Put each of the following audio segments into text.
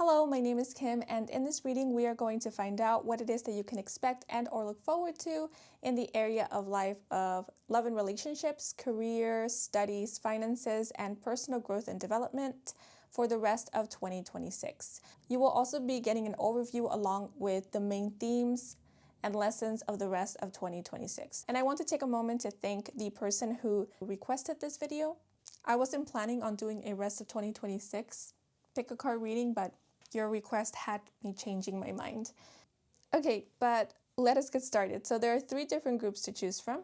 Hello, my name is Kim, and in this reading we are going to find out what it is that you can expect and or look forward to in the area of life of love and relationships, career, studies, finances, and personal growth and development for the rest of 2026. You will also be getting an overview along with the main themes and lessons of the rest of 2026. And I want to take a moment to thank the person who requested this video. I wasn't planning on doing a rest of 2026 pick a card reading, but your request had me changing my mind. Okay, but let us get started. So there are 3 different groups to choose from.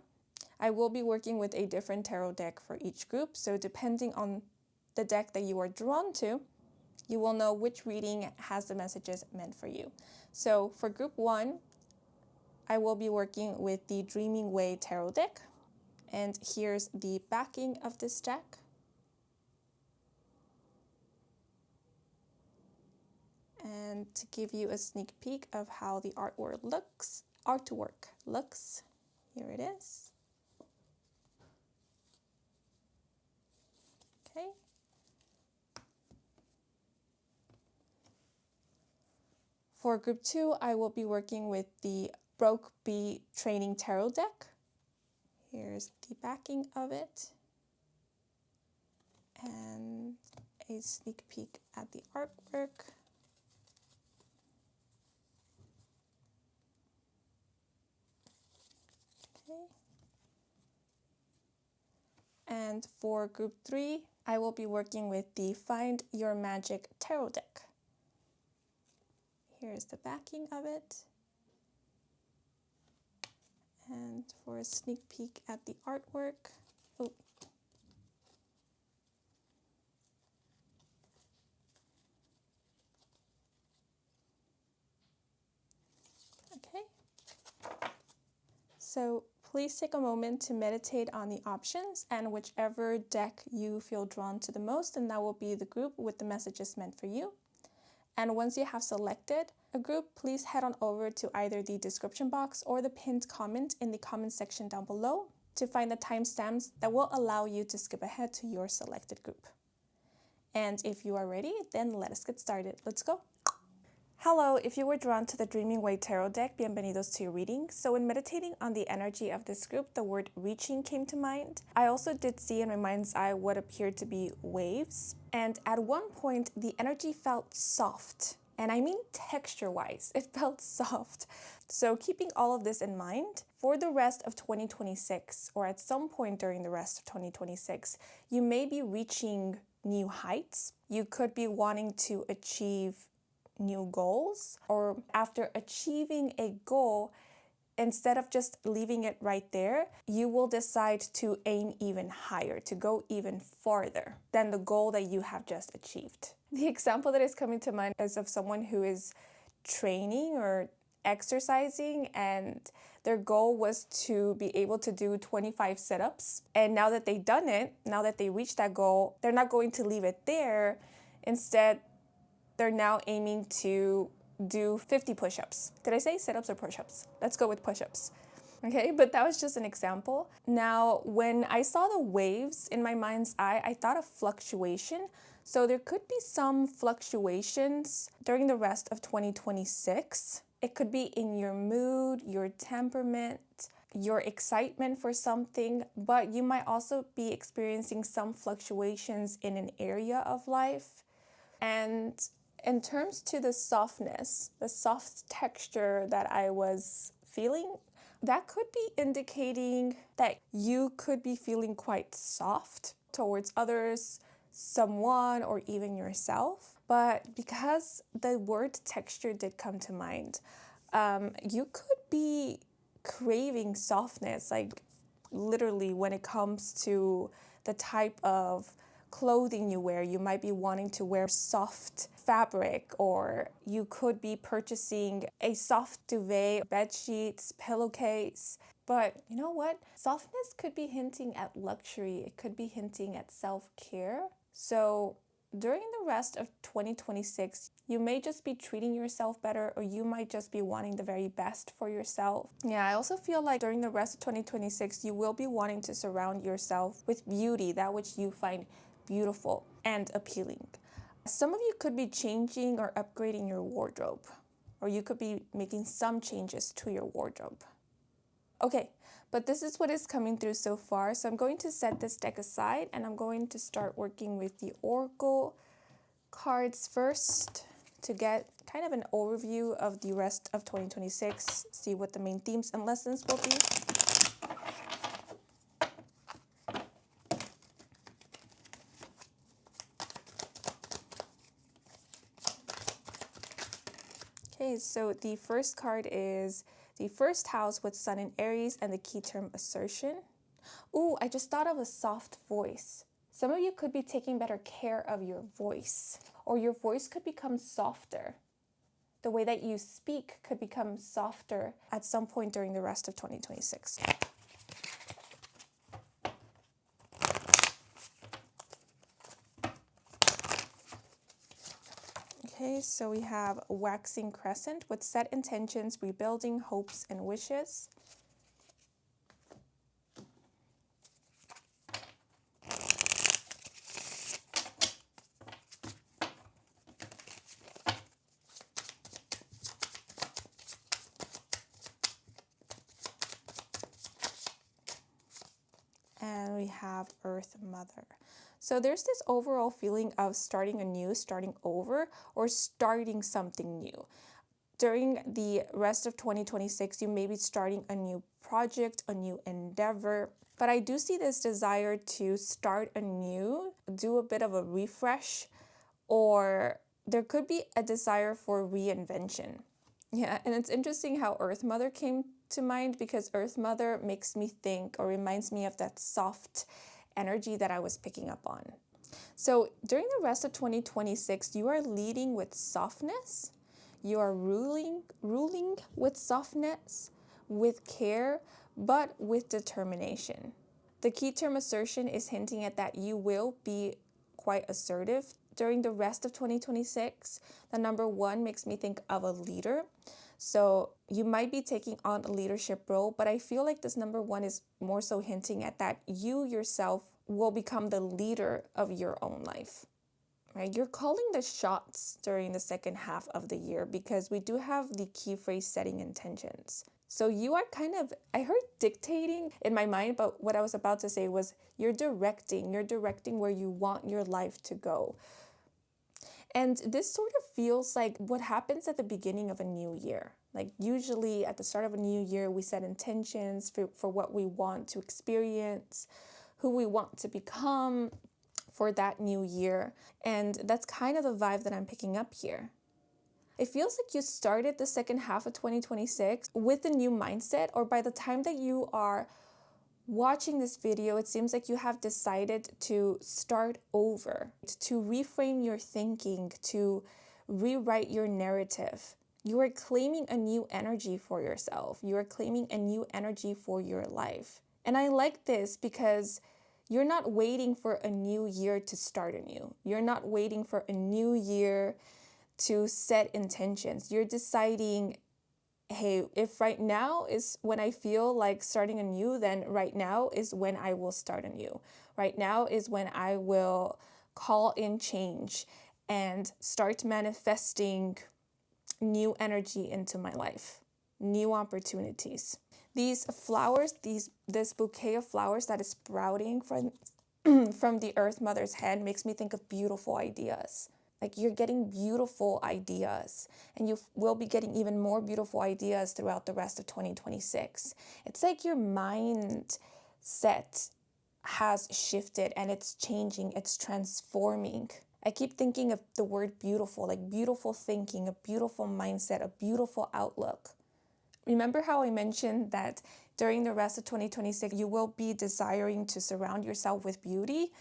I will be working with a different tarot deck for each group, so depending on the deck that you are drawn to, you will know which reading has the messages meant for you. So for group 1, I will be working with the Dreaming Way tarot deck, and here's the backing of this deck. And to give you a sneak peek of how the artwork looks, here it is. Okay. For group 2, I will be working with the Broke Bee Training Tarot deck. Here's the backing of it. And a sneak peek at the artwork. Okay. And for group 3, I will be working with the Find Your Magic Tarot deck. Here's the backing of it. And for a sneak peek at the artwork. Oh. Okay. So please take a moment to meditate on the options and whichever deck you feel drawn to the most, and that will be the group with the messages meant for you. And once you have selected a group, please head on over to either the description box or the pinned comment in the comment section down below to find the timestamps that will allow you to skip ahead to your selected group. And if you are ready, then let us get started. Let's go. Hello, if you were drawn to the Dreaming Way Tarot deck, bienvenidos to your reading. So in meditating on the energy of this group, the word reaching came to mind. I also did see in my mind's eye what appeared to be waves. And at one point, the energy felt soft. And I mean texture-wise, it felt soft. So keeping all of this in mind, for the rest of 2026, or at some point during the rest of 2026, you may be reaching new heights. You could be wanting to achieve new goals, or after achieving a goal, instead of just leaving it right there, you will decide to aim even higher, to go even farther than the goal that you have just achieved. The example that is coming to mind is of someone who is training or exercising, and their goal was to be able to do 25 sit-ups. And now that they've done it, now that they reached that goal, they're not going to leave it there. Instead, they're now aiming to do 50 push-ups. Did I say sit-ups or push-ups? Let's go with push-ups. Okay, but that was just an example. Now, when I saw the waves in my mind's eye, I thought of fluctuation. So there could be some fluctuations during the rest of 2026. It could be in your mood, your temperament, your excitement for something, but you might also be experiencing some fluctuations in an area of life. And in terms to the softness, the soft texture that I was feeling, that could be indicating that you could be feeling quite soft towards others, someone, or even yourself. But because the word texture did come to mind, you could be craving softness, like literally when it comes to the type of clothing you wear. You might be wanting to wear soft fabric, or you could be purchasing a soft duvet, bed sheets, pillowcase. But you know what? Softness could be hinting at luxury. It could be hinting at self-care. So during the rest of 2026, you may just be treating yourself better, or you might just be wanting the very best for yourself. Yeah, I also feel like during the rest of 2026, you will be wanting to surround yourself with beauty, that which you find beautiful and appealing. Some of you could be changing or upgrading your wardrobe, or you could be making some changes to your wardrobe. Okay, but this is what is coming through so far. So I'm going to set this deck aside and I'm going to start working with the Oracle cards first to get kind of an overview of the rest of 2026, see what the main themes and lessons will be. Okay, so the first card is the first house with Sun in Aries and the key term assertion. Ooh, I just thought of a soft voice. Some of you could be taking better care of your voice, or your voice could become softer. The way that you speak could become softer at some point during the rest of 2026. Okay, so we have waxing crescent with set intentions, rebuilding hopes and wishes. And we have Earth Mother. So there's this overall feeling of starting anew, starting over, or starting something new. During the rest of 2026, you may be starting a new project, a new endeavor. But I do see this desire to start anew, do a bit of a refresh, or there could be a desire for reinvention. Yeah, and it's interesting how Earth Mother came to mind because Earth Mother makes me think or reminds me of that soft energy that I was picking up on. So during the rest of 2026, you are leading with softness. You are ruling with softness, with care, but with determination. The key term assertion is hinting at that you will be quite assertive during the rest of 2026. The number 1 makes me think of a leader. So you might be taking on a leadership role, but I feel like this number 1 is more so hinting at that you yourself will become the leader of your own life. Right? You're calling the shots during the second half of the year because we do have the key phrase setting intentions. So you are kind of, I heard dictating in my mind, but what I was about to say was you're directing where you want your life to go. And this sort of feels like what happens at the beginning of a new year. Like usually at the start of a new year, we set intentions for what we want to experience, who we want to become for that new year. And that's kind of the vibe that I'm picking up here. It feels like you started the second half of 2026 with a new mindset, or by the time that you are watching this video, it seems like you have decided to start over, to reframe your thinking, to rewrite your narrative. You are claiming a new energy for yourself. You are claiming a new energy for your life. And I like this because you're not waiting for a new year to start anew. You're not waiting for a new year to set intentions. You're deciding, hey, if right now is when I feel like starting anew, then right now is when I will start anew. Right now is when I will call in change and start manifesting new energy into my life, new opportunities. These flowers, this bouquet of flowers that is sprouting from the Earth Mother's head makes me think of beautiful ideas. Like you're getting beautiful ideas, and you will be getting even more beautiful ideas throughout the rest of 2026. It's like your mindset has shifted and it's changing, it's transforming. I keep thinking of the word beautiful, like beautiful thinking, a beautiful mindset, a beautiful outlook. Remember how I mentioned that during the rest of 2026, you will be desiring to surround yourself with beauty?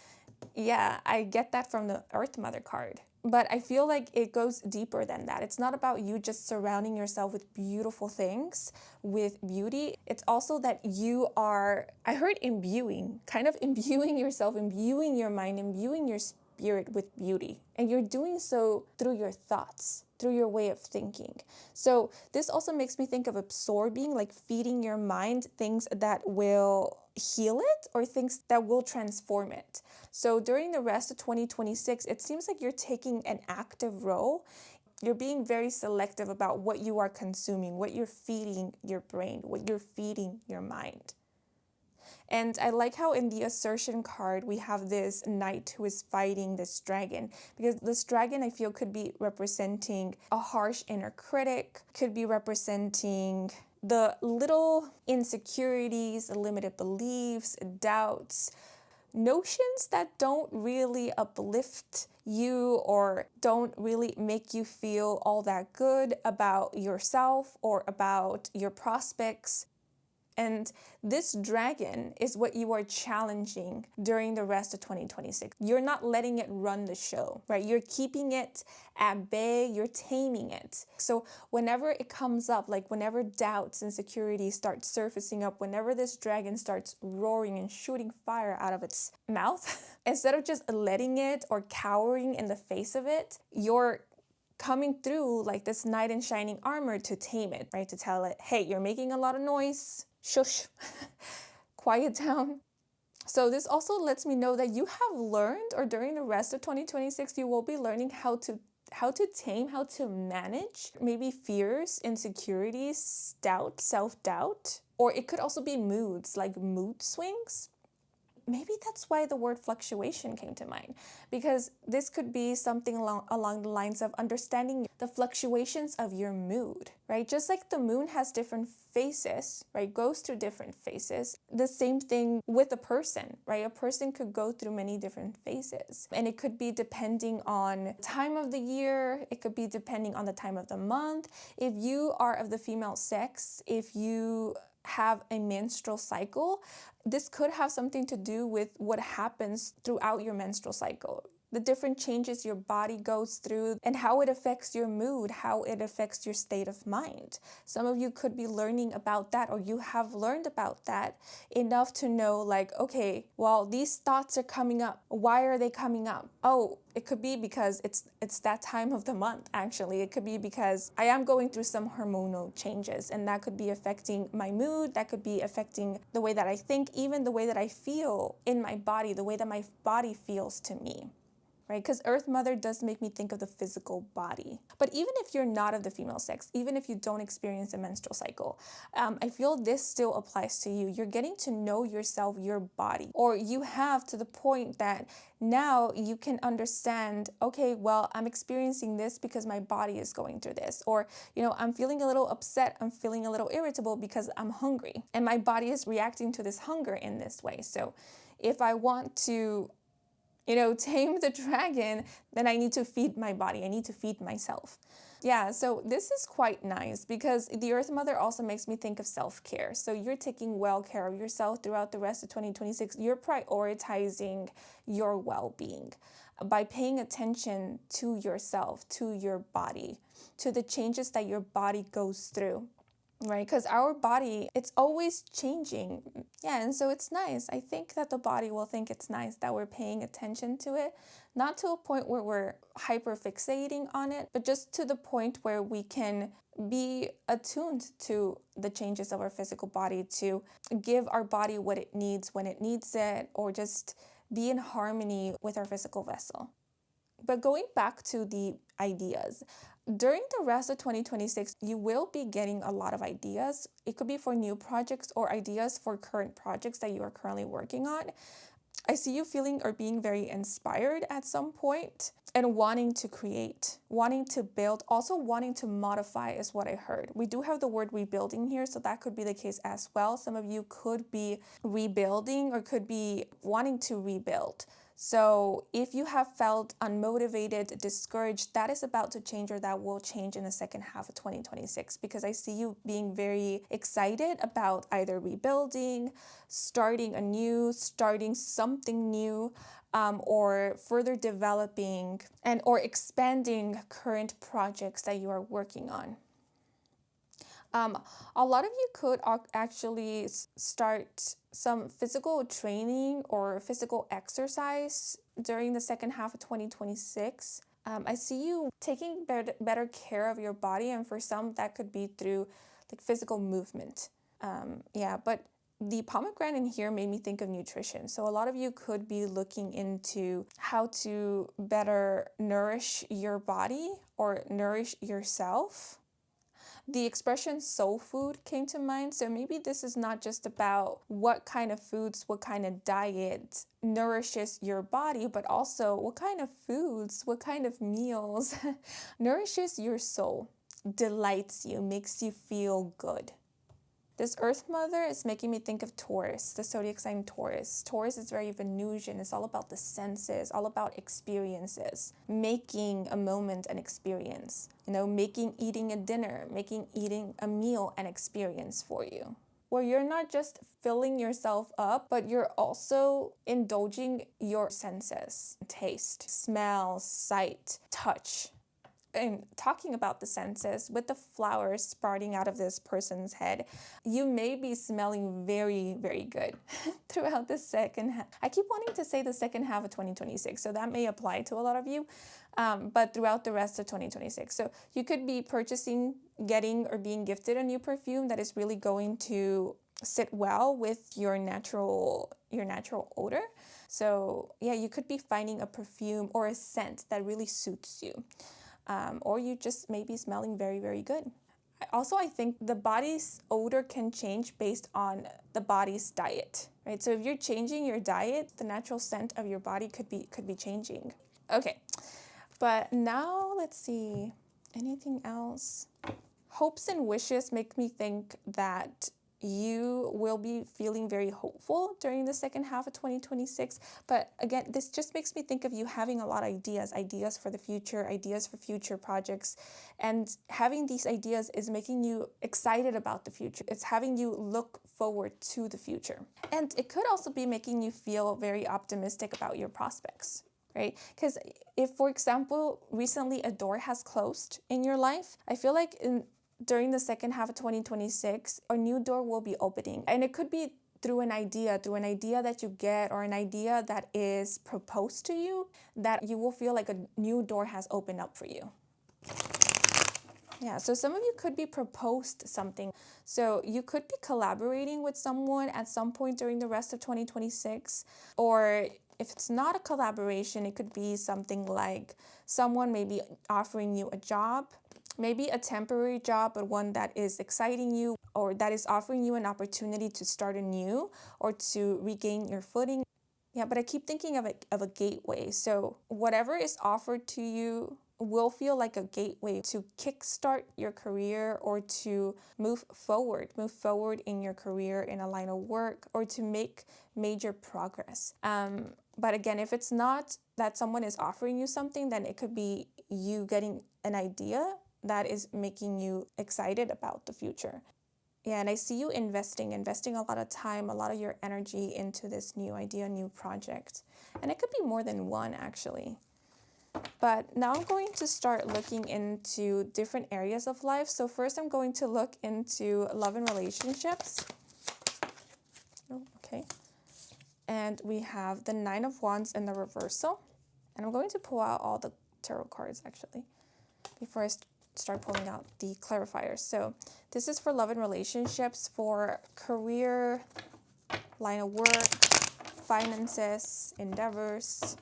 Yeah, I get that from the Earth Mother card. But I feel like it goes deeper than that. It's not about you just surrounding yourself with beautiful things, with beauty. It's also that you are, I heard imbuing, kind of imbuing yourself, imbuing your mind, imbuing your spirit with beauty. And you're doing so through your thoughts, through your way of thinking. So this also makes me think of absorbing, like feeding your mind things that will heal it or things that will transform it. So during the rest of 2026, it seems like you're taking an active role. You're being very selective about what you are consuming, what you're feeding your brain, what you're feeding your mind. And I like how in the assertion card, we have this knight who is fighting this dragon, because this dragon, I feel, could be representing a harsh inner critic, could be representing the little insecurities, limited beliefs, doubts, notions that don't really uplift you or don't really make you feel all that good about yourself or about your prospects. And this dragon is what you are challenging during the rest of 2026. You're not letting it run the show, right? You're keeping it at bay, you're taming it. So whenever it comes up, like whenever doubts and insecurities start surfacing up, whenever this dragon starts roaring and shooting fire out of its mouth, instead of just letting it or cowering in the face of it, you're coming through like this knight in shining armor to tame it, right? To tell it, hey, you're making a lot of noise. Shush, quiet down. So this also lets me know that you have learned, or during the rest of 2026, you will be learning how to tame, how to manage maybe fears, insecurities, doubt, self-doubt, or it could also be moods, like mood swings. Maybe that's why the word fluctuation came to mind, because this could be something along the lines of understanding the fluctuations of your mood, right? Just like the moon has different phases, right? Goes through different phases. The same thing with a person, right? A person could go through many different phases, and it could be depending on time of the year. It could be depending on the time of the month. If you are of the female sex, if you have a menstrual cycle, this could have something to do with what happens throughout your menstrual cycle, the different changes your body goes through and how it affects your mood, how it affects your state of mind. Some of you could be learning about that, or you have learned about that enough to know, like, okay, well, these thoughts are coming up. Why are they coming up? Oh, it could be because it's that time of the month, actually. It could be because I am going through some hormonal changes, and that could be affecting my mood. That could be affecting the way that I think, even the way that I feel in my body, the way that my body feels to me. Right? Because Earth Mother does make me think of the physical body. But even if you're not of the female sex, even if you don't experience a menstrual cycle, I feel this still applies to you. You're getting to know yourself, your body, or you have to the point that now you can understand, okay, well, I'm experiencing this because my body is going through this, or, I'm feeling a little upset, I'm feeling a little irritable because I'm hungry, and my body is reacting to this hunger in this way. So if I want to tame the dragon, then I need to feed my body. I need to feed myself. Yeah, so this is quite nice because the Earth Mother also makes me think of self-care. So you're taking well care of yourself throughout the rest of 2026. You're prioritizing your well-being by paying attention to yourself, to your body, to the changes that your body goes through. Right, because our body, it's always changing. Yeah, and so it's nice. I think that the body will think it's nice that we're paying attention to it, not to a point where we're hyper fixating on it, but just to the point where we can be attuned to the changes of our physical body, to give our body what it needs when it needs it, or just be in harmony with our physical vessel. But going back to the ideas, during the rest of 2026, you will be getting a lot of ideas. It could be for new projects or ideas for current projects that you are currently working on. I see you feeling or being very inspired at some point and wanting to create, wanting to build, also wanting to modify is what I heard. We do have the word rebuilding here, so that could be the case as well. Some of you could be rebuilding or could be wanting to rebuild. So if you have felt unmotivated, discouraged, that is about to change, or that will change in the second half of 2026, because I see you being very excited about either rebuilding, starting anew, starting something new, or further developing and or expanding current projects that you are working on. A lot of you could actually start some physical training or physical exercise during the second half of 2026, I see you taking better care of your body, and for some that could be through like physical movement. But the pomegranate here made me think of nutrition. So a lot of you could be looking into how to better nourish your body or nourish yourself. The expression soul food came to mind. So maybe this is not just about what kind of foods, what kind of diet nourishes your body, but also what kind of foods, what kind of meals nourishes your soul, delights you, makes you feel good. This Earth Mother is making me think of Taurus, the zodiac sign Taurus. Taurus is very Venusian. It's all about the senses, all about experiences, making a moment an experience. Making eating a dinner, making eating a meal an experience for you, where you're not just filling yourself up, but you're also indulging your senses, taste, smell, sight, touch. And talking about the senses, with the flowers sprouting out of this person's head, you may be smelling very, very good throughout the second half. I keep wanting to say the second half of 2026, so that may apply to a lot of you, but throughout the rest of 2026. So you could be purchasing, getting, or being gifted a new perfume that is really going to sit well with your natural odor. So yeah, you could be finding a perfume or a scent that really suits you. Or you just may be smelling very, very good. Also, I think the body's odor can change based on the body's diet, right? So if you're changing your diet, the natural scent of your body could be changing. Okay, but now let's see, anything else? Hopes and wishes make me think that you will be feeling very hopeful during the second half of 2026. But again, this just makes me think of you having a lot of ideas for the future, ideas for future projects. And having these ideas is making you excited about the future. It's having you look forward to the future. And it could also be making you feel very optimistic about your prospects, right? Because if, for example, recently a door has closed in your life, I feel like during the second half of 2026, a new door will be opening. And it could be through an idea that you get, or an idea that is proposed to you, that you will feel like a new door has opened up for you. Yeah, so some of you could be proposed something. So you could be collaborating with someone at some point during the rest of 2026. Or if it's not a collaboration, it could be something like someone may be offering you a job, maybe a temporary job, but one that is exciting you, or that is offering you an opportunity to start anew or to regain your footing. Yeah, but I keep thinking of a gateway. So whatever is offered to you will feel like a gateway to kickstart your career, or to move forward in your career, in a line of work, or to make major progress. But again, if it's not that someone is offering you something, then it could be you getting an idea that is making you excited about the future. Yeah, and I see you investing a lot of time, a lot of your energy into this new idea, new project. And it could be more than one, actually. But now I'm going to start looking into different areas of life. So first I'm going to look into love and relationships. Oh, okay. And we have the Nine of Wands in the reversal. And I'm going to pull out all the tarot cards, actually, before I start pulling out the clarifiers. So this is for love and relationships, for career, line of work, finances, endeavors.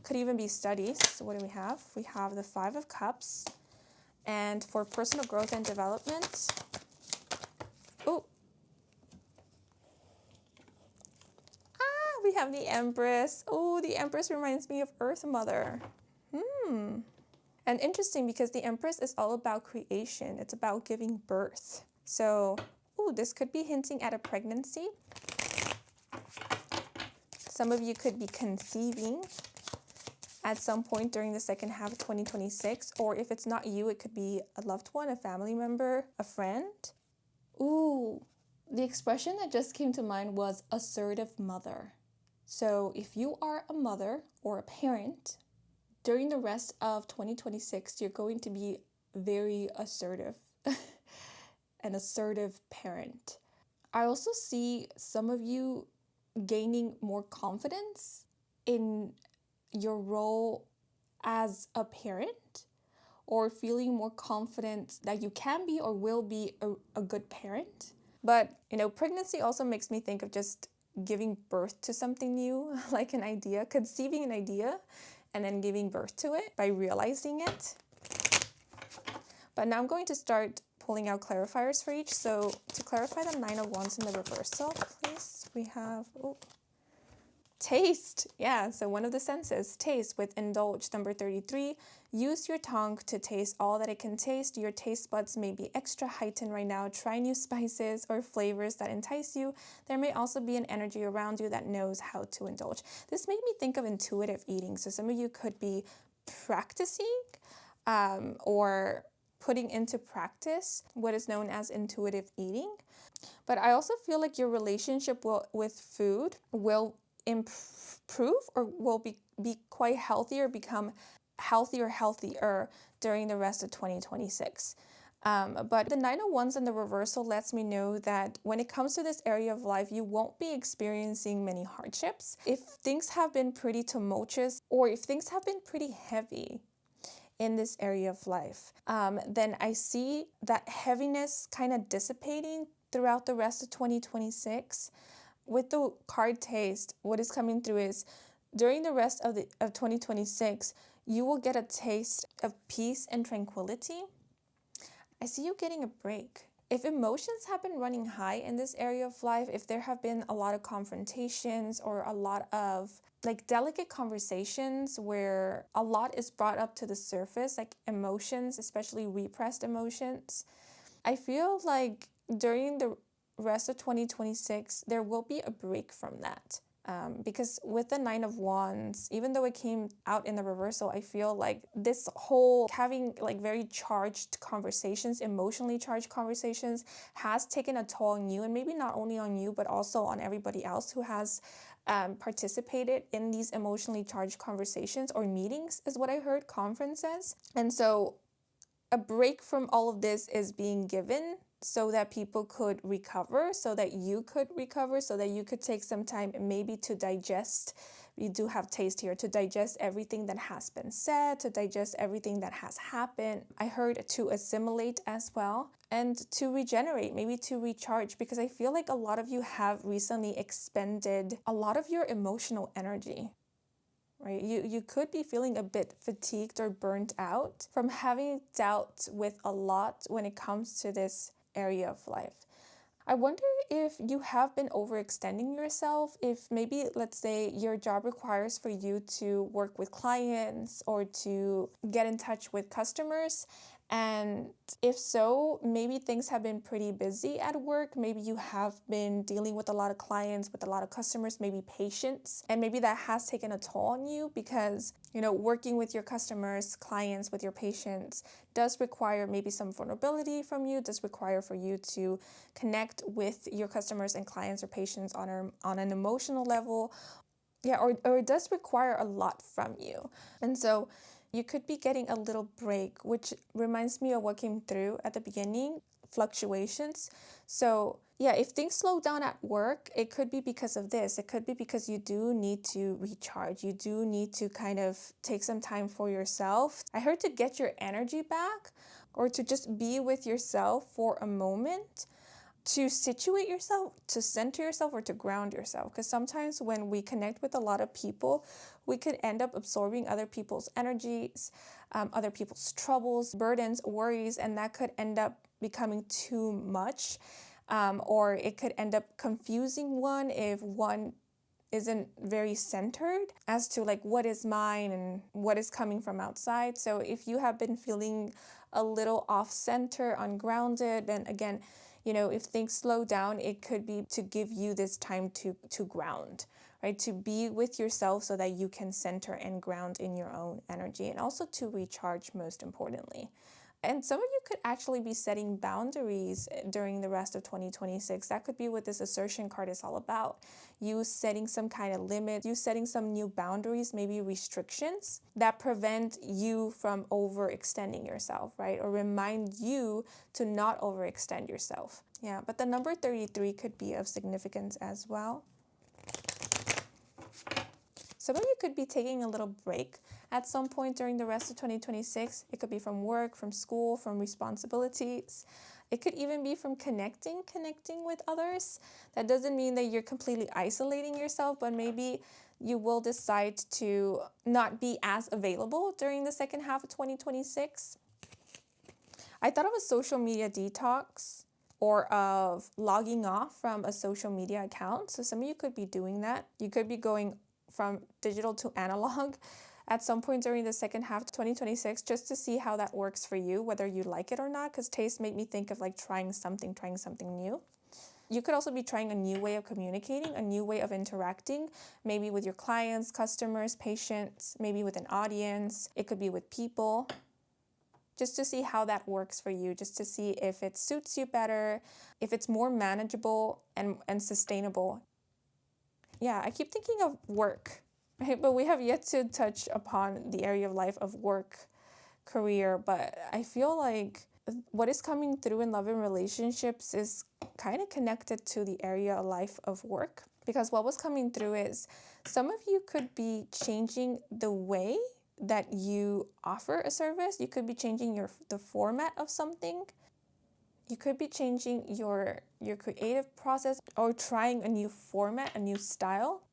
Could even be studies. So what do we have? We have the Five of Cups. And for personal growth and development, we have the Empress. Oh, the Empress reminds me of Earth Mother. And interesting, because the Empress is all about creation. It's about giving birth. So, this could be hinting at a pregnancy. Some of you could be conceiving at some point during the second half of 2026. Or if it's not you, it could be a loved one, a family member, a friend. The expression that just came to mind was assertive mother. So if you are a mother or a parent, during the rest of 2026, you're going to be very assertive, an assertive parent. I also see some of you gaining more confidence in your role as a parent, or feeling more confident that you can be or will be a good parent. But, pregnancy also makes me think of just giving birth to something new, like an idea, conceiving an idea, and then giving birth to it by realizing it. But now I'm going to start pulling out clarifiers for each. So to clarify the Nine of Wands in the reversal, please, we have taste. Yeah, so one of the senses, taste, with indulge. Number 33, use your tongue to taste all that it can taste. Your taste buds may be extra heightened right now. Try new spices or flavors that entice you. There may also be an energy around you that knows how to indulge. This made me think of intuitive eating. So some of you could be practicing or putting into practice what is known as intuitive eating. But I also feel like your relationship with food will improve or will be quite healthier, become healthier during the rest of 2026. But the Nine of Wands in the reversal lets me know that when it comes to this area of life, you won't be experiencing many hardships. If things have been pretty tumultuous, or if things have been pretty heavy in this area of life, then I see that heaviness kind of dissipating throughout the rest of 2026. With the card taste, what is coming through is during the rest of 2026, you will get a taste of peace and tranquility. I see you getting a break. If emotions have been running high in this area of life, if there have been a lot of confrontations or a lot of delicate conversations where a lot is brought up to the surface, like emotions, especially repressed emotions, I feel like during the rest of 2026, there will be a break from that. Because with the Nine of Wands, even though it came out in the reversal, I feel like this whole having very charged conversations, emotionally charged conversations, has taken a toll on you, and maybe not only on you, but also on everybody else who has participated in these emotionally charged conversations or meetings, is what I heard, conferences. And so a break from all of this is being given so that people could recover, so that you could recover, so that you could take some time maybe to digest. We do have taste here, to digest everything that has been said, to digest everything that has happened. I heard to assimilate as well, and to regenerate, maybe to recharge, because I feel like a lot of you have recently expended a lot of your emotional energy. Right? You could be feeling a bit fatigued or burnt out from having dealt with a lot when it comes to this area of life. I wonder if you have been overextending yourself, if maybe, let's say, your job requires for you to work with clients or to get in touch with customers. And if so, maybe things have been pretty busy at work. Maybe you have been dealing with a lot of clients, with a lot of customers, maybe patients. And maybe that has taken a toll on you because, working with your customers, clients, with your patients does require maybe some vulnerability from you, does require for you to connect with your customers and clients or patients on an emotional level. Yeah, or it does require a lot from you. And so you could be getting a little break, which reminds me of what came through at the beginning, fluctuations. So yeah, if things slow down at work, it could be because of this. It could be because you do need to recharge. You do need to kind of take some time for yourself. I heard to get your energy back, or to just be with yourself for a moment, to situate yourself, to center yourself, or to ground yourself. Because sometimes when we connect with a lot of people, we could end up absorbing other people's energies, other people's troubles, burdens, worries, and that could end up becoming too much. Or it could end up confusing one if one isn't very centered as to what is mine and what is coming from outside. So if you have been feeling a little off center, ungrounded, then again, if things slow down, it could be to give you this time to ground, right? To be with yourself so that you can center and ground in your own energy, and also to recharge, most importantly. And some of you could actually be setting boundaries during the rest of 2026. That could be what this assertion card is all about. You setting some kind of limit, you setting some new boundaries, maybe restrictions that prevent you from overextending yourself, right? Or remind you to not overextend yourself. Yeah, but the number 33 could be of significance as well. Some of you could be taking a little break at some point during the rest of 2026. It could be from work, from school, from responsibilities. It could even be from connecting with others. That doesn't mean that you're completely isolating yourself, but maybe you will decide to not be as available during the second half of 2026. I thought of a social media detox or of logging off from a social media account. So some of you could be doing that. You could be going from digital to analog at some point during the second half of 2026, just to see how that works for you, whether you like it or not, because taste made me think of like trying something new. You could also be trying a new way of communicating, a new way of interacting, maybe with your clients, customers, patients, maybe with an audience. It could be with people, just to see how that works for you, just to see if it suits you better, if it's more manageable and sustainable. Yeah, I keep thinking of work, right? But we have yet to touch upon the area of life of work, career. But I feel like what is coming through in love and relationships is kind of connected to the area of life of work. Because what was coming through is some of you could be changing the way that you offer a service. You could be changing the format of something. You could be changing your creative process or trying a new format, a new style.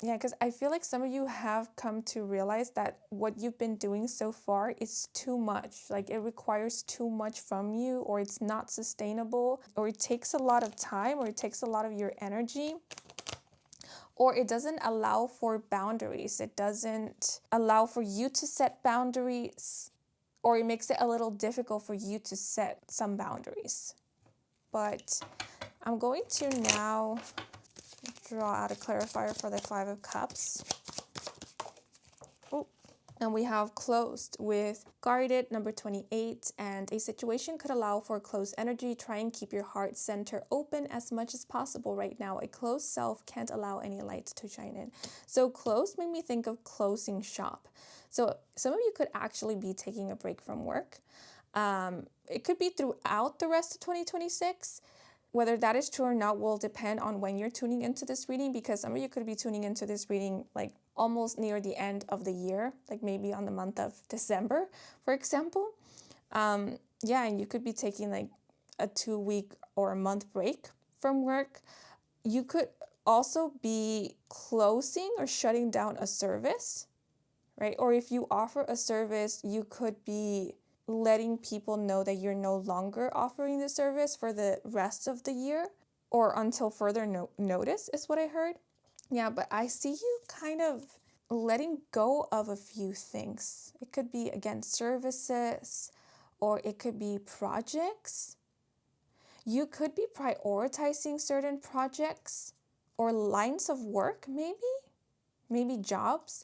Yeah, because I feel like some of you have come to realize that what you've been doing so far is too much. Like it requires too much from you, or it's not sustainable, or it takes a lot of time, or it takes a lot of your energy, or it doesn't allow for boundaries. It doesn't allow for you to set boundaries, or it makes it a little difficult for you to set some boundaries. But I'm going to now draw out a clarifier for the Five of Cups. And we have closed with guarded, number 28, and a situation could allow for closed energy. Try and keep your heart center open as much as possible right now. A closed self can't allow any light to shine in. So closed made me think of closing shop. So some of you could actually be taking a break from work. It could be throughout the rest of 2026. Whether that is true or not will depend on when you're tuning into this reading, because some of you could be tuning into this reading like almost near the end of the year, like maybe on the month of December, for example. Yeah, and you could be taking like a 2-week or a month break from work. You could also be closing or shutting down a service, right? Or if you offer a service, you could be letting people know that you're no longer offering the service for the rest of the year or until further notice is what I heard. Yeah, but I see you kind of letting go of a few things. It could be, again, services, or it could be projects. You could be prioritizing certain projects or lines of work, maybe jobs.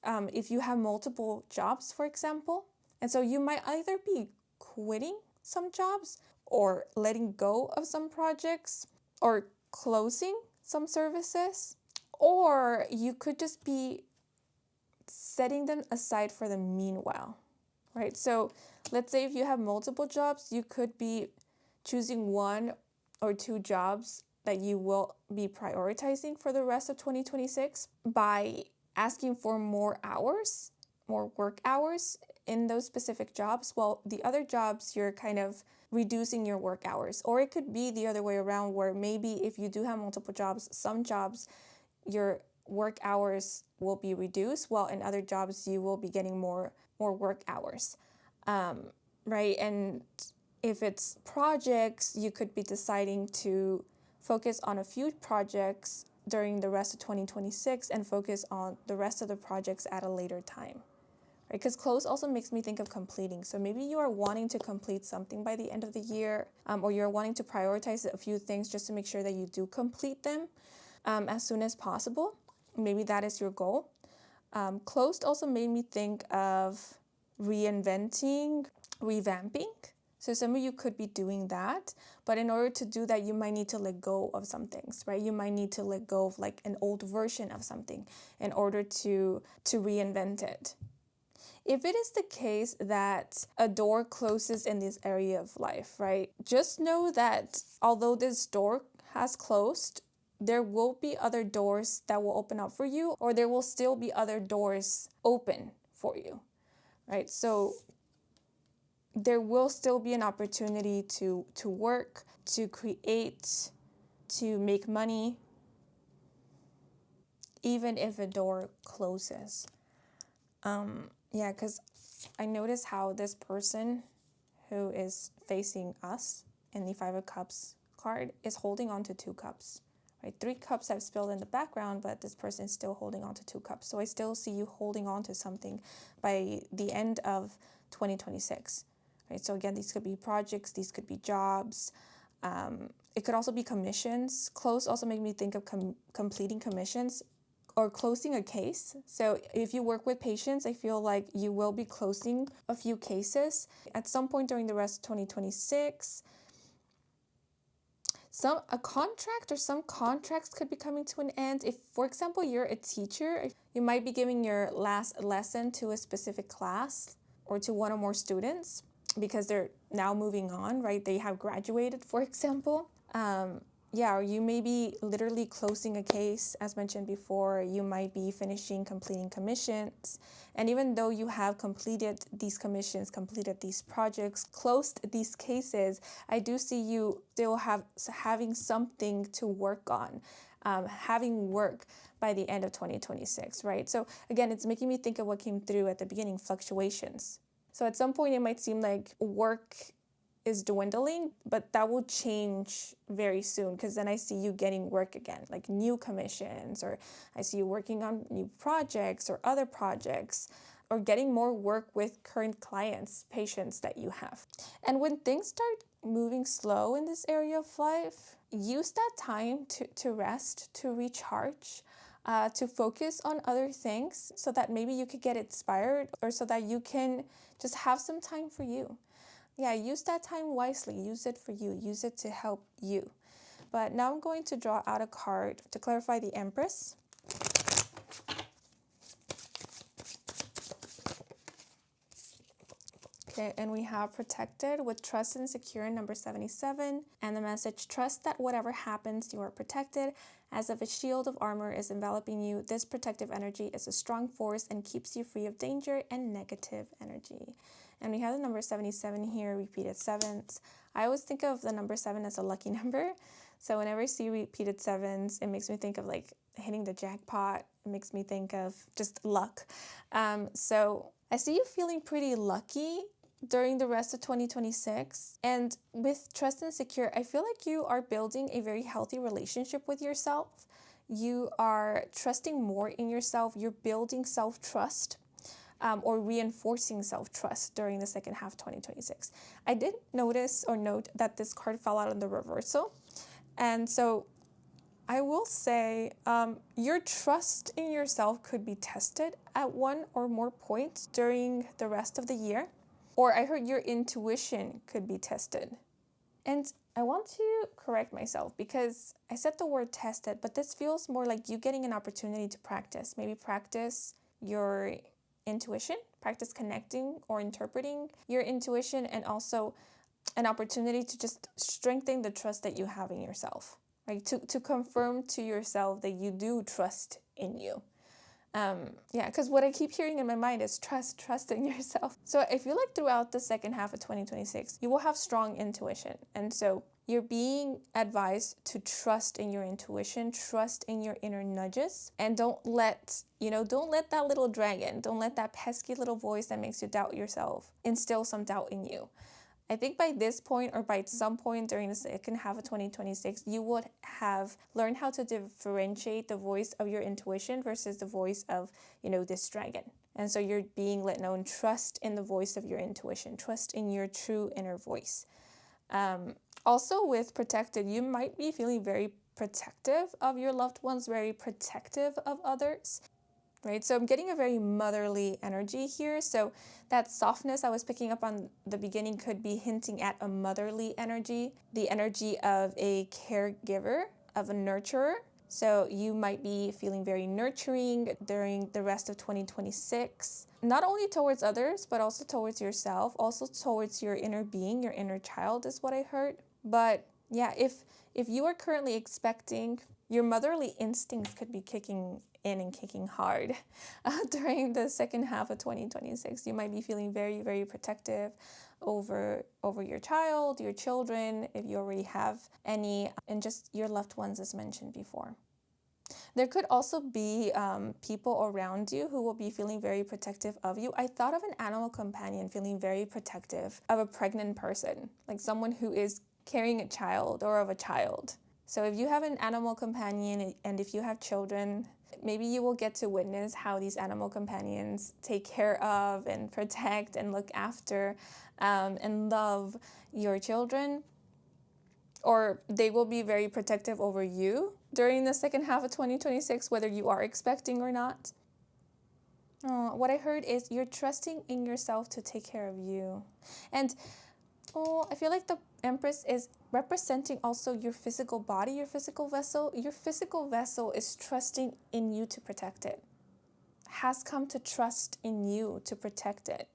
If you have multiple jobs, for example. And so you might either be quitting some jobs or letting go of some projects or closing some services, or you could just be setting them aside for the meanwhile, right? So let's say if you have multiple jobs, you could be choosing 1 or 2 jobs that you will be prioritizing for the rest of 2026 by asking for more hours, more work hours in those specific jobs, while the other jobs you're kind of reducing your work hours. Or it could be the other way around, where maybe if you do have multiple jobs, some jobs your work hours will be reduced, while in other jobs you will be getting more work hours, right? And if it's projects, you could be deciding to focus on a few projects during the rest of 2026 and focus on the rest of the projects at a later time, right? Because close also makes me think of completing. So maybe you are wanting to complete something by the end of the year, or you're wanting to prioritize a few things just to make sure that you do complete them as soon as possible. Maybe that is your goal. Closed also made me think of reinventing, revamping. So some of you could be doing that, but in order to do that, you might need to let go of some things, right? You might need to let go of like an old version of something in order to reinvent it. If it is the case that a door closes in this area of life, right? Just know that although this door has closed, there will be other doors that will open up for you, or there will still be other doors open for you, right? So there will still be an opportunity to work, to create, to make money, even if a door closes. Yeah, because I notice how this person who is facing us in the Five of Cups card is holding on to 2 cups, right? 3 cups have spilled in the background, but this person is still holding on to 2 cups. So I still see you holding on to something by the end of 2026, right? So again, these could be projects, these could be jobs. It could also be commissions. Close also make me think of completing commissions or closing a case. So if you work with patients, I feel like you will be closing a few cases at some point during the rest of 2026. A contract or some contracts could be coming to an end. If, for example, you're a teacher, you might be giving your last lesson to a specific class or to one or more students because they're now moving on, right? They have graduated, for example. Yeah, or you may be literally closing a case, as mentioned before. You might be completing commissions. And even though you have completed these commissions, completed these projects, closed these cases, I do see you still having something to work on, having work by the end of 2026, right? So again, it's making me think of what came through at the beginning, fluctuations. So at some point, it might seem like work is dwindling, but that will change very soon because then I see you getting work again, like new commissions, or I see you working on new projects or other projects, or getting more work with current clients, patients that you have. And when things start moving slow in this area of life, use that time to rest, to recharge, to focus on other things so that maybe you could get inspired or so that you can just have some time for you. Yeah, use that time wisely. Use it for you. Use it to help you. But now I'm going to draw out a card to clarify the Empress. Okay, and we have protected with trust and secure, number 77. And the message, trust that whatever happens, you are protected. As if a shield of armor is enveloping you, this protective energy is a strong force and keeps you free of danger and negative energy. And we have the number 77 here, repeated sevens. I always think of the number 7 as a lucky number. So whenever I see repeated sevens, it makes me think of like hitting the jackpot. It makes me think of just luck. So I see you feeling pretty lucky during the rest of 2026. And with trust and secure, I feel like you are building a very healthy relationship with yourself. You are trusting more in yourself. You're building self-trust. Or reinforcing self-trust during the second half of 2026. I did notice or note that this card fell out in the reversal. And so I will say your trust in yourself could be tested at one or more points during the rest of the year. Or I heard your intuition could be tested. And I want to correct myself because I said the word tested, but this feels more like you getting an opportunity to practice. Maybe practice your intuition, practice connecting or interpreting your intuition, and also an opportunity to just strengthen the trust that you have in yourself, right? To confirm to yourself that you do trust in you. Yeah, because what I keep hearing in my mind is trust in yourself. So I feel like throughout the second half of 2026, you will have strong intuition. And so you're being advised to trust in your intuition, trust in your inner nudges, and don't let that little dragon, don't let that pesky little voice that makes you doubt yourself instill some doubt in you. I think by this point or by some point during the second half of 2026, you would have learned how to differentiate the voice of your intuition versus the voice of, this dragon. And so you're being let know, trust in the voice of your intuition, trust in your true inner voice. Also with protected, you might be feeling very protective of your loved ones, very protective of others, right? So I'm getting a very motherly energy here. So that softness I was picking up on the beginning could be hinting at a motherly energy, the energy of a caregiver, of a nurturer. So you might be feeling very nurturing during the rest of 2026, not only towards others, but also towards yourself, also towards your inner being, your inner child is what I heard. But yeah, if you are currently expecting your motherly instincts could be kicking in and kicking hard during the second half of 2026. You might be feeling very, very protective over your child, your children, if you already have any, and just your loved ones as mentioned before. There could also be people around you who will be feeling very protective of you. I thought of an animal companion feeling very protective of a pregnant person, like someone who is carrying a child or of a child. So if you have an animal companion and if you have children, maybe you will get to witness how these animal companions take care of and protect and look after and love your children. Or they will be very protective over you during the second half of 2026, whether you are expecting or not. What I heard is you're trusting in yourself to take care of you. And I feel like the Empress is representing also your physical body, your physical vessel. Your physical vessel is trusting in you to protect it, has come to trust in you to protect it.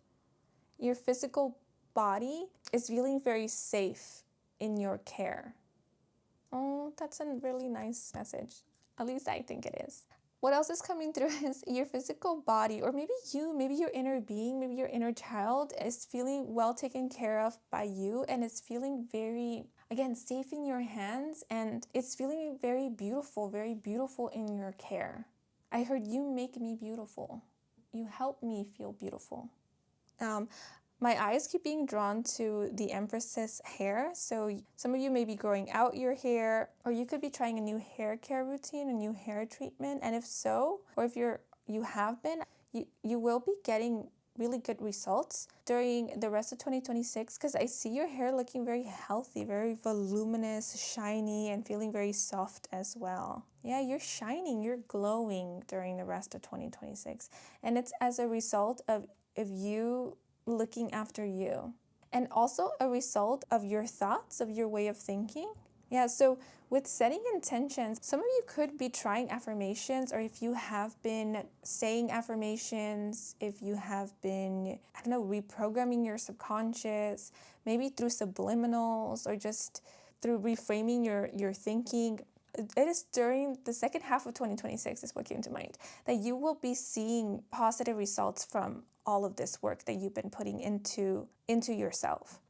Your physical body is feeling very safe in your care. Oh, that's a really nice message. At least I think it is. What else is coming through is your physical body, or maybe your inner being, maybe your inner child is feeling well taken care of by you and it's feeling very, again, safe in your hands, and it's feeling very beautiful in your care. I heard you make me beautiful. You help me feel beautiful. My eyes keep being drawn to the Empress's hair. So some of you may be growing out your hair, or you could be trying a new hair care routine, a new hair treatment. And if so, or if you have been, you will be getting really good results during the rest of 2026, because I see your hair looking very healthy, very voluminous, shiny, and feeling very soft as well. Yeah, you're shining, you're glowing during the rest of 2026. And it's as a result of you looking after you, and also a result of your thoughts, of your way of thinking. Yeah, so with setting intentions, some of you could be trying affirmations, or if you have been saying affirmations, if you have been, reprogramming your subconscious, maybe through subliminals or just through reframing your thinking. It is during the second half of 2026 is what came to mind, that you will be seeing positive results from all of this work that you've been putting into yourself.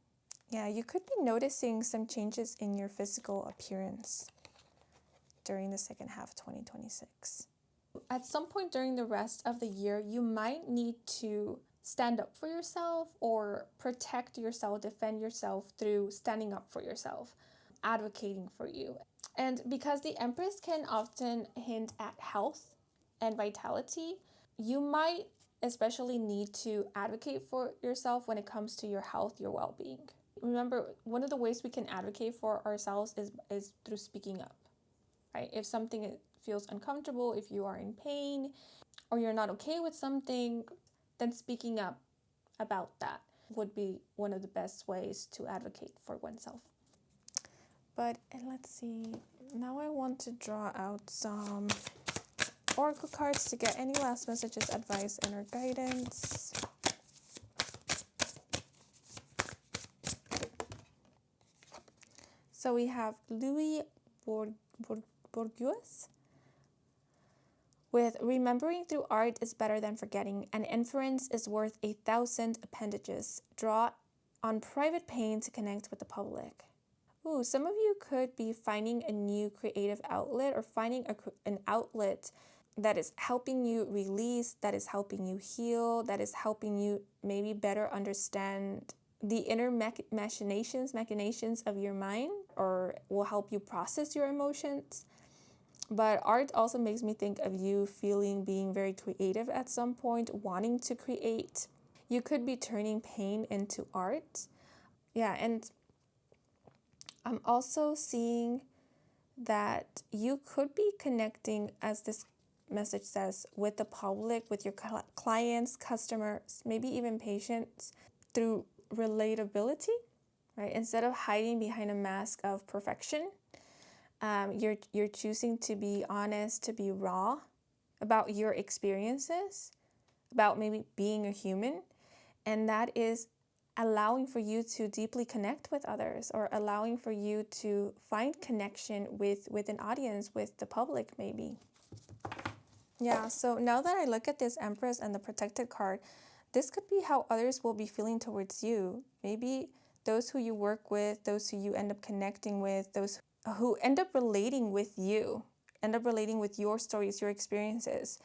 Yeah, you could be noticing some changes in your physical appearance during the second half of 2026. At some point during the rest of the year, you might need to stand up for yourself or protect yourself, defend yourself through standing up for yourself, advocating for you. And because the Empress can often hint at health and vitality, you might especially need to advocate for yourself when it comes to your health, your well-being. Remember, one of the ways we can advocate for ourselves is through speaking up, right? If something feels uncomfortable, if you are in pain, or you're not okay with something, then speaking up about that would be one of the best ways to advocate for oneself. But let's see, now I want to draw out some oracle cards to get any last messages, advice, and or guidance. So we have Louis Bourgeois with remembering through art is better than forgetting. An inference is worth 1,000 appendages. Draw on private pain to connect with the public. Ooh, some of you could be finding a new creative outlet, or finding an outlet that is helping you release, that is helping you heal, that is helping you maybe better understand the inner machinations of your mind, or will help you process your emotions. But art also makes me think of you being very creative at some point, wanting to create. You could be turning pain into art. Yeah, and I'm also seeing that you could be connecting, as this message says, with the public, with your clients, customers, maybe even patients, through relatability, right? Instead of hiding behind a mask of perfection, you're choosing to be honest, to be raw about your experiences, about maybe being a human, and that is allowing for you to deeply connect with others, or allowing for you to find connection with an audience, with the public maybe. Yeah, so now that I look at this Empress and the Protected card, this could be how others will be feeling towards you. Maybe those who you work with, those who you end up connecting with, those who end up relating with you, end up relating with your stories, your experiences,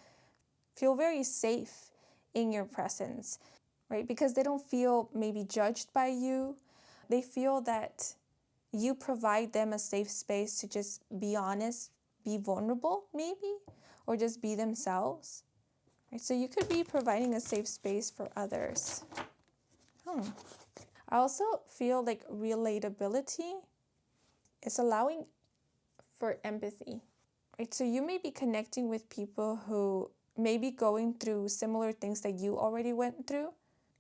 feel very safe in your presence, right? Because they don't feel maybe judged by you. They feel that you provide them a safe space to just be honest, be vulnerable maybe, or just be themselves. Right? So you could be providing a safe space for others. I also feel like relatability is allowing for empathy. Right? So you may be connecting with people who may be going through similar things that you already went through,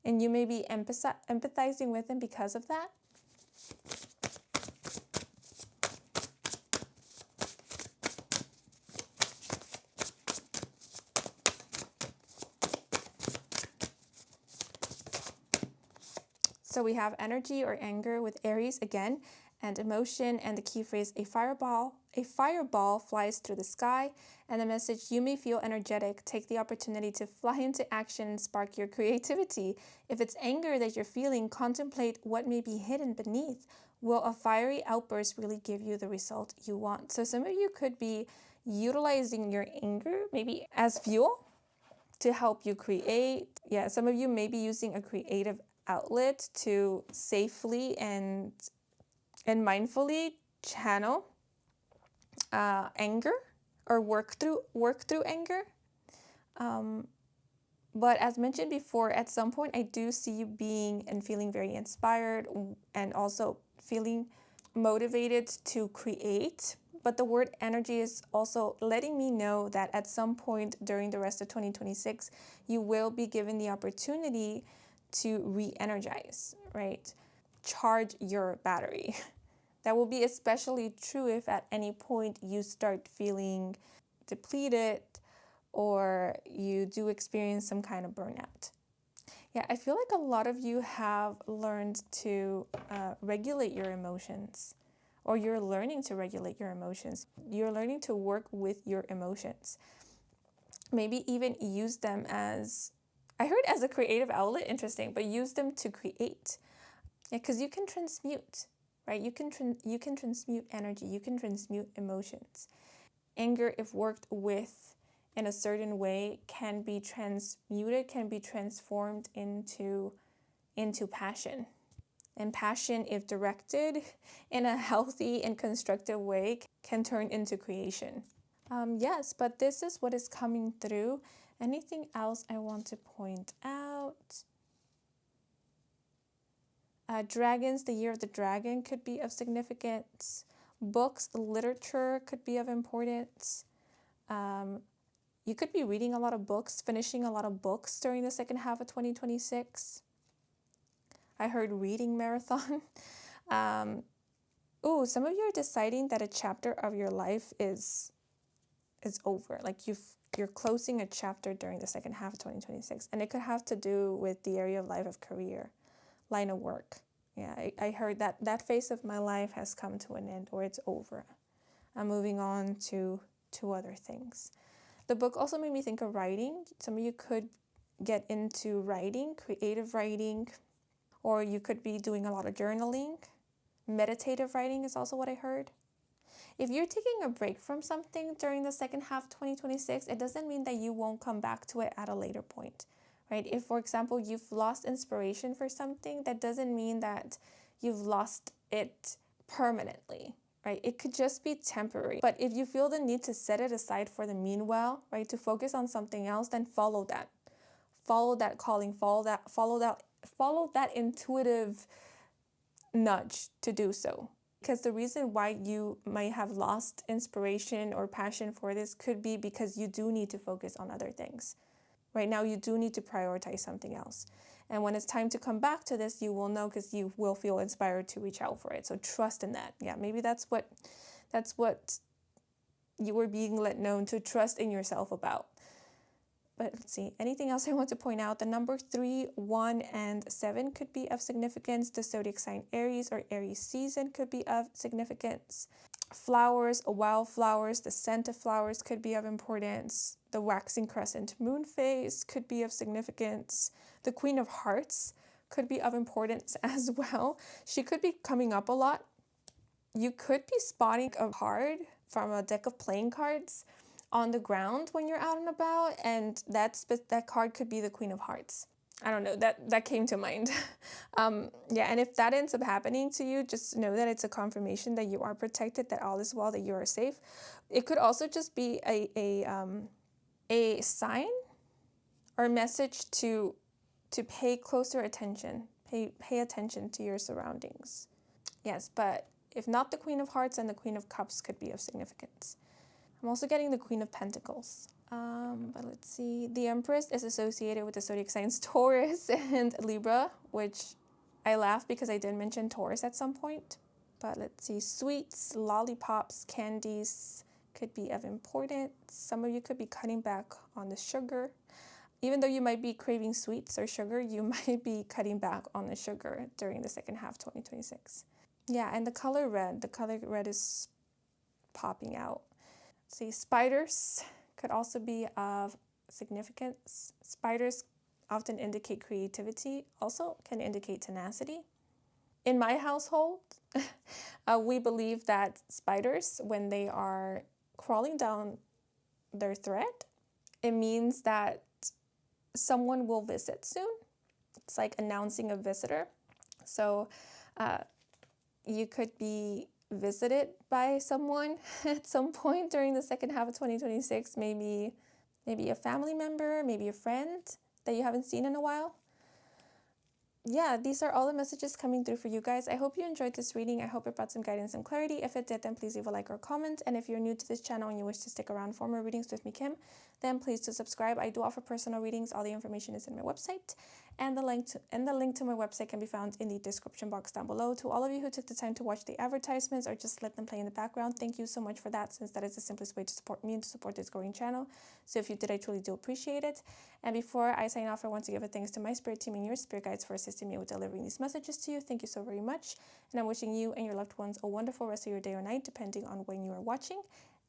and you may be empathizing with them because of that. So we have energy or anger with Aries again, and emotion, and the key phrase, a fireball. A fireball flies through the sky, and the message, you may feel energetic. Take the opportunity to fly into action and spark your creativity. If it's anger that you're feeling, contemplate what may be hidden beneath. Will a fiery outburst really give you the result you want? So some of you could be utilizing your anger maybe as fuel to help you create. Yeah, some of you may be using a creative outlet to safely and mindfully channel anger, or work through anger. But as mentioned before, at some point I do see you being and feeling very inspired, and also feeling motivated to create. But the word energy is also letting me know that at some point during the rest of 2026, you will be given the opportunity to re-energize, right? Charge your battery. That will be especially true if at any point you start feeling depleted, or you do experience some kind of burnout. Yeah, I feel like a lot of you have learned to regulate your emotions, or you're learning to regulate your emotions. You're learning to work with your emotions. Maybe even use them as, I heard as a creative outlet, interesting, but use them to create. Yeah, because you can transmute, right? You can transmute energy. You can transmute emotions. Anger, if worked with in a certain way, can be transmuted, can be transformed into passion. And passion, if directed in a healthy and constructive way, can turn into creation. Yes, but this is what is coming through. Anything else I want to point out? Dragons, the year of the dragon could be of significance. Books, literature could be of importance. You could be reading a lot of books, finishing a lot of books during the second half of 2026. I heard reading marathon. Some of you are deciding that a chapter of your life is over. Like you're closing a chapter during the second half of 2026. And it could have to do with the area of life of career, line of work. Yeah, I heard that phase of my life has come to an end, or it's over. I'm moving on to other things. The book also made me think of writing. Some of you could get into writing, creative writing, or you could be doing a lot of journaling. Meditative writing is also what I heard. If you're taking a break from something during the second half of 2026, it doesn't mean that you won't come back to it at a later point, right? If, for example, you've lost inspiration for something, that doesn't mean that you've lost it permanently, right? It could just be temporary. But if you feel the need to set it aside for the meanwhile, right, to focus on something else, then follow that. Follow that calling, follow that intuitive nudge to do so. Because the reason why you might have lost inspiration or passion for this could be because you do need to focus on other things. Right now, you do need to prioritize something else. And when it's time to come back to this, you will know, because you will feel inspired to reach out for it. So trust in that. Yeah, maybe that's what you were being let known to trust in yourself about. But let's see, anything else I want to point out? The number 3, 1, and 7 could be of significance. The zodiac sign Aries or Aries season could be of significance. Flowers, wildflowers, the scent of flowers could be of importance. The waxing crescent moon phase could be of significance. The Queen of Hearts could be of importance as well. She could be coming up a lot. You could be spotting a card from a deck of playing cards on the ground when you're out and about, and that card could be the Queen of Hearts. I don't know, that came to mind. Yeah, and if that ends up happening to you, just know that it's a confirmation that you are protected, that all is well, that you are safe. It could also just be a sign or message to pay closer attention, pay attention to your surroundings. Yes, but if not, the Queen of Hearts and the Queen of Cups could be of significance. I'm also getting the Queen of Pentacles. But let's see. The Empress is associated with the zodiac signs Taurus and Libra, which I laugh because I did mention Taurus at some point. But let's see. Sweets, lollipops, candies could be of importance. Some of you could be cutting back on the sugar. Even though you might be craving sweets or sugar, you might be cutting back on the sugar during the second half of 2026. Yeah, and the color red is popping out. Let's see, spiders could also be of significance. Spiders often indicate creativity, also can indicate tenacity. In my household, we believe that spiders, when they are crawling down their thread, it means that someone will visit soon. It's like announcing a visitor. So you could be visited by someone at some point during the second half of 2026, maybe a family member, maybe a friend that you haven't seen in a while. Yeah, these are all the messages coming through for you guys. I hope you enjoyed this reading. I hope it brought some guidance and clarity. If it did, then please leave a like or comment. And if you're new to this channel and you wish to stick around for more readings with me, Kim, then please do subscribe. I do offer personal readings. All the information is in my website. And the link to my website can be found in the description box down below. To all of you who took the time to watch the advertisements or just let them play in the background, thank you so much for that, since that is the simplest way to support me and to support this growing channel. So if you did, I truly do appreciate it. And before I sign off, I want to give a thanks to my spirit team and your spirit guides for assisting me with delivering these messages to you. Thank you so very much. And I'm wishing you and your loved ones a wonderful rest of your day or night, depending on when you are watching.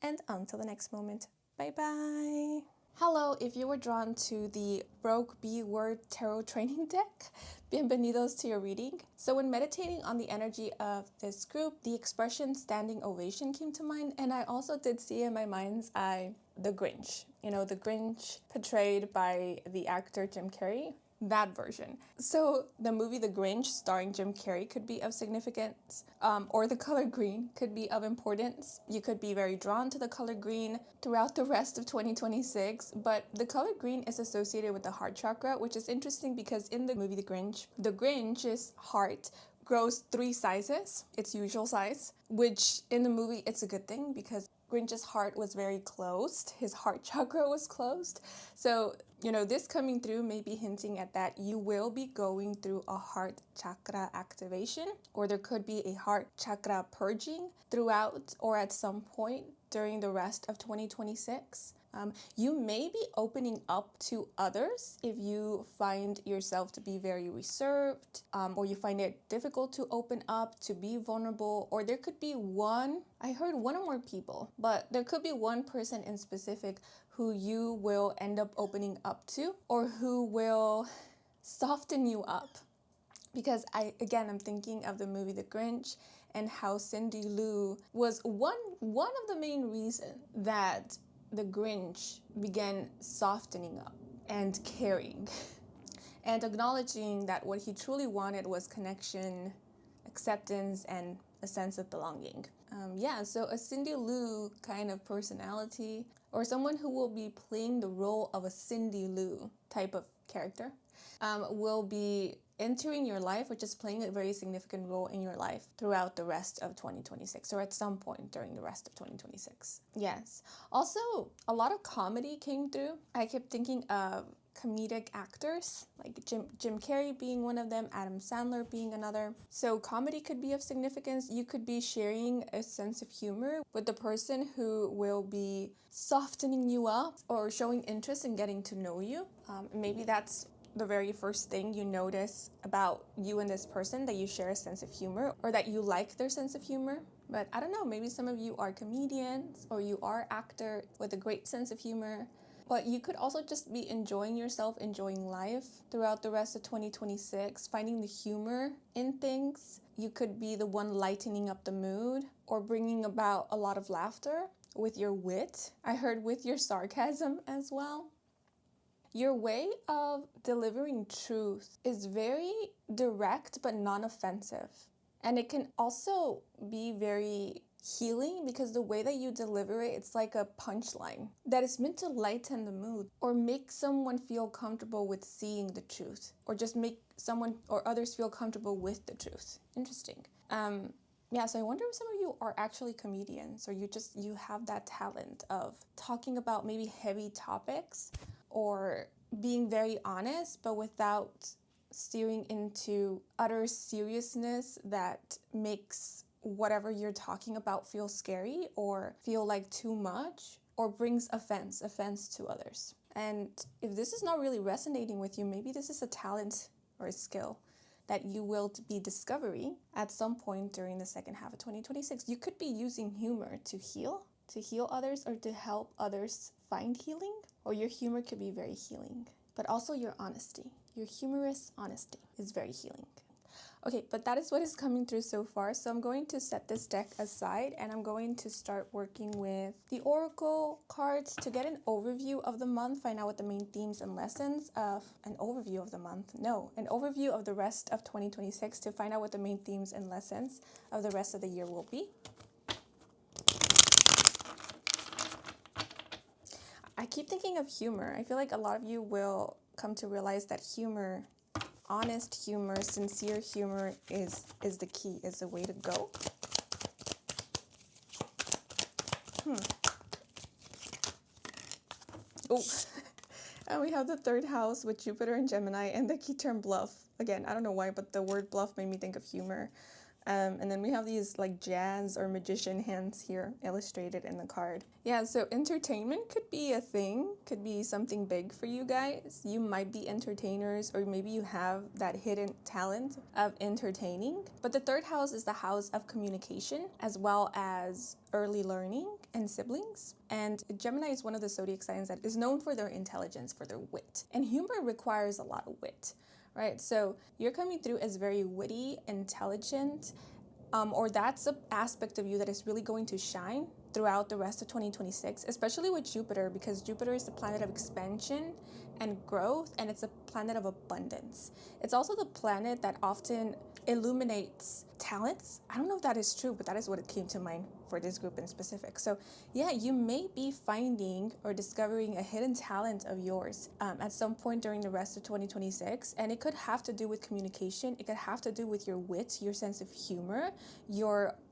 And until the next moment, bye-bye. Hello, if you were drawn to the Broke B Word Tarot Training Deck, bienvenidos to your reading. So when meditating on the energy of this group, the expression standing ovation came to mind, and I also did see in my mind's eye the Grinch. You know, the Grinch portrayed by the actor Jim Carrey. That version. So the movie The Grinch starring Jim Carrey could be of significance, or the color green could be of importance. You could be very drawn to the color green throughout the rest of 2026, but the color green is associated with the heart chakra, which is interesting because in the movie The Grinch's heart grows 3 sizes, its usual size, which in the movie it's a good thing because Grinch's heart was very closed. His heart chakra was closed. So, you know, this coming through may be hinting at that you will be going through a heart chakra activation, or there could be a heart chakra purging throughout or at some point during the rest of 2026. You may be opening up to others if you find yourself to be very reserved, or you find it difficult to open up, to be vulnerable, or there could be I heard one or more people, but there could be one person in specific who you will end up opening up to, or who will soften you up. Because I'm thinking of the movie The Grinch and how Cindy Lou was one of the main reasons that the Grinch began softening up and caring and acknowledging that what he truly wanted was connection, acceptance, and a sense of belonging. So a Cindy Lou kind of personality, or someone who will be playing the role of a Cindy Lou type of character, will be entering your life, or just playing a very significant role in your life throughout the rest of 2026, or at some point during the rest of 2026. Yes. Also, a lot of comedy came through. I kept thinking of comedic actors, like Jim Carrey being one of them, Adam Sandler being another. So comedy could be of significance. You could be sharing a sense of humor with the person who will be softening you up or showing interest in getting to know you. Maybe that's the very first thing you notice about you and this person, that you share a sense of humor or that you like their sense of humor. But I don't know, maybe some of you are comedians or you are actor with a great sense of humor. But you could also just be enjoying yourself, enjoying life throughout the rest of 2026, finding the humor in things. You could be the one lightening up the mood or bringing about a lot of laughter with your wit. I heard with your sarcasm as well. Your way of delivering truth is very direct but non-offensive. And it can also be very healing because the way that you deliver it, it's like a punchline that is meant to lighten the mood or make someone feel comfortable with seeing the truth, or just make someone or others feel comfortable with the truth. Interesting. Yeah, so I wonder if some of you are actually comedians, or you have that talent of talking about maybe heavy topics or being very honest, but without steering into utter seriousness that makes whatever you're talking about feel scary or feel like too much or brings offense to others. And if this is not really resonating with you, maybe this is a talent or a skill that you will be discovering at some point during the second half of 2026. You could be using humor to heal others or to help others find healing, or your humor could be very healing. But also your honesty, your humorous honesty is very healing. Okay, but that is what is coming through so far. So I'm going to set this deck aside and I'm going to start working with the Oracle cards to get an overview of the month, find out what the main themes and lessons of an overview of the month. No, an overview of the rest of 2026 to find out what the main themes and lessons of the rest of the year will be. I keep thinking of humor. I feel like a lot of you will come to realize that humor, honest humor, sincere humor is the key, is the way to go. Oh, and we have the third house with Jupiter and Gemini and the key term bluff. Again, I don't know why, but the word bluff made me think of humor. And then we have these like jazz or magician hands here illustrated in the card. Yeah, so entertainment could be a thing, could be something big for you guys. You might be entertainers, or maybe you have that hidden talent of entertaining. But the third house is the house of communication, as well as early learning and siblings. And Gemini is one of the zodiac signs that is known for their intelligence, for their wit. And humor requires a lot of wit. Right, so you're coming through as very witty, intelligent, or that's an aspect of you that is really going to shine throughout the rest of 2026, especially with Jupiter, because Jupiter is the planet of expansion and growth, and it's a planet of abundance. It's also the planet that often illuminates talents. I don't know if that is true, but that is what it came to mind for this group in specific. So yeah, you may be finding or discovering a hidden talent of yours at some point during the rest of 2026. And it could have to do with communication. It could have to do with your wit, your sense of humor,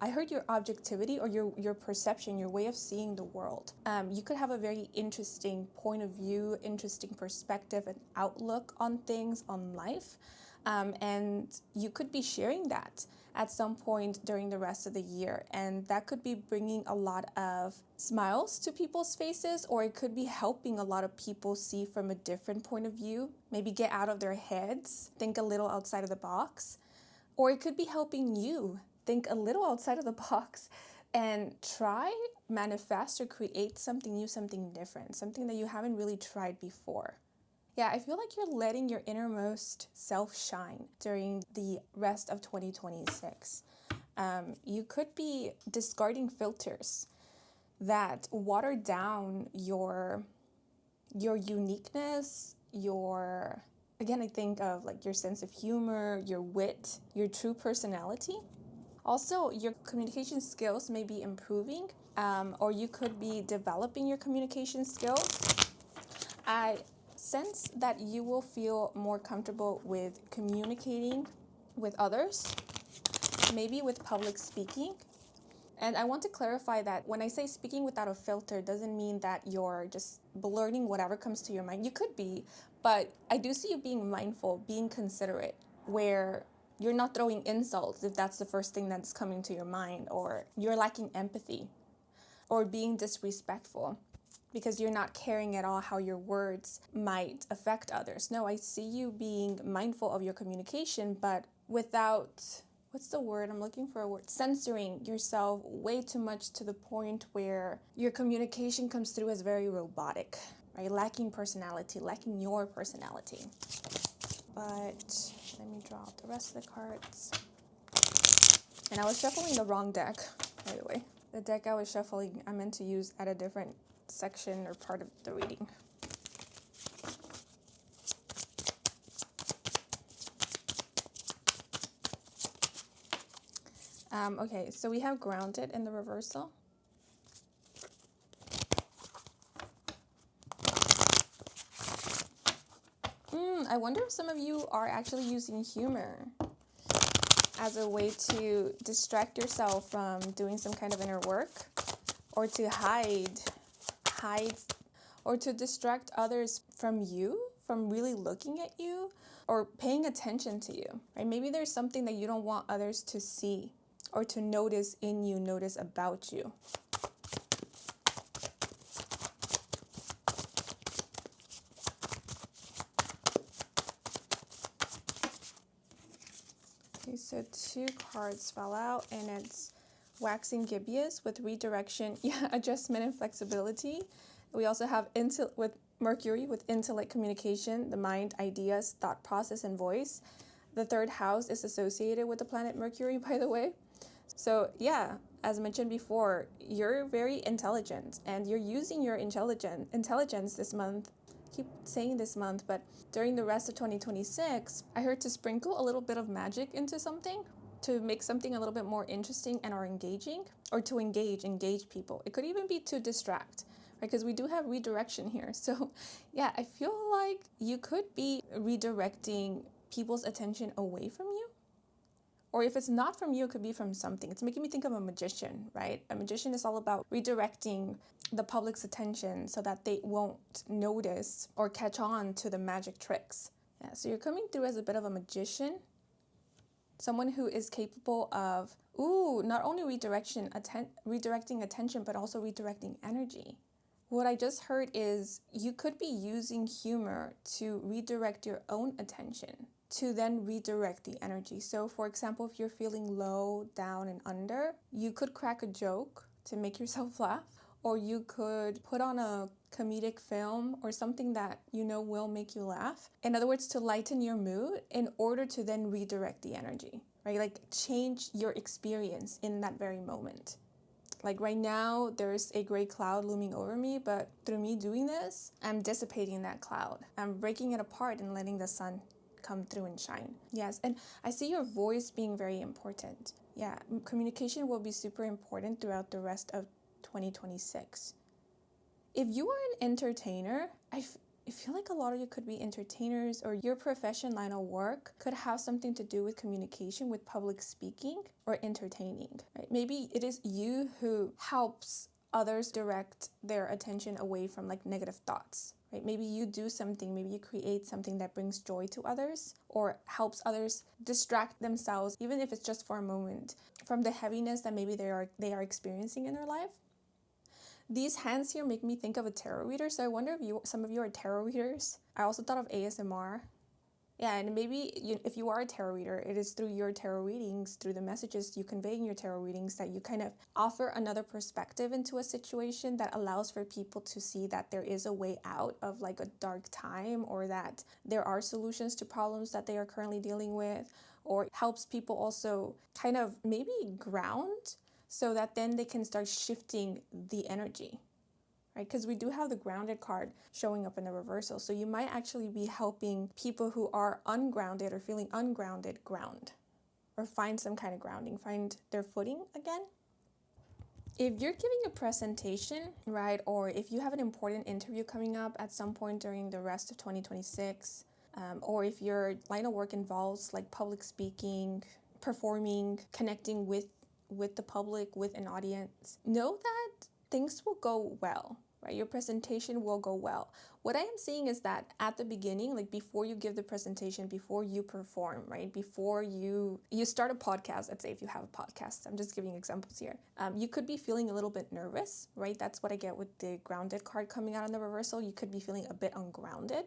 I heard your objectivity, or your perception, your way of seeing the world. You could have a very interesting point of view, interesting perspective and outlook on things, on life. And you could be sharing that at some point during the rest of the year. And that could be bringing a lot of smiles to people's faces, or it could be helping a lot of people see from a different point of view, maybe get out of their heads, think a little outside of the box. Or it could be helping you think a little outside of the box and try, manifest, or create something new, something different, something that you haven't really tried before. Yeah, I feel like you're letting your innermost self shine during the rest of 2026. You could be discarding filters that water down your uniqueness, again, I think of like your sense of humor, your wit, your true personality. Also, your communication skills may be improving, or you could be developing your communication skills. I sense that you will feel more comfortable with communicating with others, maybe with public speaking. And I want to clarify that when I say speaking without a filter doesn't mean that you're just blurting whatever comes to your mind. You could be, but I do see you being mindful, being considerate, where you're not throwing insults if that's the first thing that's coming to your mind, or you're lacking empathy, or being disrespectful because you're not caring at all how your words might affect others. No, I see you being mindful of your communication, but without, what's the word? I'm looking for a word. Censoring yourself way too much to the point where your communication comes through as very robotic, right? Lacking personality, lacking your personality. But let me draw out the rest of the cards. And I was shuffling the wrong deck, by the way. The deck I was shuffling, I meant to use at a different section or part of the reading. Okay, so we have grounded in the reversal. I wonder if some of you are actually using humor as a way to distract yourself from doing some kind of inner work, or to hide, or to distract others from you, from really looking at you or paying attention to you, right? Maybe there's something that you don't want others to see or to notice in you, notice about you. Okay, so 2 cards fell out, and it's waxing gibbous with redirection, adjustment and flexibility. We also have with Mercury with intellect, communication, the mind, ideas, thought process, and voice. The 3rd house is associated with the planet Mercury, by the way. So yeah, as mentioned before, you're very intelligent, and you're using your intelligence this month. I keep saying this month, but during the rest of 2026, I heard to sprinkle a little bit of magic into something to make something a little bit more interesting and or engaging, or to engage people. It could even be to distract, right? Because we do have redirection here. So yeah, I feel like you could be redirecting people's attention away from you. Or if it's not from you, it could be from something. It's making me think of a magician, right? A magician is all about redirecting the public's attention so that they won't notice or catch on to the magic tricks. Yeah, so you're coming through as a bit of a magician, someone who is capable of, not only redirecting attention, but also redirecting energy. What I just heard is you could be using humor to redirect your own attention, to then redirect the energy. So for example, if you're feeling low, down, and under, you could crack a joke to make yourself laugh, or you could put on a comedic film or something that you know will make you laugh. In other words, to lighten your mood in order to then redirect the energy, right? Like change your experience in that very moment. Like right now, there's a gray cloud looming over me, but through me doing this, I'm dissipating that cloud. I'm breaking it apart and letting the sun come through and shine. Yes, and I see your voice being very important. Yeah, communication will be super important throughout the rest of 2026. If you are an entertainer, I feel like a lot of you could be entertainers, or your profession line of work could have something to do with communication, with public speaking or entertaining. Right? Maybe it is you who helps others direct their attention away from like negative thoughts. Right? Maybe you do something, maybe you create something that brings joy to others or helps others distract themselves, even if it's just for a moment, from the heaviness that maybe they are experiencing in their life. These hands here make me think of a tarot reader, so I wonder if some of you are tarot readers. I also thought of ASMR. Yeah, and maybe if you are a tarot reader, it is through your tarot readings, through the messages you convey in your tarot readings, that you kind of offer another perspective into a situation that allows for people to see that there is a way out of like a dark time, or that there are solutions to problems that they are currently dealing with, or helps people also kind of maybe ground, so that then they can start shifting the energy, right? Because we do have the grounded card showing up in the reversal. So you might actually be helping people who are ungrounded or feeling ungrounded ground, or find some kind of grounding, find their footing again. If you're giving a presentation, right, or if you have an important interview coming up at some point during the rest of 2026, or if your line of work involves like public speaking, performing, connecting with with the public, with an audience, know that things will go well, right? Your presentation will go well. What I am seeing is that at the beginning, like before you give the presentation, before you perform, right? Before you start a podcast, let's say if you have a podcast, I'm just giving examples here. You could be feeling a little bit nervous, right? That's what I get with the grounded card coming out in the reversal. You could be feeling a bit ungrounded.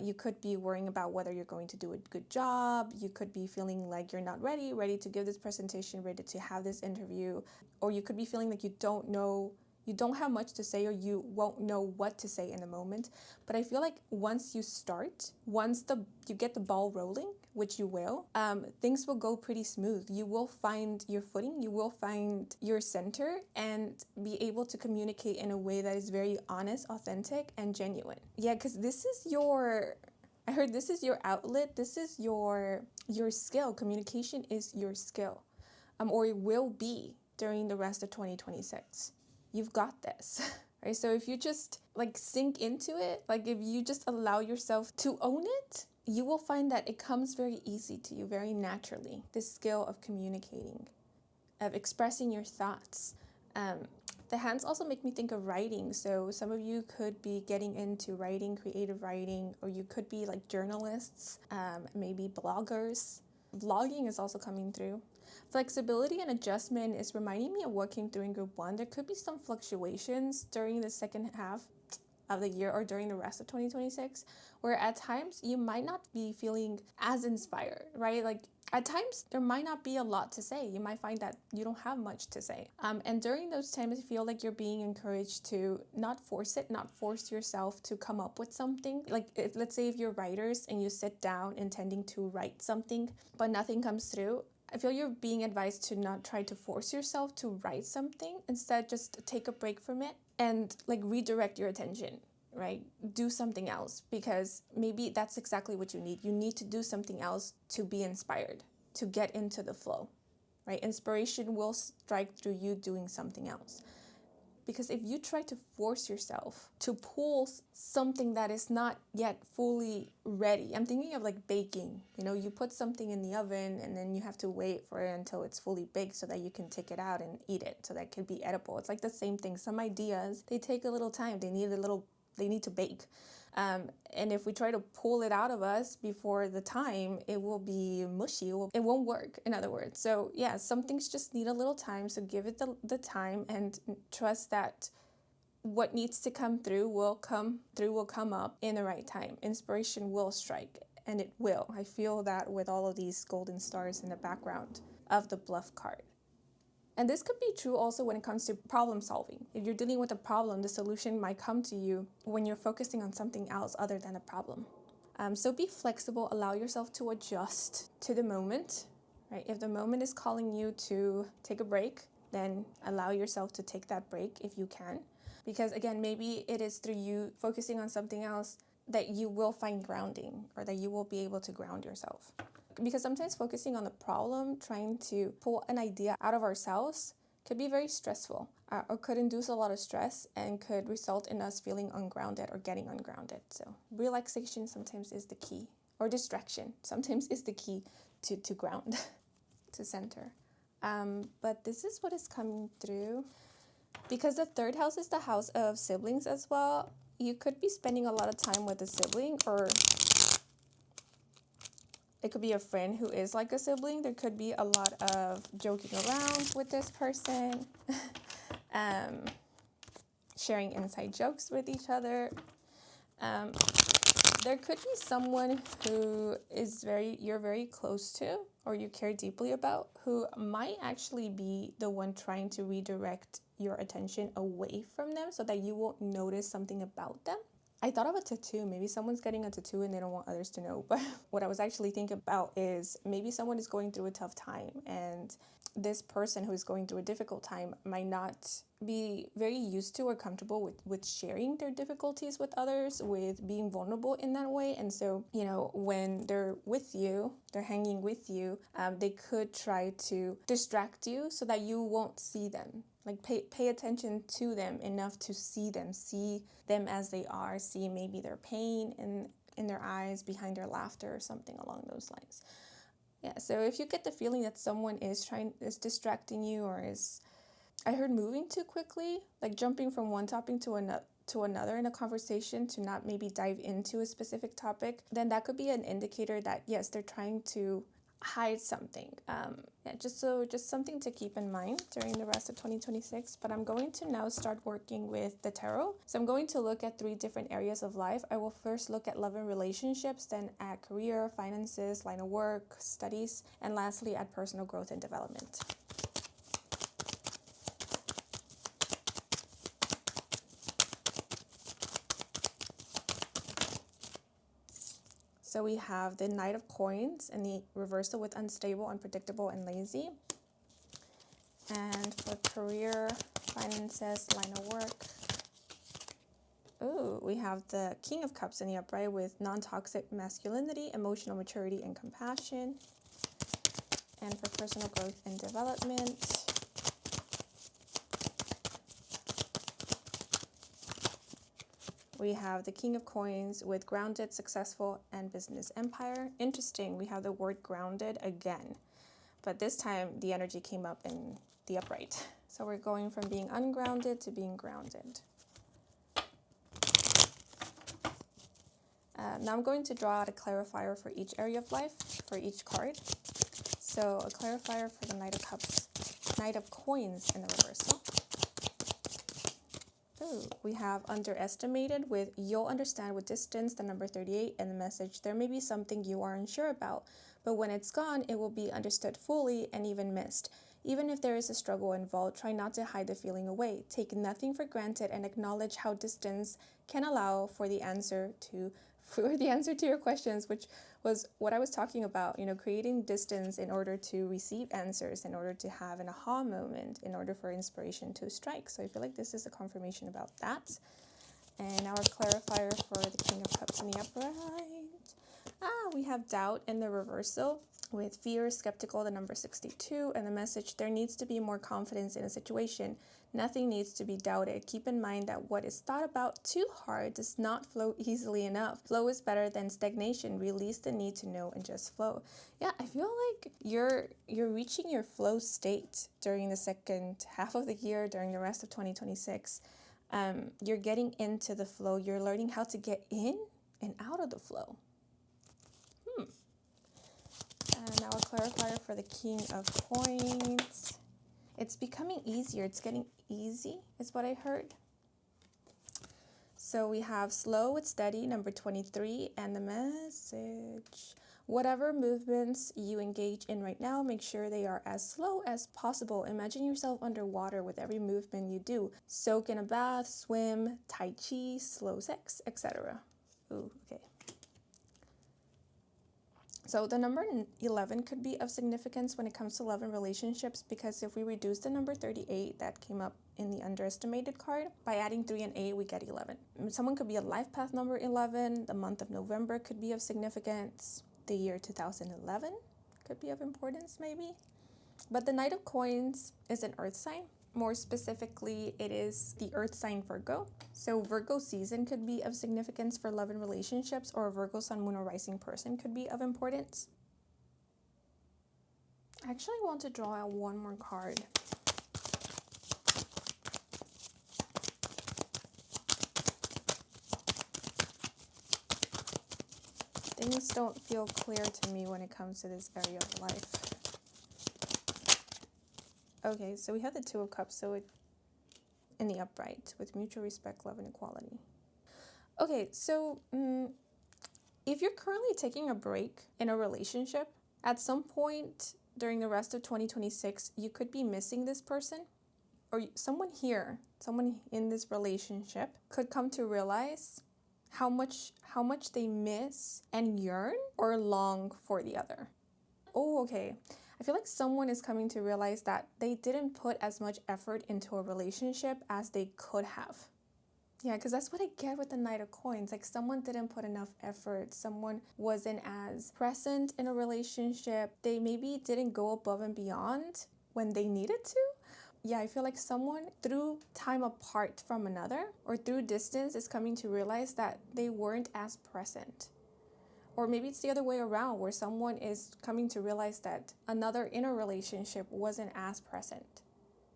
You could be worrying about whether you're going to do a good job. You could be feeling like you're not ready to give this presentation, ready to have this interview. Or you could be feeling like you don't have much to say, or you won't know what to say in the moment. But I feel like once you start, you get the ball rolling, which you will, things will go pretty smooth. You will find your footing, you will find your center, and be able to communicate in a way that is very honest, authentic, and genuine. Yeah, because I heard this is your outlet, this is your skill. Communication is your skill, or it will be during the rest of 2026. You've got this, right? So if you just like sink into it, like if you just allow yourself to own it, you will find that it comes very easy to you, very naturally. This skill of communicating, of expressing your thoughts. The hands also make me think of writing. So some of you could be getting into writing, creative writing, or you could be like journalists, maybe bloggers. Vlogging is also coming through. Flexibility and adjustment is reminding me of what came through in group 1. There could be some fluctuations during the second half of the year or during the rest of 2026, where at times you might not be feeling as inspired, right? Like at times there might not be a lot to say. You might find that you don't have much to say. And during those times, I feel like you're being encouraged to not force yourself to come up with something. Like let's say if you're writers and you sit down intending to write something, but nothing comes through, I feel you're being advised to not try to force yourself to write something. Instead, just take a break from it and like redirect your attention, right? Do something else, because maybe that's exactly what you need. You need to do something else to be inspired, to get into the flow, right? Inspiration will strike through you doing something else. Because if you try to force yourself to pull something that is not yet fully ready, I'm thinking of like baking. You know, you put something in the oven and then you have to wait for it until it's fully baked so that you can take it out and eat it, so that it can be edible. It's like the same thing. Some ideas, they take a little time. They need to bake. And if we try to pull it out of us before the time, it will be mushy. It won't work, in other words. So yeah, some things just need a little time. So give it the time and trust that what needs to come through will come up in the right time. Inspiration will strike, and it will. I feel that with all of these golden stars in the background of the bluff card. And this could be true also when it comes to problem solving. If you're dealing with a problem, the solution might come to you when you're focusing on something else other than a problem. So be flexible, allow yourself to adjust to the moment, right? If the moment is calling you to take a break, then allow yourself to take that break if you can. Because again, maybe it is through you focusing on something else that you will find grounding, or that you will be able to ground yourself. Because sometimes focusing on the problem, trying to pull an idea out of ourselves, could be very stressful, or could induce a lot of stress and could result in us feeling ungrounded or getting ungrounded. So relaxation sometimes is the key, or distraction sometimes is the key to ground, to center. But this is what is coming through. Because the third house is the house of siblings as well, you could be spending a lot of time with a sibling, or it could be a friend who is like a sibling. There could be a lot of joking around with this person, sharing inside jokes with each other. There could be someone who you're very close to, or you care deeply about, who might actually be the one trying to redirect your attention away from them so that you won't notice something about them. I thought of a tattoo. Maybe someone's getting a tattoo and they don't want others to know. But what I was actually thinking about is maybe someone is going through a tough time, and this person who is going through a difficult time might not be very used to or comfortable with sharing their difficulties with others, with being vulnerable in that way. And so, you know, when they're with you, they're hanging with you, they could try to distract you so that you won't see them. Like pay attention to them enough to see them as they are, see maybe their pain in their eyes, behind their laughter, or something along those lines. Yeah, so if you get the feeling that someone is distracting you, or is, I heard, moving too quickly, like jumping from one topic to another in a conversation to not maybe dive into a specific topic, then that could be an indicator that yes, they're trying to hide something. Yeah, just something to keep in mind during the rest of 2026. But I'm going to now start working with the tarot. So I'm going to look at 3 different areas of life. I will first look at love and relationships, then at career, finances, line of work, studies, and lastly at personal growth and development. So we have the Knight of Coins and the reversal with unstable, unpredictable, and lazy. And for career, finances, line of work. Ooh, we have the King of Cups in the upright with non-toxic masculinity, emotional maturity, and compassion. And for personal growth and development, we have the King of Coins with grounded, successful, and business empire. Interesting, we have the word grounded again, but this time the energy came up in the upright. So we're going from being ungrounded to being grounded. Now I'm going to draw out a clarifier for each area of life, for each card. So a clarifier for the Knight of Cups, Knight of Coins in the reversal. Ooh, we have underestimated with you'll understand with distance, the number 38, and the message there may be something you are unsure about, but when it's gone, it will be understood fully and even missed. Even if there is a struggle involved, try not to hide the feeling away. Take nothing for granted and acknowledge how distance can allow for the answer to your questions, which was what I was talking about, creating distance in order to receive answers, in order to have an aha moment, in order for inspiration to strike. So I feel like this is a confirmation about that. And our clarifier for the King of Cups in the upright. We have doubt in the reversal with fear, skeptical, the number 62, and the message, there needs to be more confidence in a situation. Nothing needs to be doubted. Keep in mind that what is thought about too hard does not flow easily enough. Flow is better than stagnation. Release the need to know and just flow. Yeah, I feel like you're reaching your flow state during the second half of the year, during the rest of 2026. You're getting into the flow. You're learning how to get in and out of the flow. And now a clarifier for the King of Coins. It's becoming easier. It's getting easy, is what I heard. So we have slow with steady, number 23, and the message. Whatever movements you engage in right now, make sure they are as slow as possible. Imagine yourself underwater with every movement you do. Soak in a bath, swim, tai chi, slow sex, etc. Ooh, okay. So the number 11 could be of significance when it comes to love and relationships, because if we reduce the number 38 that came up in the underestimated card, by adding 3 and 8, we get 11. Someone could be a life path number 11. The month of November could be of significance. The year 2011 could be of importance maybe. But the Knight of Coins is an earth sign. More specifically, it is the earth sign Virgo. So Virgo season could be of significance for love and relationships, or a Virgo sun, moon, or rising person could be of importance. I actually want to draw out one more card. Things don't feel clear to me when it comes to this area of life. Okay, so we have the Two of Cups, so it in the upright with mutual respect, love, and equality. Okay, so if you're currently taking a break in a relationship, at some point during the rest of 2026, you could be missing this person, or someone in this relationship could come to realize how much they miss and yearn or long for the other. Oh, okay. I feel like someone is coming to realize that they didn't put as much effort into a relationship as they could have. Yeah, because that's what I get with the Knight of Coins. Like, someone didn't put enough effort. Someone wasn't as present in a relationship. They maybe didn't go above and beyond when they needed to. Yeah, I feel like someone, through time apart from another or through distance, is coming to realize that they weren't as present. Or maybe it's the other way around, where someone is coming to realize that another in a relationship wasn't as present.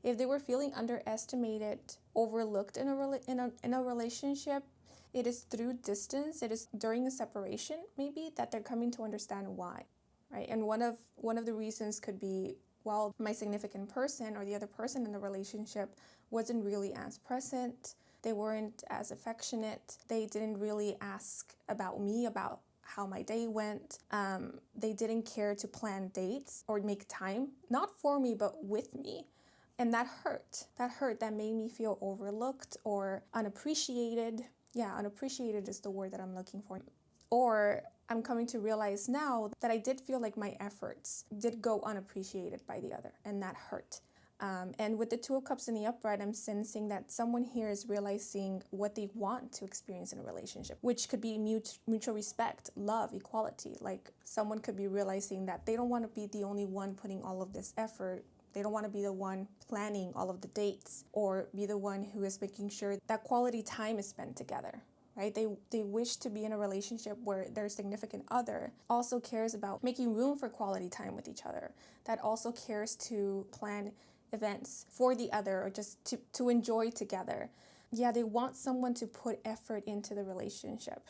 If they were feeling underestimated, overlooked in a relationship, it is through distance, it is during a separation maybe, that they're coming to understand why, right? And one of the reasons could be, well, my significant person or the other person in the relationship wasn't really as present, they weren't as affectionate, they didn't really ask about me, about how my day went. They didn't care to plan dates or make time, not for me, but with me. And that hurt. That made me feel overlooked or unappreciated. Yeah, unappreciated is the word that I'm looking for. Or I'm coming to realize now that I did feel like my efforts did go unappreciated by the other, and that hurt. And with the Two of Cups in the upright, I'm sensing that someone here is realizing what they want to experience in a relationship, which could be mutual respect, love, equality. Like someone could be realizing that they don't want to be the only one putting all of this effort. They don't want to be the one planning all of the dates or be the one who is making sure that quality time is spent together. Right? They wish to be in a relationship where their significant other also cares about making room for quality time with each other, that also cares to plan events for the other or just to enjoy together. Yeah, they want someone to put effort into the relationship.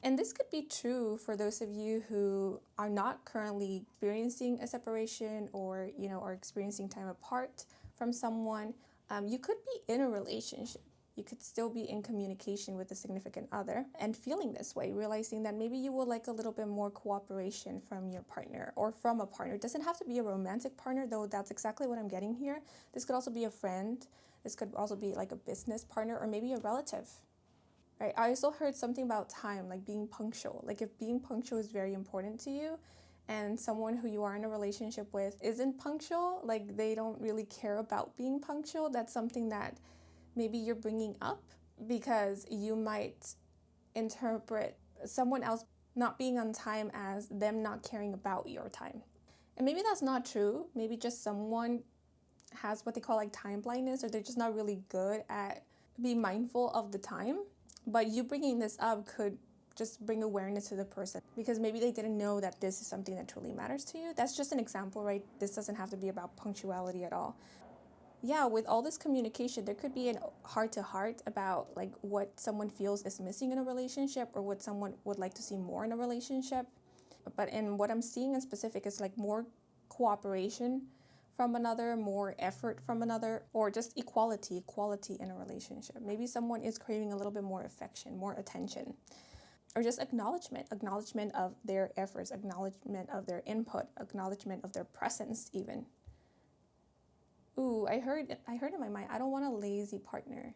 And this could be true for those of you who are not currently experiencing a separation or, are experiencing time apart from someone. You could be in a relationship. You could still be in communication with a significant other and feeling this way, realizing that maybe you would like a little bit more cooperation from your partner or from a partner. It doesn't have to be a romantic partner, though that's exactly what I'm getting here. This could also be a friend. This could also be like a business partner or maybe a relative. Right? I also heard something about time, like being punctual. Like if being punctual is very important to you and someone who you are in a relationship with isn't punctual, like they don't really care about being punctual, that's something that maybe you're bringing up because you might interpret someone else not being on time as them not caring about your time. And maybe that's not true. Maybe just someone has what they call like time blindness, or they're just not really good at being mindful of the time. But you bringing this up could just bring awareness to the person because maybe they didn't know that this is something that truly matters to you. That's just an example, right? This doesn't have to be about punctuality at all. Yeah, with all this communication, there could be a heart-to-heart about like what someone feels is missing in a relationship or what someone would like to see more in a relationship. But in what I'm seeing in specific is like more cooperation from another, more effort from another, or just equality in a relationship. Maybe someone is craving a little bit more affection, more attention, or just acknowledgement of their efforts, acknowledgement of their input, acknowledgement of their presence even. Ooh, I heard in my mind, I don't want a lazy partner.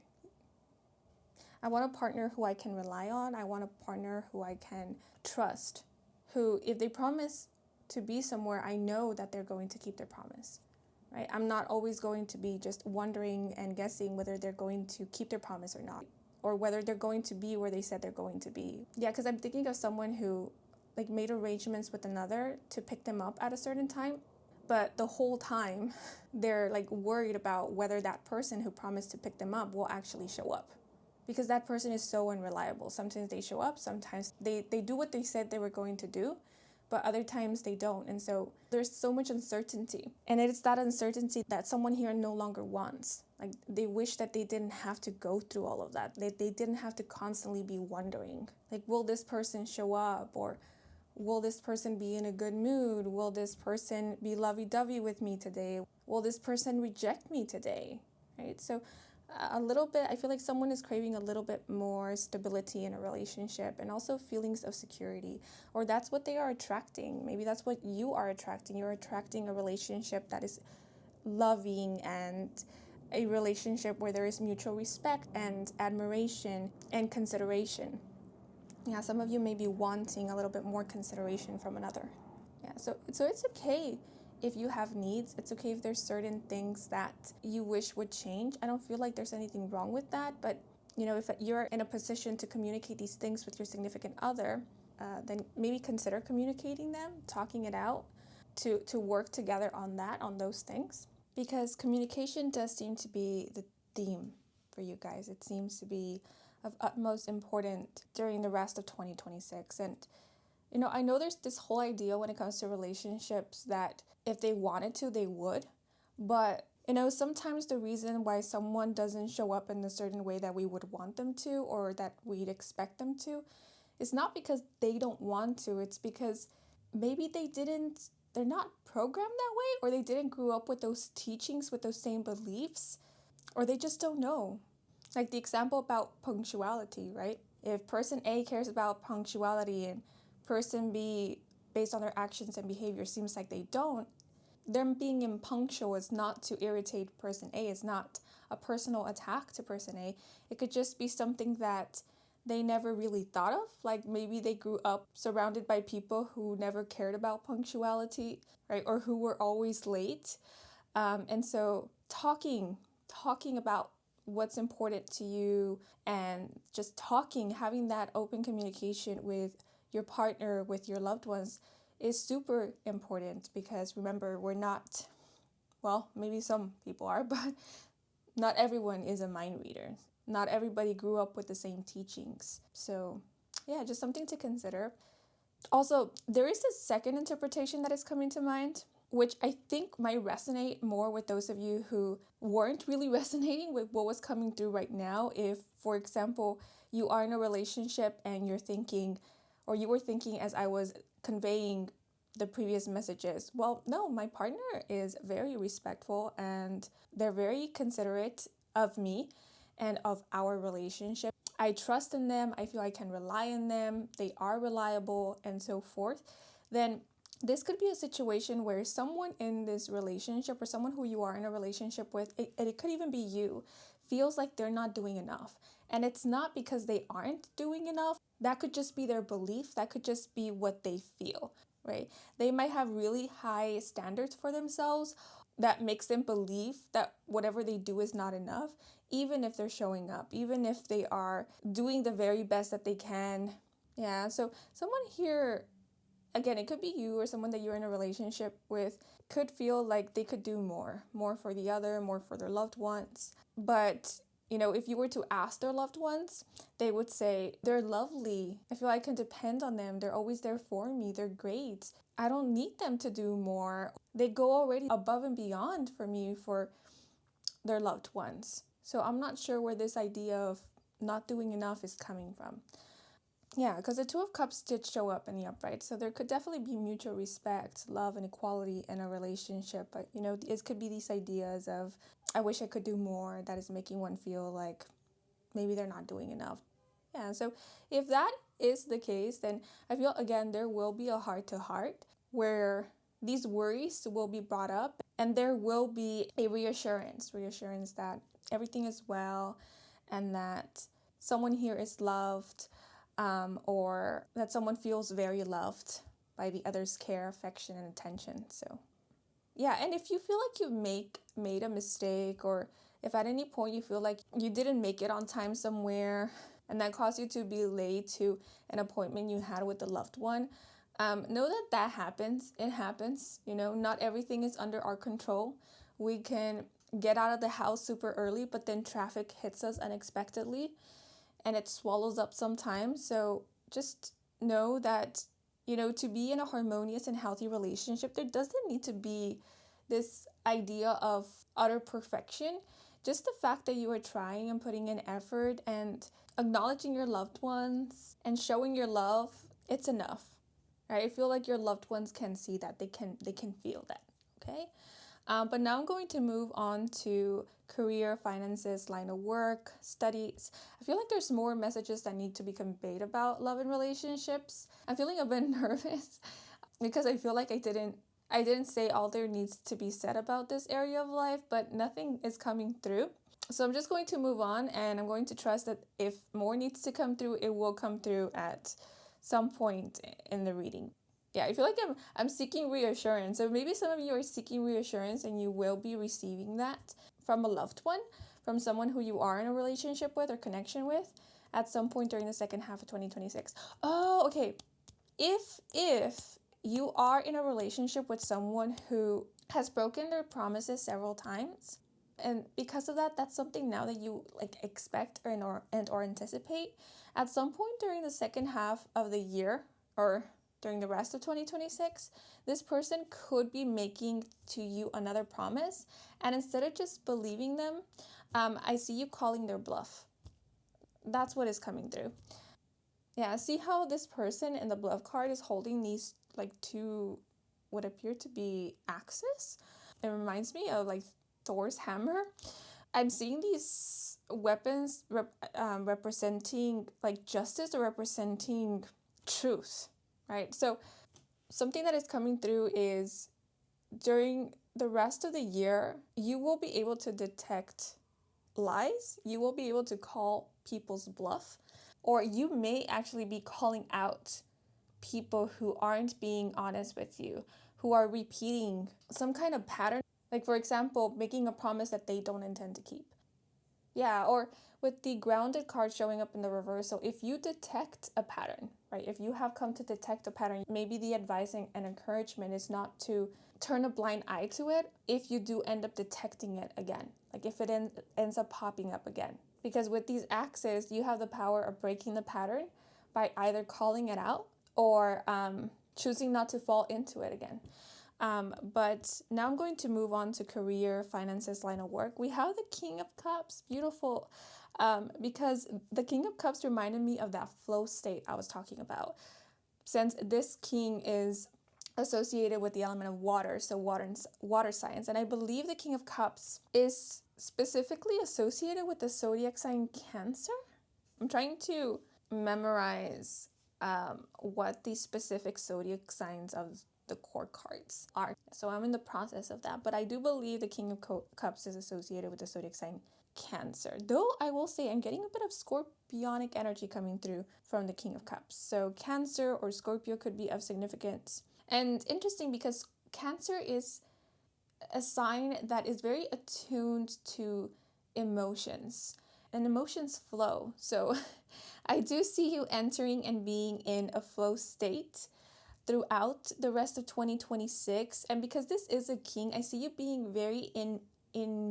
I want a partner who I can rely on. I want a partner who I can trust, who, if they promise to be somewhere, I know that they're going to keep their promise. Right? I'm not always going to be just wondering and guessing whether they're going to keep their promise or not, or whether they're going to be where they said they're going to be. Yeah, because I'm thinking of someone who like made arrangements with another to pick them up at a certain time, but the whole time they're like worried about whether that person who promised to pick them up will actually show up. Because that person is so unreliable. Sometimes they show up, sometimes they do what they said they were going to do, but other times they don't. And so there's so much uncertainty. And it's that uncertainty that someone here no longer wants. Like they wish that they didn't have to go through all of that. They didn't have to constantly be wondering, like, will this person show up? Or will this person be in a good mood? Will this person be lovey-dovey with me today? Will this person reject me today? Right? So a little bit, I feel like someone is craving a little bit more stability in a relationship and also feelings of security, or that's what they are attracting. Maybe that's what you are attracting. You're attracting a relationship that is loving and a relationship where there is mutual respect and admiration and consideration. Yeah, some of you may be wanting a little bit more consideration from another. Yeah, so it's okay if you have needs. It's okay if there's certain things that you wish would change. I don't feel like there's anything wrong with that, but if you're in a position to communicate these things with your significant other, then maybe consider communicating them, talking it out, to work together on those things. Because communication does seem to be the theme for you guys. It seems to be of utmost importance during the rest of 2026. And I know there's this whole idea when it comes to relationships that if they wanted to, they would. But, sometimes the reason why someone doesn't show up in a certain way that we would want them to or that we'd expect them to is not because they don't want to. It's because maybe they're not programmed that way, or they didn't grow up with those teachings, with those same beliefs, or they just don't know. Like the example about punctuality, right? If person A cares about punctuality and person B, based on their actions and behavior, seems like they don't, them being impunctual is not to irritate person A. It's not a personal attack to person A. It could just be something that they never really thought of. Like maybe they grew up surrounded by people who never cared about punctuality, right? Or who were always late. And so talking about what's important to you and just having that open communication with your partner, with your loved ones is super important, because remember, we're not, well, maybe some people are, but not everyone is a mind reader. Not everybody grew up with the same teachings. So, yeah, just something to consider. Also, there is a second interpretation that is coming to mind, which I think might resonate more with those of you who weren't really resonating with what was coming through right now. If, for example, you are in a relationship and you're thinking, or you were thinking as I was conveying the previous messages, well, no, my partner is very respectful and they're very considerate of me and of our relationship. I trust in them. I feel I can rely on them. They are reliable and so forth. Then this could be a situation where someone in this relationship, or someone who you are in a relationship with, and it could even be you, feels like they're not doing enough. And it's not because they aren't doing enough. That could just be their belief. That could just be what they feel, right? They might have really high standards for themselves that makes them believe that whatever they do is not enough, even if they're showing up, even if they are doing the very best that they can. Yeah, so someone here, again, it could be you or someone that you're in a relationship with, could feel like they could do more for the other, more for their loved ones. But, if you were to ask their loved ones, they would say, they're lovely. I feel I can depend on them. They're always there for me. They're great. I don't need them to do more. They go already above and beyond for me, for their loved ones. So I'm not sure where this idea of not doing enough is coming from. Yeah, because the Two of Cups did show up in the upright. So there could definitely be mutual respect, love, and equality in a relationship. But, it could be these ideas of, I wish I could do more, that is making one feel like maybe they're not doing enough. Yeah, so if that is the case, then I feel, again, there will be a heart-to-heart where these worries will be brought up, and there will be a reassurance that everything is well, and that someone here is loved, or that someone feels very loved by the other's care, affection, and attention. So, yeah, and if you feel like you made a mistake, or if at any point you feel like you didn't make it on time somewhere, and that caused you to be late to an appointment you had with a loved one, know that happens. It happens. Not everything is under our control. We can get out of the house super early, but then traffic hits us unexpectedly and it swallows up sometimes. So just know that, to be in a harmonious and healthy relationship, there doesn't need to be this idea of utter perfection. Just the fact that you are trying and putting in effort and acknowledging your loved ones and showing your love, it's enough. Right? I feel like your loved ones can see that. They can feel that. Okay? But now I'm going to move on to career, finances, line of work, studies. I feel like there's more messages that need to be conveyed about love and relationships. I'm feeling a bit nervous because I feel like I didn't say all there needs to be said about this area of life, but nothing is coming through. So I'm just going to move on, and I'm going to trust that if more needs to come through, it will come through at some point in the reading. Yeah, I feel like I'm seeking reassurance. So maybe some of you are seeking reassurance, and you will be receiving that from a loved one, from someone who you are in a relationship with or connection with at some point during the second half of 2026. Oh, okay. If you are in a relationship with someone who has broken their promises several times, and because of that, that's something now that you expect or anticipate at some point during the second half of the year, or during the rest of 2026, this person could be making to you another promise. And instead of just believing them, I see you calling their bluff. That's what is coming through. Yeah, see how this person in the bluff card is holding these like two what appear to be axes? It reminds me of like Thor's hammer. I'm seeing these weapons representing like justice or representing truth, right? So something that is coming through is during the rest of the year, you will be able to detect lies. You will be able to call people's bluff, or you may actually be calling out people who aren't being honest with you, who are repeating some kind of pattern. Like, for example, making a promise that they don't intend to keep. Yeah, or with the grounded card showing up in the reversal, if you detect a pattern, right? If you have come to detect a pattern, maybe the advice and encouragement is not to turn a blind eye to it if you do end up detecting it again. Like if it ends up popping up again. Because with these axes, you have the power of breaking the pattern by either calling it out or choosing not to fall into it again. But now I'm going to move on to career, finances, line of work. We have the King of Cups, beautiful, because the King of Cups reminded me of that flow state I was talking about. Since this king is associated with the element of water, so water signs, and I believe the King of Cups is specifically associated with the zodiac sign Cancer. I'm trying to memorize what the specific zodiac signs of the core cards are. So I'm in the process of that. But I do believe the King of Cups is associated with the zodiac sign Cancer. Though I will say I'm getting a bit of scorpionic energy coming through from the King of Cups. So Cancer or Scorpio could be of significance. And interesting because Cancer is a sign that is very attuned to emotions, and emotions flow. So I do see you entering and being in a flow state throughout the rest of 2026. And because this is a king, I see you being very in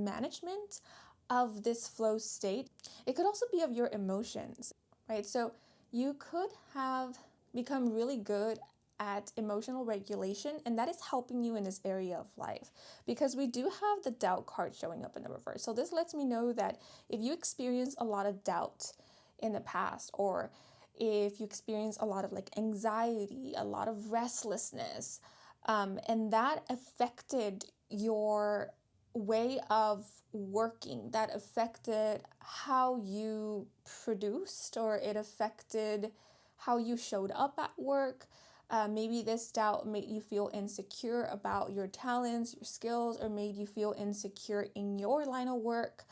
management of this flow state. It could also be of your emotions, right? So you could have become really good at emotional regulation, and that is helping you in this area of life because we do have the doubt card showing up in the reverse. So this lets me know that if you experience a lot of doubt in the past, or if you experience a lot of like anxiety, a lot of restlessness, and that affected your way of working, that affected how you produced, or it affected how you showed up at work. Maybe this doubt made you feel insecure about your talents, your skills, or made you feel insecure in your line of work.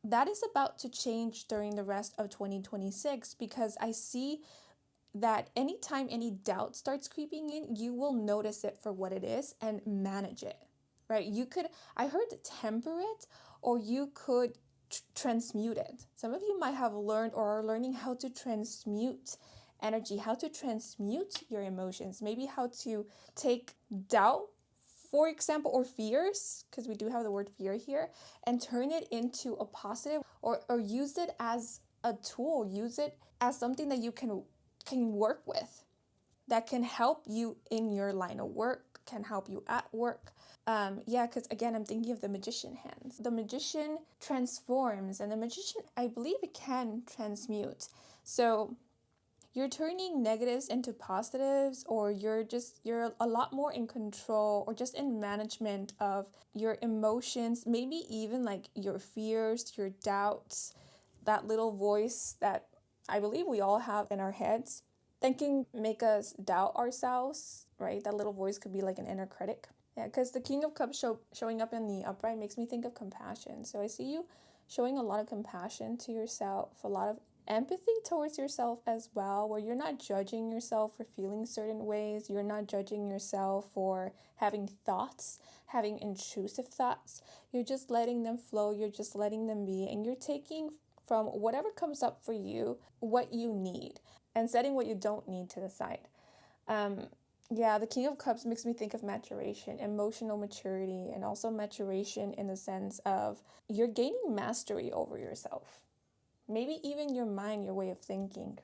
That is about to change during the rest of 2026 because I see that anytime any doubt starts creeping in, you will notice it for what it is and manage it, right? I heard temper it, or you could transmute it. Some of you might have learned or are learning how to transmute energy, how to transmute your emotions, maybe how to take doubt, for example, or fears, because we do have the word fear here, and turn it into a positive, or use it as a tool, use it as something that you can work with, that can help you in your line of work, can help you at work. Because again, I'm thinking of the magician hands. The magician transforms, and the magician, I believe it can transmute. So you're turning negatives into positives, or you're a lot more in control or just in management of your emotions, maybe even like your fears, your doubts, that little voice that I believe we all have in our heads that can make us doubt ourselves, right? That little voice could be like an inner critic. Yeah, because the King of Cups showing up in the upright makes me think of compassion. So I see you showing a lot of compassion to yourself, a lot of empathy towards yourself as well, where you're not judging yourself for feeling certain ways. You're not judging yourself for having thoughts, having intrusive thoughts. You're just letting them flow. You're just letting them be. And you're taking from whatever comes up for you what you need and setting what you don't need to the side. The King of Cups makes me think of maturation, emotional maturity, and also maturation in the sense of you're gaining mastery over yourself. Maybe even your mind, your way of thinking.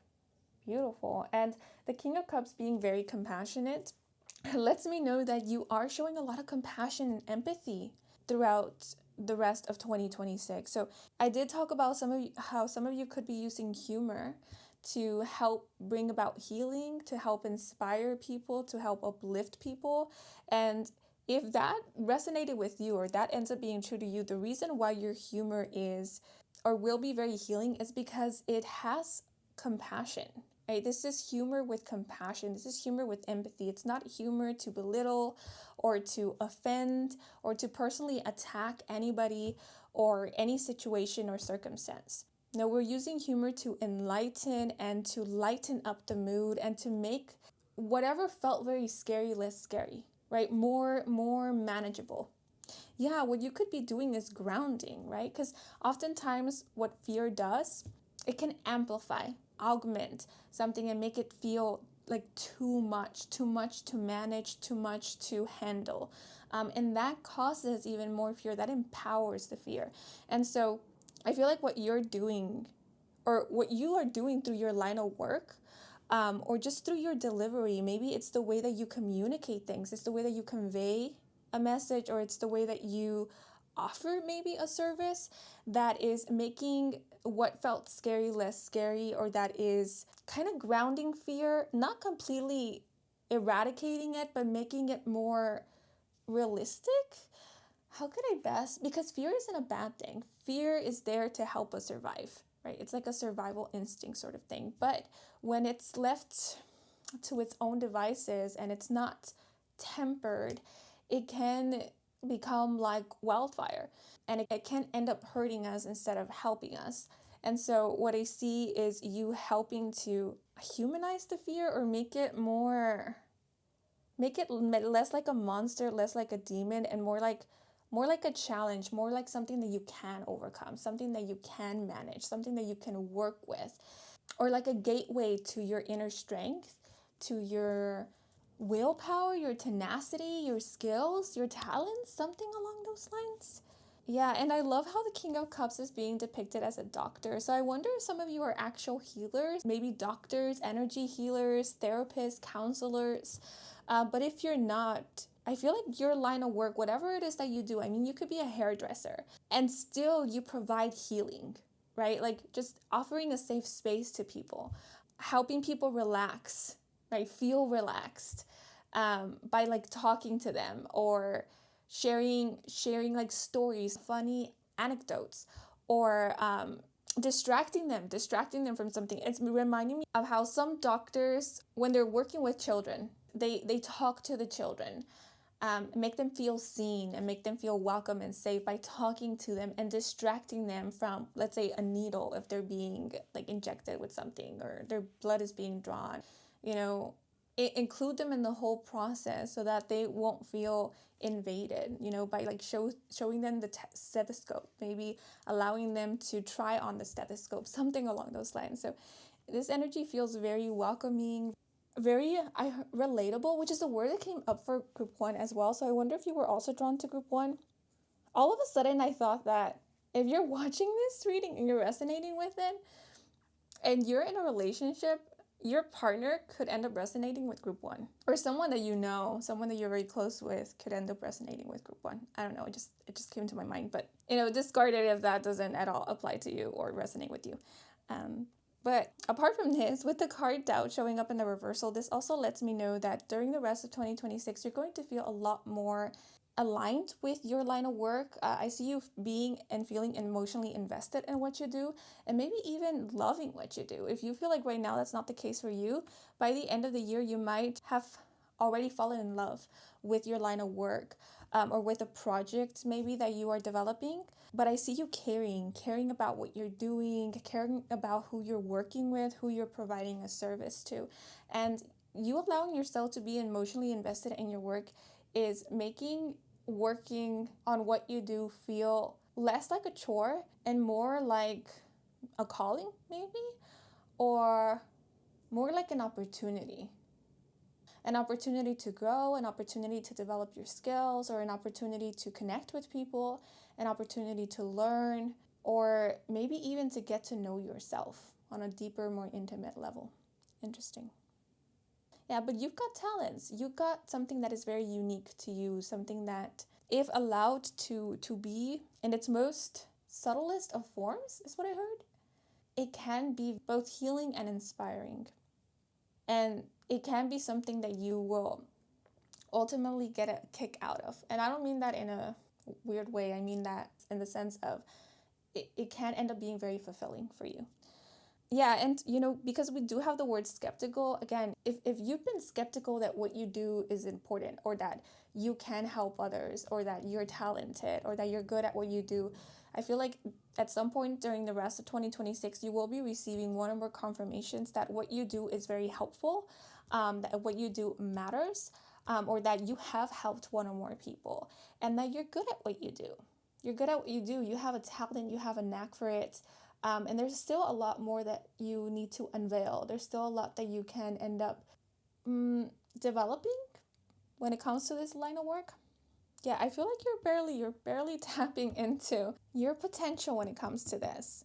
Beautiful. And the King of Cups being very compassionate lets me know that you are showing a lot of compassion and empathy throughout the rest of 2026. So I did talk about how some of you could be using humor to help bring about healing, to help inspire people, to help uplift people. And if that resonated with you, or that ends up being true to you, the reason why your humor is or will be very healing is because it has compassion. Right? This is humor with compassion. This is humor with empathy. It's not humor to belittle or to offend or to personally attack anybody or any situation or circumstance. No, we're using humor to enlighten and to lighten up the mood and to make whatever felt very scary less scary, right? More manageable. Yeah, what you could be doing is grounding, right? Because oftentimes what fear does, it can amplify, augment something and make it feel like too much to manage, too much to handle. And that causes even more fear, that empowers the fear. And so I feel like what you're doing, or what you are doing through your line of work, or just through your delivery, maybe it's the way that you communicate things, it's the way that you convey a message, or it's the way that you offer maybe a service that is making what felt scary less scary, or that is kind of grounding fear, not completely eradicating it, but making it more realistic. How could I best? Because fear isn't a bad thing. Fear is there to help us survive, right? It's like a survival instinct sort of thing. But when it's left to its own devices and it's not tempered, it can become like wildfire, and it can end up hurting us instead of helping us. And so what I see is you helping to humanize the fear, or make it less like a monster, less like a demon, and more like a challenge, more like something that you can overcome, something that you can manage, something that you can work with, or like a gateway to your inner strength, to your willpower, your tenacity, your skills, your talents, something along those lines. Yeah, and I love how the King of Cups is being depicted as a doctor. So I wonder if some of you are actual healers, maybe doctors, energy healers, therapists, counselors. But if you're not, I feel like your line of work, whatever it is that you do, I mean, you could be a hairdresser and still you provide healing, right? Like just offering a safe space to people, helping people relax, right? Feel relaxed, by like talking to them, or sharing like stories, funny anecdotes, or distracting them from something. It's reminding me of how some doctors, when they're working with children, they talk to the children, make them feel seen and make them feel welcome and safe by talking to them and distracting them from, let's say, a needle if they're being like injected with something, or their blood is being drawn. You know, include them in the whole process so that they won't feel invaded, by like showing them the stethoscope, maybe allowing them to try on the stethoscope, something along those lines. So this energy feels very welcoming, very relatable, which is a word that came up for group one as well. So I wonder if you were also drawn to group one. All of a sudden I thought that if you're watching this reading and you're resonating with it, and you're in a relationship, your partner could end up resonating with group one, or someone that someone that you're very close with could end up resonating with group one. I don't know, it just came to my mind, but discard it if that doesn't at all apply to you or resonate with you. But apart from this, with the card Doubt showing up in the reversal, this also lets me know that during the rest of 2026, you're going to feel a lot more aligned with your line of work. I see you being and feeling emotionally invested in what you do, and maybe even loving what you do. If you feel like right now that's not the case for you, by the end of the year, you might have already fallen in love with your line of work, or with a project maybe that you are developing. But I see you caring about what you're doing, caring about who you're working with, who you're providing a service to. And you allowing yourself to be emotionally invested in your work is making working on what you do feel less like a chore and more like a calling, maybe, or more like an opportunity. An opportunity to grow, an opportunity to develop your skills, or an opportunity to connect with people, an opportunity to learn, or maybe even to get to know yourself on a deeper, more intimate level. Interesting. Yeah, but you've got talents. You've got something that is very unique to you, something that, if allowed to be in its most subtlest of forms, is what I heard, it can be both healing and inspiring. And it can be something that you will ultimately get a kick out of. And I don't mean that in a weird way. I mean that in the sense of it can end up being very fulfilling for you. Yeah, and because we do have the word skeptical, again, if you've been skeptical that what you do is important, or that you can help others, or that you're talented, or that you're good at what you do, I feel like at some point during the rest of 2026, you will be receiving one or more confirmations that what you do is very helpful, that what you do matters, or that you have helped one or more people, and that you're good at what you do. You're good at what you do. You have a talent, you have a knack for it. And there's still a lot more that you need to unveil. There's still a lot that you can end up developing when it comes to this line of work. Yeah, I feel like you're barely tapping into your potential when it comes to this.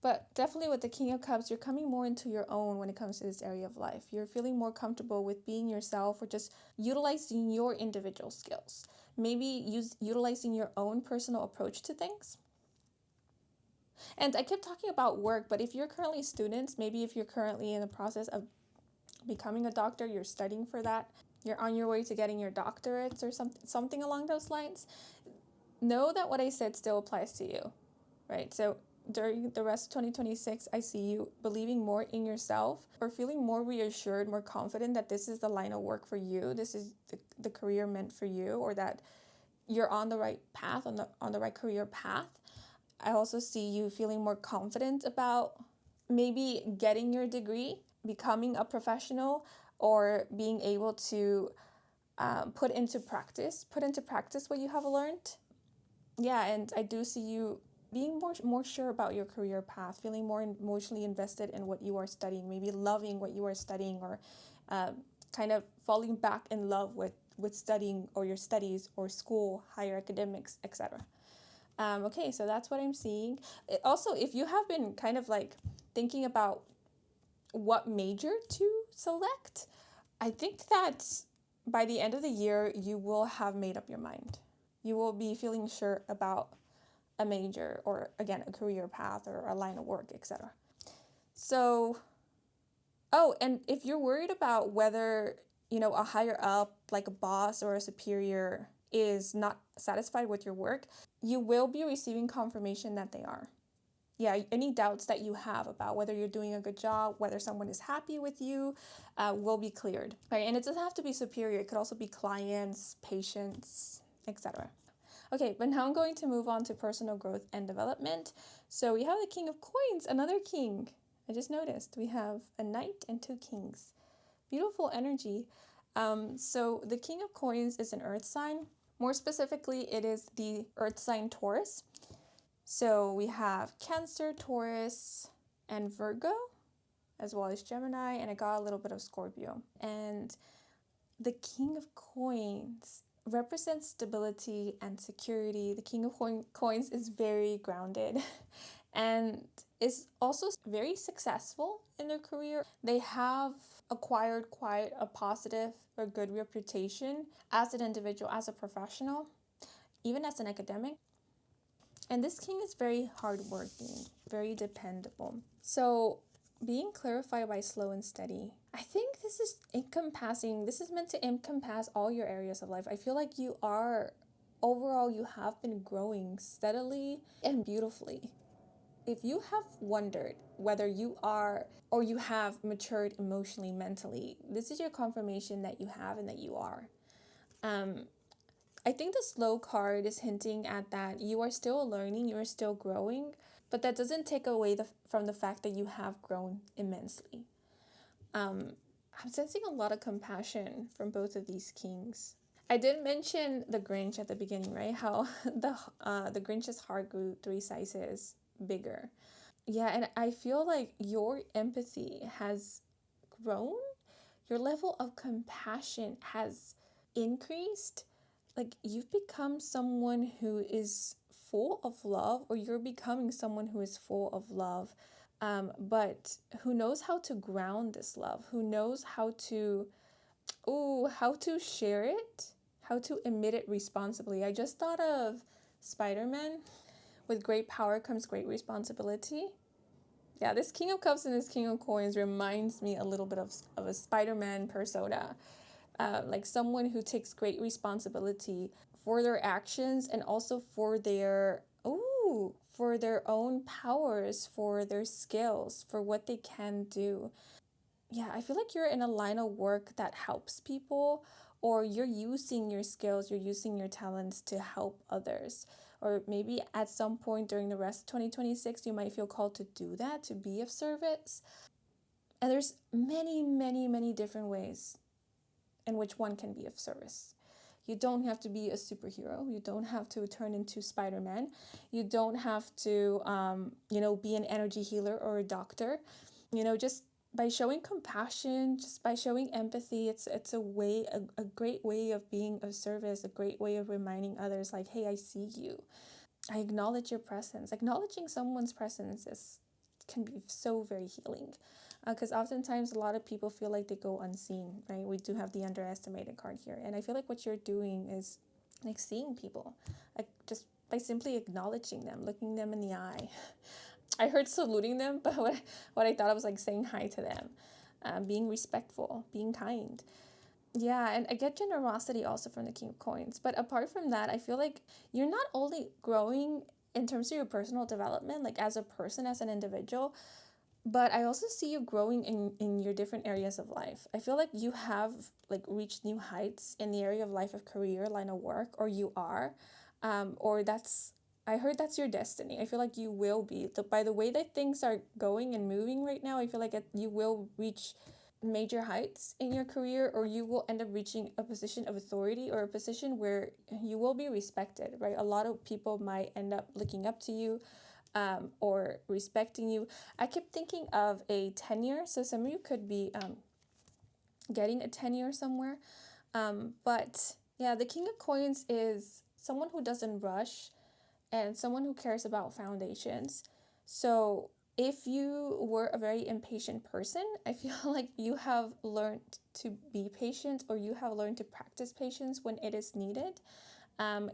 But definitely with the King of Cups, you're coming more into your own when it comes to this area of life. You're feeling more comfortable with being yourself, or just utilizing your individual skills. Maybe utilizing your own personal approach to things. And I kept talking about work, but if you're currently students, maybe if you're currently in the process of becoming a doctor, you're studying for that, you're on your way to getting your doctorates or something along those lines, know that what I said still applies to you, right? So during the rest of 2026, I see you believing more in yourself, or feeling more reassured, more confident that this is the line of work for you, this is the career meant for you, or that you're on the right path, on the right career path. I also see you feeling more confident about maybe getting your degree, becoming a professional, or being able to put into practice what you have learned. Yeah, and I do see you being more sure about your career path, feeling more emotionally invested in what you are studying, maybe loving what you are studying, or kind of falling back in love with studying, or your studies, or school, higher academics, etc. Okay, so that's what I'm seeing. Also, if you have been kind of like thinking about what major to select, I think that by the end of the year, you will have made up your mind. You will be feeling sure about a major, or again, a career path, or a line of work, etc. So, oh, and if you're worried about whether, a higher up, like a boss or a superior, is not satisfied with your work, you will be receiving confirmation that they are. Yeah, any doubts that you have about whether you're doing a good job, whether someone is happy with you, will be cleared. Right, and it doesn't have to be superior. It could also be clients, patients, etc. Okay, but now I'm going to move on to personal growth and development. So we have the King of Coins, another king. I just noticed we have a knight and two kings. Beautiful energy. So the King of Coins is an earth sign. More specifically, it is the earth sign Taurus. So we have Cancer, Taurus, and Virgo, as well as Gemini, and I got a little bit of Scorpio. And the King of Coins represents stability and security. The King of Coins is very grounded and is also very successful in their career. They have acquired quite a positive or good reputation as an individual, as a professional, even as an academic. And this king is very hardworking, very dependable. So being clarified by slow and steady, I think this is meant to encompass all your areas of life. I feel like you have been growing steadily and beautifully. If you have wondered whether you are, or you have matured emotionally, mentally, this is your confirmation that you have and that you are. I think the slow card is hinting at that you are still learning, you are still growing, but that doesn't take away from the fact that you have grown immensely. I'm sensing a lot of compassion from both of these kings. I did mention the Grinch at the beginning, right? How the Grinch's heart grew 3 sizes bigger. Yeah, and I feel like your empathy has grown. Your level of compassion has increased. Like, you've become someone who is full of love, or you're becoming someone who is full of love. But who knows how to ground this love? Who knows how to share it, how to emit it responsibly? I just thought of Spider-Man. With great power comes great responsibility. Yeah, this King of Cups and this King of Coins reminds me a little bit of a Spider-Man persona. Like someone who takes great responsibility for their actions and also for their own powers, for their skills, for what they can do. Yeah, I feel like you're in a line of work that helps people, or you're using your skills, you're using your talents to help others. Or maybe at some point during the rest of 2026, you might feel called to do that, to be of service. And there's many, many, many different ways in which one can be of service. You don't have to be a superhero. You don't have to turn into Spider-Man. You don't have to, be an energy healer or a doctor. Just by showing compassion, just by showing empathy, it's a great way of being of service, a great way of reminding others, like, hey, I see you. I acknowledge your presence. Acknowledging someone's presence can be so very healing, because oftentimes a lot of people feel like they go unseen, right? We do have the underestimated card here, and I feel like what you're doing is like seeing people, like just by simply acknowledging them, looking them in the eye. I heard saluting them, but what I thought I was like saying hi to them, being respectful, being kind. Yeah, and I get generosity also from the King of Coins. But apart from that, I feel like you're not only growing in terms of your personal development, like as a person, as an individual, but I also see you growing in your different areas of life. I feel like you have like reached new heights in the area of life, of career, line of work, or you are, or I heard that's your destiny. I feel like you will be. By the way that things are going and moving right now, I feel like you will reach major heights in your career, or you will end up reaching a position of authority or a position where you will be respected, right? A lot of people might end up looking up to you, or respecting you. I kept thinking of a tenure. So some of you could be getting a tenure somewhere. But yeah, the King of Coins is someone who doesn't rush and someone who cares about foundations. So if you were a very impatient person, I feel like you have learned to be patient, or you have learned to practice patience when it is needed.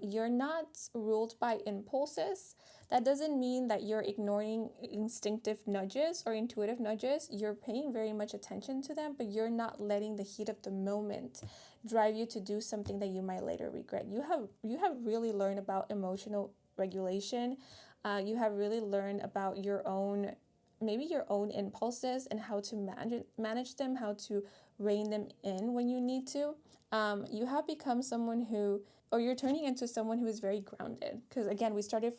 You're not ruled by impulses. That doesn't mean that you're ignoring instinctive nudges or intuitive nudges. You're paying very much attention to them, but you're not letting the heat of the moment drive you to do something that you might later regret. You have really learned about emotional regulation. You have really learned about maybe your own impulses and how to manage them, how to rein them in when you need to. You have become someone or you're turning into someone who is very grounded. Because again, we started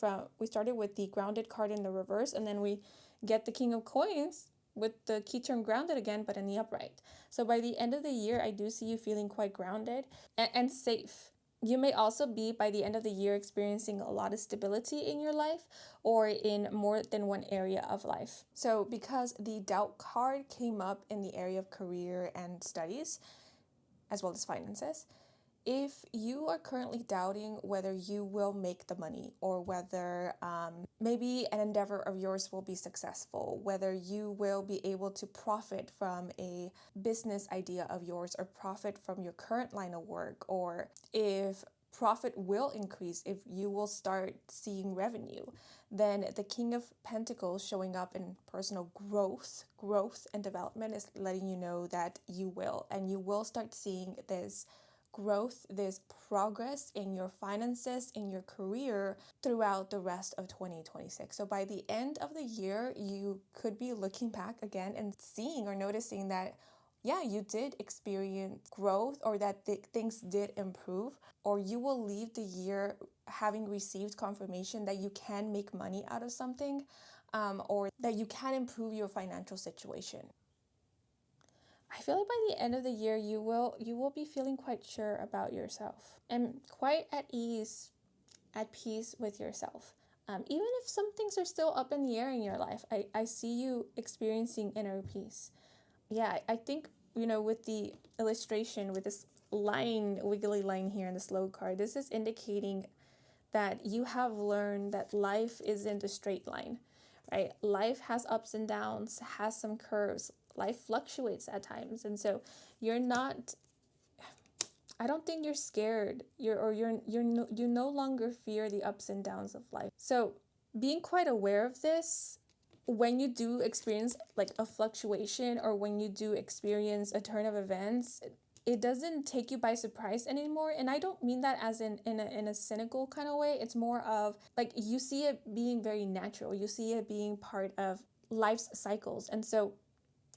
with the grounded card in the reverse, and then we get the King of Coins with the key term grounded again, but in the upright. So by the end of the year, I do see you feeling quite grounded and safe. You may also be, by the end of the year, experiencing a lot of stability in your life, or in more than one area of life. So because the doubt card came up in the area of career and studies, as well as finances, if you are currently doubting whether you will make the money, or whether maybe an endeavor of yours will be successful, whether you will be able to profit from a business idea of yours, or profit from your current line of work, or if profit will increase, if you will start seeing revenue, then the King of Pentacles showing up in personal growth and development is letting you know that you will, and you will start seeing this growth, this progress in your finances, in your career throughout the rest of 2026. So by the end of the year, you could be looking back again and seeing or noticing that, yeah, you did experience growth, or that things did improve, or you will leave the year having received confirmation that you can make money out of something, or that you can improve your financial situation. I feel like by the end of the year, you will be feeling quite sure about yourself and quite at ease, at peace with yourself. Even if some things are still up in the air in your life, I see you experiencing inner peace. Yeah, I think, with the illustration, with this wiggly line here in the slow card, this is indicating that you have learned that life isn't a straight line. right? Life has ups and downs, has some curves. Life fluctuates at times. And so you're not, I don't think you're scared. You no longer fear the ups and downs of life. So being quite aware of this, when you do experience like a fluctuation, or when you do experience a turn of events, it doesn't take you by surprise anymore. And I don't mean that as in a cynical kind of way. It's more of like you see it being very natural. You see it being part of life's cycles. And so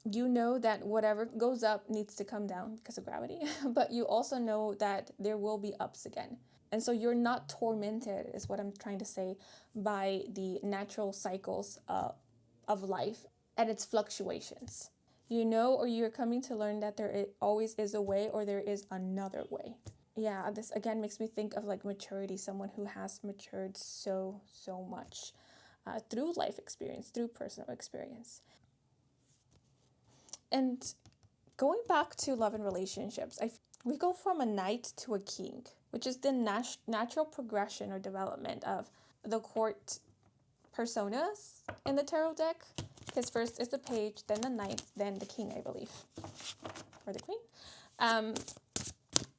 you know that whatever goes up needs to come down because of gravity, but you also know that there will be ups again. And so you're not tormented, is what I'm trying to say, by the natural cycles of life and its fluctuations. You know, or you're coming to learn that there always is a way, or there is another way. Yeah, this again makes me think of like maturity, someone who has matured so much through life experience, through personal experience. And going back to love and relationships, we go from a knight to a king, which is the natural progression or development of the court personas in the tarot deck. Because first is the page, then the knight, then the king, I believe, or the queen.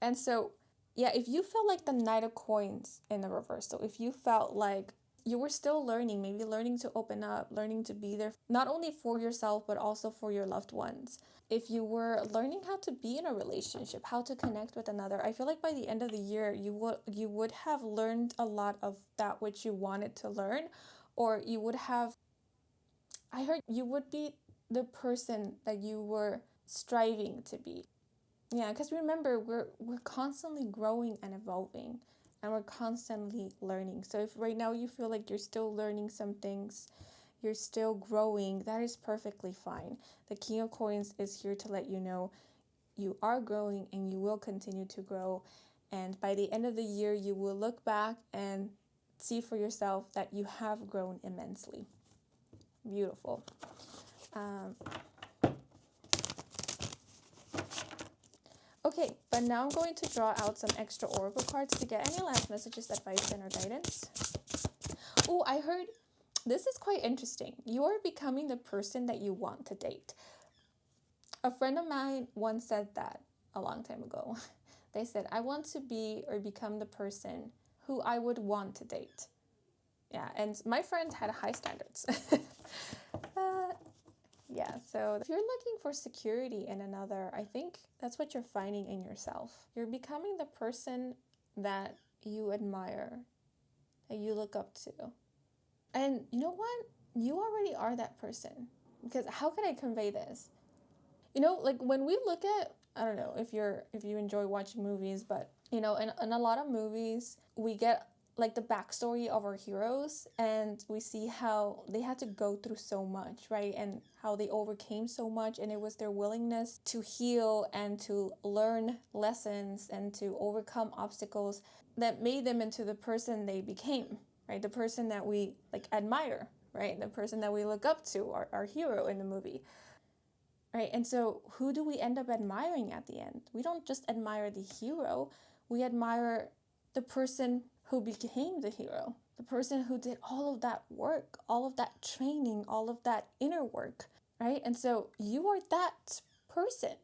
And so, yeah, if you felt like the Knight of Coins in the reverse, so if you felt like you were still learning, maybe learning to open up, learning to be there, not only for yourself, but also for your loved ones. If you were learning how to be in a relationship, how to connect with another, I feel like by the end of the year, you would have learned a lot of that which you wanted to learn, or you would have, I heard you would be the person that you were striving to be. Yeah, because remember, we're constantly growing and evolving, and we're constantly learning. So if right now you feel like you're still learning some things, you're still growing, that is perfectly fine. The King of Coins is here to let you know you are growing and you will continue to grow. And by the end of the year, you will look back and see for yourself that you have grown immensely. Beautiful. Okay, but now I'm going to draw out some extra oracle cards to get any last messages, advice, and or guidance. Oh, I heard this is quite interesting. You are becoming the person that you want to date. A friend of mine once said that a long time ago. They said, I want to be or become the person who I would want to date. Yeah, and my friend had high standards. Yeah, so if you're looking for security in another, I think that's what you're finding in yourself. You're becoming the person that you admire, that you look up to. And you know what? You already are that person. Because how can I convey this? You know, like when we look at, I don't know if you enjoy watching movies, but you know, in a lot of movies, we get like the backstory of our heroes, and we see how they had to go through so much, right? And how they overcame so much, and it was their willingness to heal and to learn lessons and to overcome obstacles that made them into the person they became, right? The person that we like admire, right? The person that we look up to, our hero in the movie. Right? And so who do we end up admiring at the end? We don't just admire the hero, we admire the person who became the hero, the person who did all of that work, all of that training, all of that inner work, right? And so you are that person,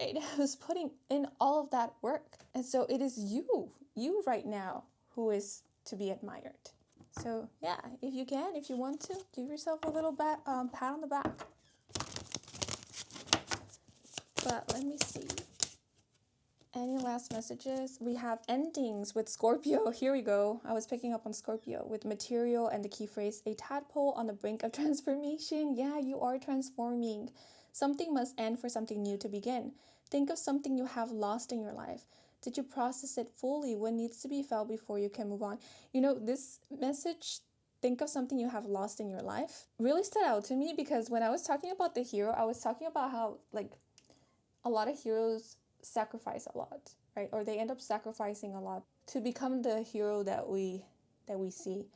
right, who's putting in all of that work. And so it is you right now who is to be admired. So yeah, if you can, if you want to, give yourself a little pat on the back. But let me see. Any last messages? We have endings with Scorpio. Here we go. I was picking up on Scorpio with material and the key phrase, a tadpole on the brink of transformation. Yeah, you are transforming. Something must end for something new to begin. Think of something you have lost in your life. Did you process it fully? What needs to be felt before you can move on? You know, this message, think of something you have lost in your life, really stood out to me, because when I was talking about the hero, I was talking about how, like, a lot of heroes sacrifice a lot, right? Or they end up sacrificing a lot to become the hero that we see.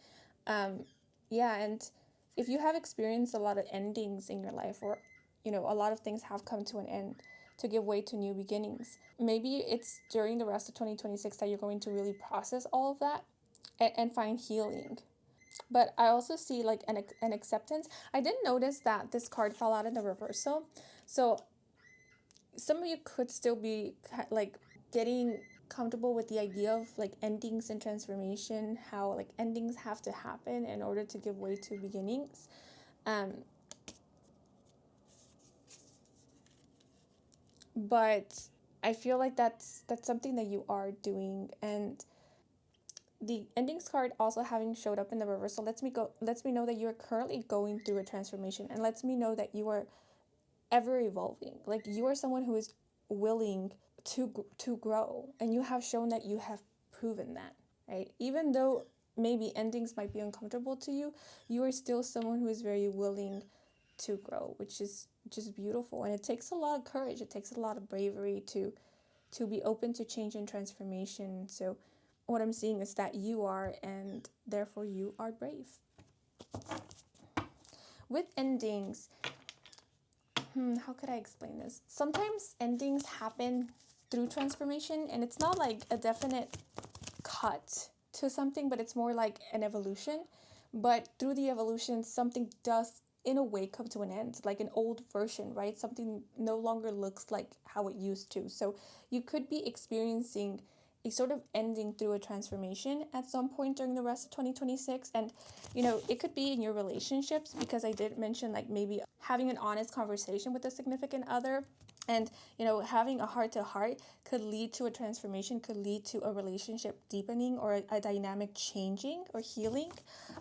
Yeah, and if you have experienced a lot of endings in your life, or you know, a lot of things have come to an end to give way to new beginnings, maybe it's during the rest of 2026 that you're going to really process all of that and find healing. But I also see like an acceptance. I did notice that this card fell out in the reversal. So some of you could still be like getting comfortable with the idea of like endings and transformation, how like endings have to happen in order to give way to beginnings. Um, but I feel like that's something that you are doing, and the endings card also having showed up in the reversal lets me know that you are currently going through a transformation, and lets me know that you are ever evolving. Like you are someone who is willing to grow, and you have shown that you have proven that, right? Even though maybe endings might be uncomfortable to you, you are still someone who is very willing to grow, which is just beautiful. And it takes a lot of courage. It takes a lot of bravery to be open to change and transformation. So what I'm seeing is that you are, and therefore you are brave. With endings, how could I explain this? Sometimes endings happen through transformation, and it's not like a definite cut to something, but it's more like an evolution. But through the evolution, something does, in a way, come to an end, like an old version, right? Something no longer looks like how it used to. So you could be experiencing a sort of ending through a transformation at some point during the rest of 2026. And it could be in your relationships, because I did mention like maybe having an honest conversation with a significant other, and having a heart to heart could lead to a transformation, could lead to a relationship deepening, or a dynamic changing or healing.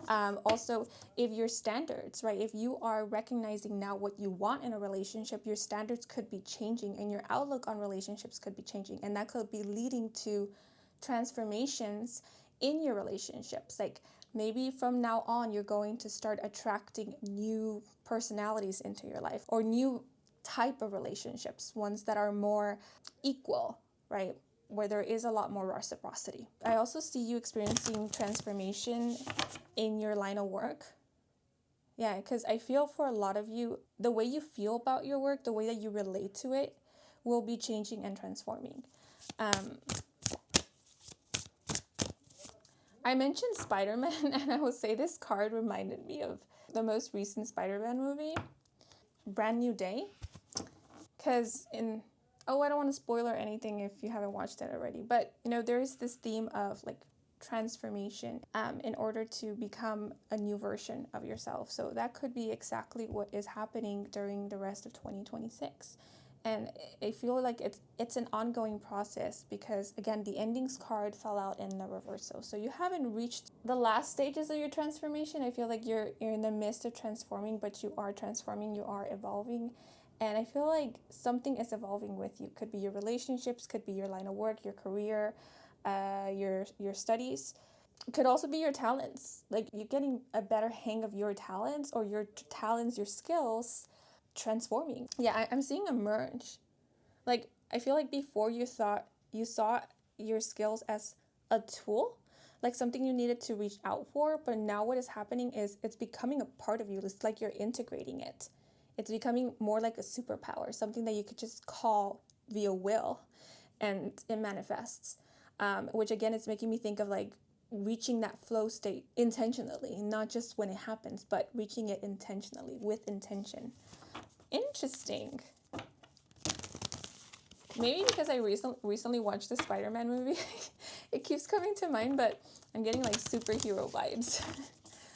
Also, if your standards, right, if you are recognizing now what you want in a relationship, your standards could be changing, and your outlook on relationships could be changing, and that could be leading to transformations in your relationships. Like maybe from now on, you're going to start attracting new personalities into your life, or new type of relationships, ones that are more equal, right? Where there is a lot more reciprocity. I also see you experiencing transformation in your line of work. Yeah, because I feel for a lot of you, the way you feel about your work, the way that you relate to it, will be changing and transforming. I mentioned Spider-Man, and I will say this card reminded me of the most recent Spider-Man movie, Brand New Day. Because I don't want to spoil or anything if you haven't watched it already, but there is this theme of like transformation in order to become a new version of yourself. So that could be exactly what is happening during the rest of 2026. And I feel like it's an ongoing process, because again, the endings card fell out in the reversal. So you haven't reached the last stages of your transformation. I feel like you're in the midst of transforming, but you are transforming, you are evolving. And I feel like something is evolving with you. Could be your relationships, could be your line of work, your career, your studies. It could also be your talents. Like you're getting a better hang of your talents, or your talents, your skills transforming. Yeah, I'm seeing a merge. Like I feel like before you saw your skills as a tool, like something you needed to reach out for, but now what is happening is it's becoming a part of you. It's like you're integrating it. It's becoming more like a superpower, something that you could just call via will, and it manifests. Which again is making me think of like reaching that flow state intentionally, not just when it happens, but reaching it intentionally with intention. Interesting. Maybe because I recently watched the Spider-Man movie, it keeps coming to mind, but I'm getting like superhero vibes,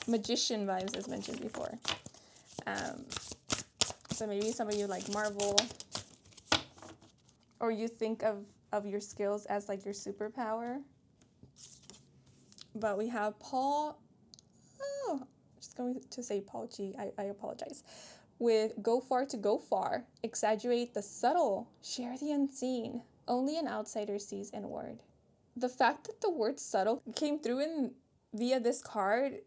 magician vibes, as mentioned before. So maybe some of you like Marvel, or you think of your skills as like your superpower. But we have Paul, just going to say Paul G, I apologize. With go far to go far, exaggerate the subtle, share the unseen, only an outsider sees inward. The fact that the word subtle came through via this card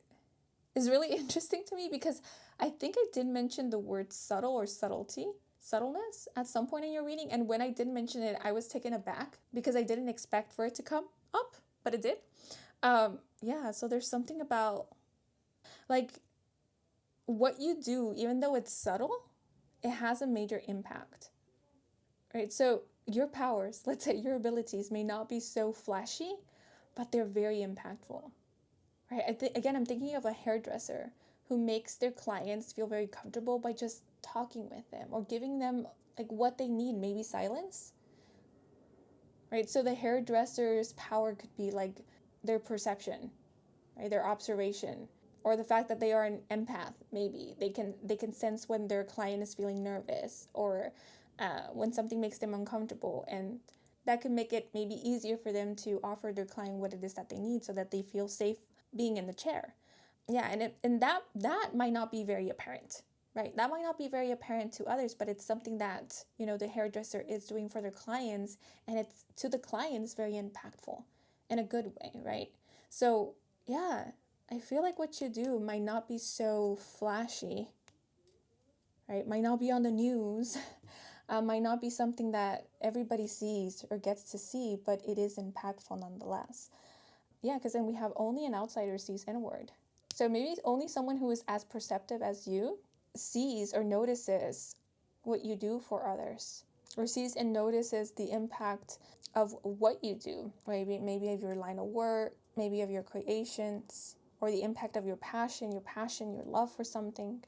is really interesting to me, because I think I did mention the word subtle or subtleness at some point in your reading. And when I did mention it, I was taken aback because I didn't expect for it to come up, but it did. Yeah, so there's something about like what you do, even though it's subtle, it has a major impact, right? So your powers, let's say your abilities, may not be so flashy, but they're very impactful, right? Again, I'm thinking of a hairdresser who makes their clients feel very comfortable by just talking with them or giving them like what they need, maybe silence, right? So the hairdresser's power could be like their perception, right? Their observation, or the fact that they are an empath. Maybe they can sense when their client is feeling nervous, or when something makes them uncomfortable, and that can make it maybe easier for them to offer their client what it is that they need so that they feel safe being in the chair. Yeah, and that might not be very apparent, right? That might not be very apparent to others, but it's something that, the hairdresser is doing for their clients, and it's to the clients very impactful in a good way, right? So, yeah, I feel like what you do might not be so flashy, right? Might not be on the news, might not be something that everybody sees or gets to see, but it is impactful nonetheless. Yeah, because then we have only an outsider sees inward. So maybe only someone who is as perceptive as you sees or notices what you do for others, or sees and notices the impact of what you do, right? Maybe of your line of work, maybe of your creations, or the impact of your passion, your love for something.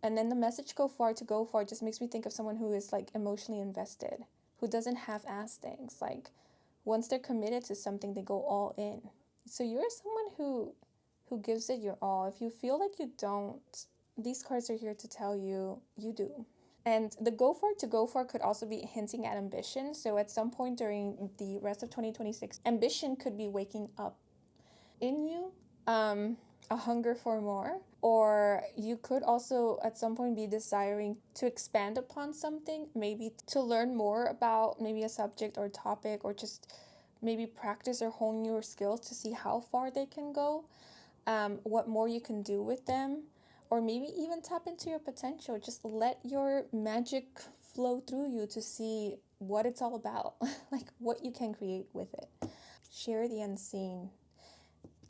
And then the message go far to go far just makes me think of someone who is like emotionally invested, who doesn't half-ass things. Like once they're committed to something, they go all in. So you're someone who gives it your all. If you feel like you don't, these cards are here to tell you you do. And the go for to go for could also be hinting at ambition. So at some point during the rest of 2026, ambition could be waking up in you, a hunger for more. Or you could also at some point be desiring to expand upon something, maybe to learn more about maybe a subject or topic, or just maybe practice or hone your skills to see how far they can go, what more you can do with them, or maybe even tap into your potential. Just let your magic flow through you to see what it's all about, like what you can create with it. Share the unseen.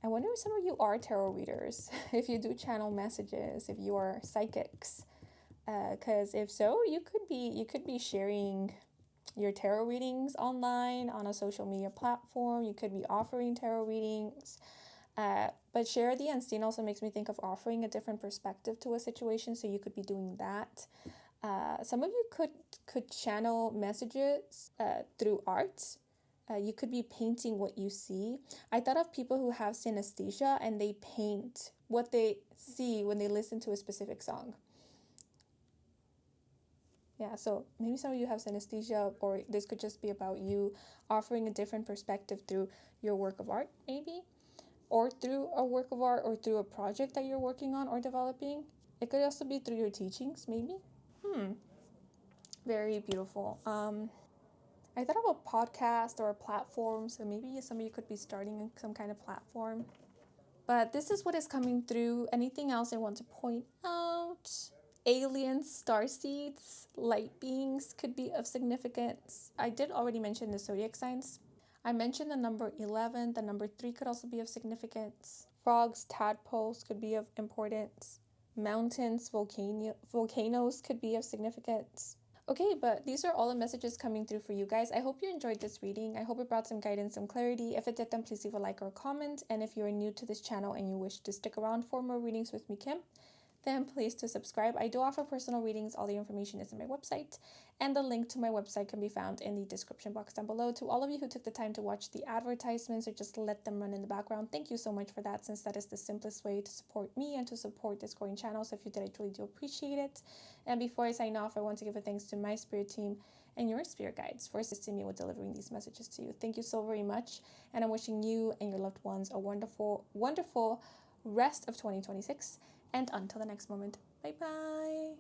I wonder if some of you are tarot readers, if you do channel messages, if you are psychics, because if so, you could be sharing your tarot readings online on a social media platform. You could be offering tarot readings. But share the unseen also makes me think of offering a different perspective to a situation. So you could be doing that. Some of you could channel messages through art. You could be painting what you see. I thought of people who have synesthesia and they paint what they see when they listen to a specific song. Yeah, so maybe some of you have synesthesia, or this could just be about you offering a different perspective through your work of art, maybe, or through a work of art, or through a project that you're working on or developing. It could also be through your teachings, maybe. Very beautiful. I thought of a podcast or a platform, so maybe some of you could be starting some kind of platform. But this is what is coming through. Anything else I want to point out? Aliens, starseeds, light beings could be of significance. I did already mention the zodiac signs. I mentioned the number 11. The number 3 could also be of significance. Frogs, tadpoles could be of importance. Mountains, volcanoes could be of significance. Okay, but these are all the messages coming through for you guys. I hope you enjoyed this reading. I hope it brought some guidance, some clarity. If it did, then please leave a like or a comment. And if you're new to this channel and you wish to stick around for more readings with me, Kim, then please to subscribe. I do offer personal readings. All the information is in my website, and the link to my website can be found in the description box down below. To all of you who took the time to watch the advertisements or just let them run in the background, thank you so much for that, since that is the simplest way to support me and to support this growing channel. So if you did, I truly do appreciate it. And before I sign off, I want to give a thanks to my spirit team and your spirit guides for assisting me with delivering these messages to you. Thank you so very much, and I'm wishing you and your loved ones a wonderful, wonderful rest of 2026. And until the next moment, bye-bye.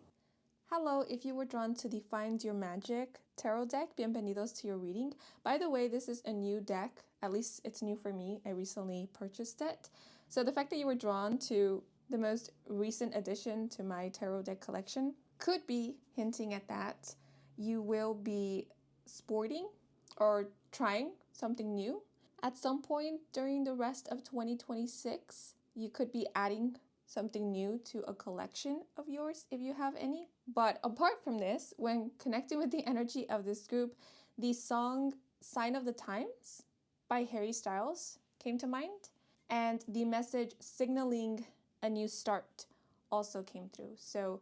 Hello, if you were drawn to the Find Your Magic tarot deck, bienvenidos to your reading. By the way, this is a new deck. At least it's new for me. I recently purchased it. So the fact that you were drawn to the most recent addition to my tarot deck collection could be hinting at that. You will be sporting or trying something new at some point during the rest of 2026. You could be adding something new to a collection of yours if you have any. But apart from this, when connecting with the energy of this group, the song Sign of the Times by Harry Styles came to mind. And the message signaling a new start also came through. So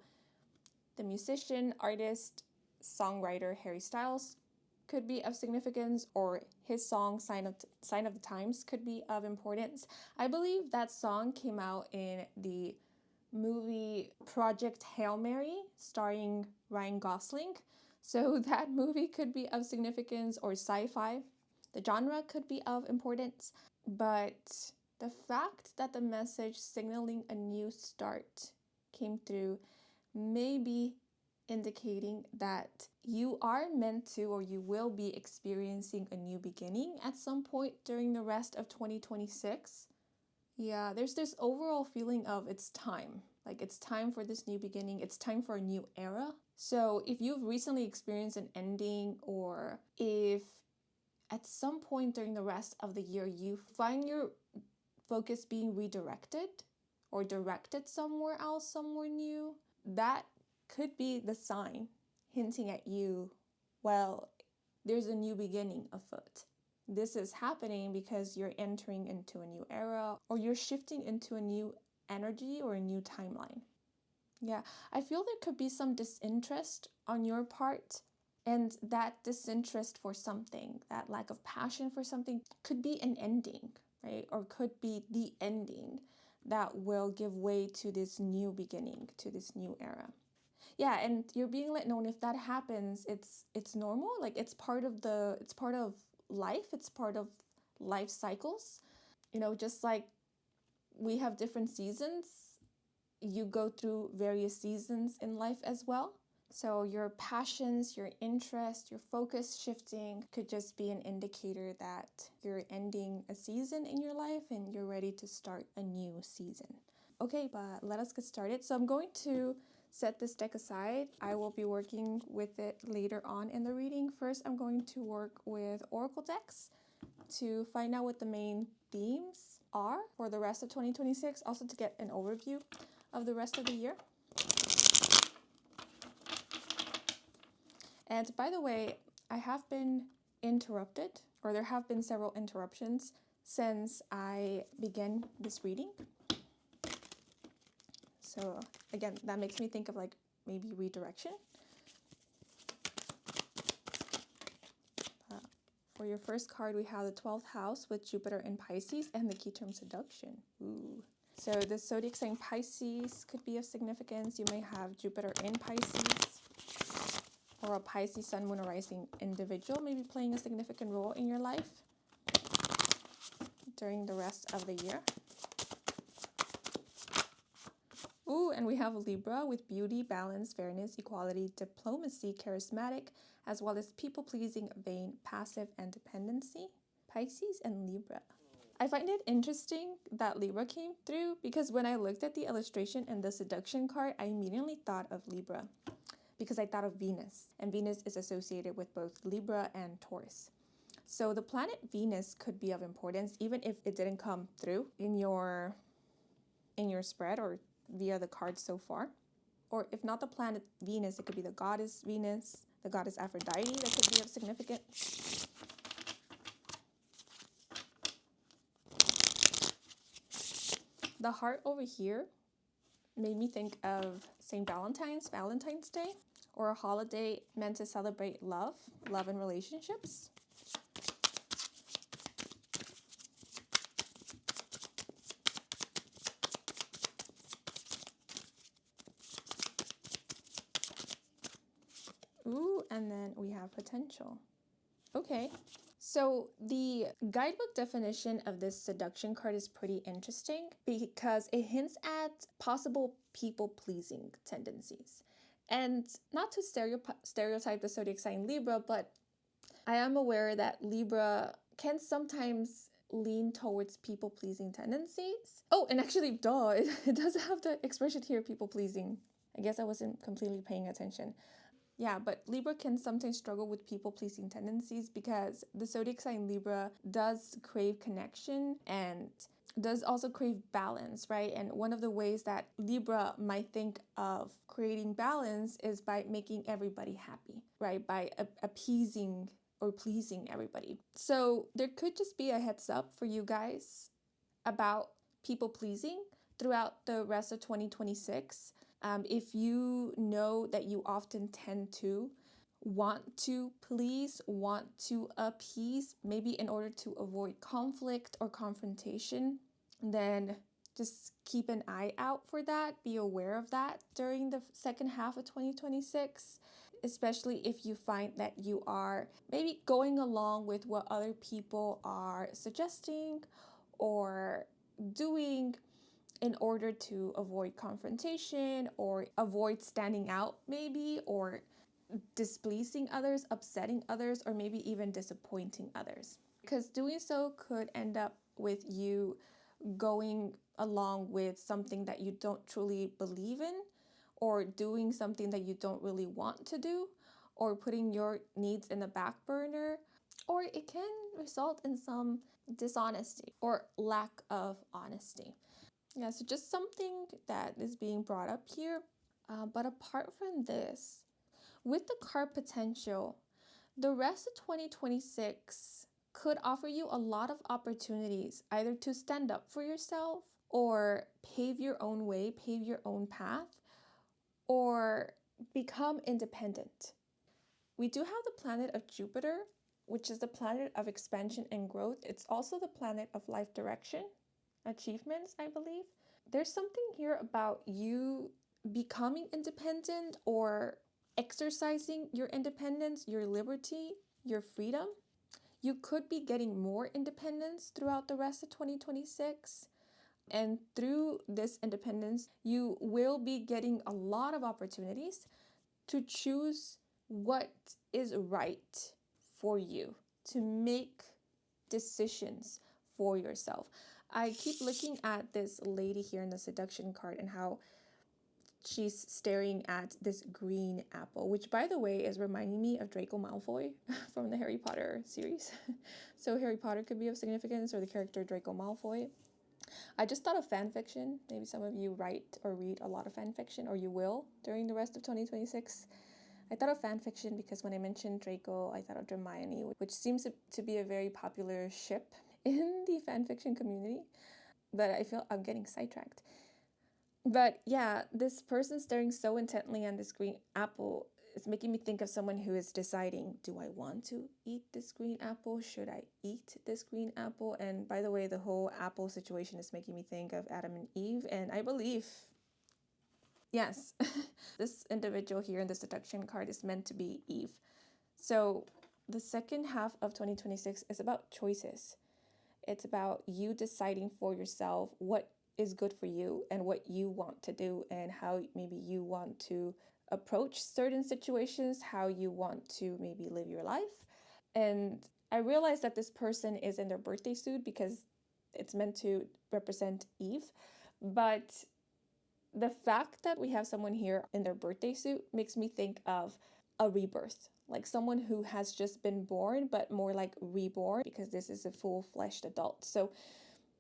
the musician, artist, songwriter Harry Styles could be of significance, or his song Sign of the Times could be of importance. I believe that song came out in the movie Project Hail Mary starring Ryan Gosling. So that movie could be of significance, or sci-fi. The genre could be of importance, but the fact that the message signaling a new start came through may be indicating that you are meant to, or you will be experiencing a new beginning at some point during the rest of 2026. Yeah, there's this overall feeling of it's time. Like, it's time for this new beginning. It's time for a new era. So if you've recently experienced an ending, or if at some point during the rest of the year you find your focus being redirected or directed somewhere else, somewhere new, that could be the sign hinting at you, well, there's a new beginning afoot. This is happening because you're entering into a new era, or you're shifting into a new energy or a new timeline. Yeah, I feel there could be some disinterest on your part, and that disinterest for something, that lack of passion for something, could be an ending, right? Or could be the ending that will give way to this new beginning, to this new era. Yeah, and you're being let know if that happens, it's normal. Like, it's part of life, it's part of life cycles. Just like we have different seasons, you go through various seasons in life as well. So your passions, your interest, your focus shifting could just be an indicator that you're ending a season in your life and you're ready to start a new season. Okay, but let us get started. So I'm going to set this deck aside. I will be working with it later on in the reading. First, I'm going to work with oracle decks to find out what the main themes are for the rest of 2026, also to get an overview of the rest of the year. And by the way, I have been interrupted, or there have been several interruptions since I began this reading. So again, that makes me think of like maybe redirection. For your first card, we have the 12th house with Jupiter in Pisces and the key term seduction. Ooh. So the zodiac sign Pisces could be of significance. You may have Jupiter in Pisces, or a Pisces sun, moon, or rising individual may be playing a significant role in your life during the rest of the year. Ooh, and we have Libra with beauty, balance, fairness, equality, diplomacy, charismatic, as well as people-pleasing, vain, passive, and dependency. Pisces and Libra. I find it interesting that Libra came through because when I looked at the illustration and the seduction card, I immediately thought of Libra because I thought of Venus, and Venus is associated with both Libra and Taurus. So the planet Venus could be of importance, even if it didn't come through in your spread or via the cards so far. Or if not the planet Venus, it could be the goddess Venus, the goddess Aphrodite that could be of significance. The heart over here made me think of St. Valentine's Day, or a holiday meant to celebrate love and relationships. Ooh, and then we have potential. Okay, so the guidebook definition of this seduction card is pretty interesting because it hints at possible people-pleasing tendencies. And not to stereotype the zodiac sign Libra, but I am aware that Libra can sometimes lean towards people-pleasing tendencies. Oh, and actually, it does have the expression here, people-pleasing. I guess I wasn't completely paying attention. Yeah, but Libra can sometimes struggle with people-pleasing tendencies because the zodiac sign Libra does crave connection and does also crave balance, right? And one of the ways that Libra might think of creating balance is by making everybody happy, right? By appeasing or pleasing everybody. So there could just be a heads up for you guys about people pleasing throughout the rest of 2026. If you know that you often tend to want to please, want to appease, maybe in order to avoid conflict or confrontation, then just keep an eye out for that. Be aware of that during the second half of 2026, especially if you find that you are maybe going along with what other people are suggesting or doing in order to avoid confrontation or avoid standing out, maybe, or displeasing others, upsetting others, or maybe even disappointing others. Because doing so could end up with you going along with something that you don't truly believe in, or doing something that you don't really want to do, or putting your needs in the back burner, or it can result in some dishonesty or lack of honesty. Yeah, so just something that is being brought up here. But apart from this, with the card potential, the rest of 2026 could offer you a lot of opportunities either to stand up for yourself or pave your own way, pave your own path, or become independent. We do have the planet of Jupiter, which is the planet of expansion and growth. It's also the planet of life direction, achievements, I believe. There's something here about you becoming independent or exercising your independence, your liberty, your freedom. You could be getting more independence throughout the rest of 2026. And through this independence, you will be getting a lot of opportunities to choose what is right for you, to make decisions for yourself. I keep looking at this lady here in the seduction card and how she's staring at this green apple, which, by the way, is reminding me of Draco Malfoy from the Harry Potter series. So Harry Potter could be of significance, or the character Draco Malfoy. I just thought of fan fiction. Maybe some of you write or read a lot of fan fiction, or you will during the rest of 2026. I thought of fan fiction because when I mentioned Draco, I thought of Hermione, which seems to be a very popular ship in the fan fiction community. But I feel I'm getting sidetracked. But yeah, this person staring so intently on this green apple is making me think of someone who is deciding, do I want to eat this green apple? Should I eat this green apple? And by the way, the whole apple situation is making me think of Adam and Eve. And I believe, yes, this individual here in the seduction card is meant to be Eve. So the second half of 2026 is about choices. It's about you deciding for yourself what is good for you and what you want to do and how maybe you want to approach certain situations, how you want to maybe live your life. And I realized that this person is in their birthday suit because it's meant to represent Eve. But the fact that we have someone here in their birthday suit makes me think of a rebirth, like someone who has just been born, but more like reborn, because this is a full-fleshed adult. So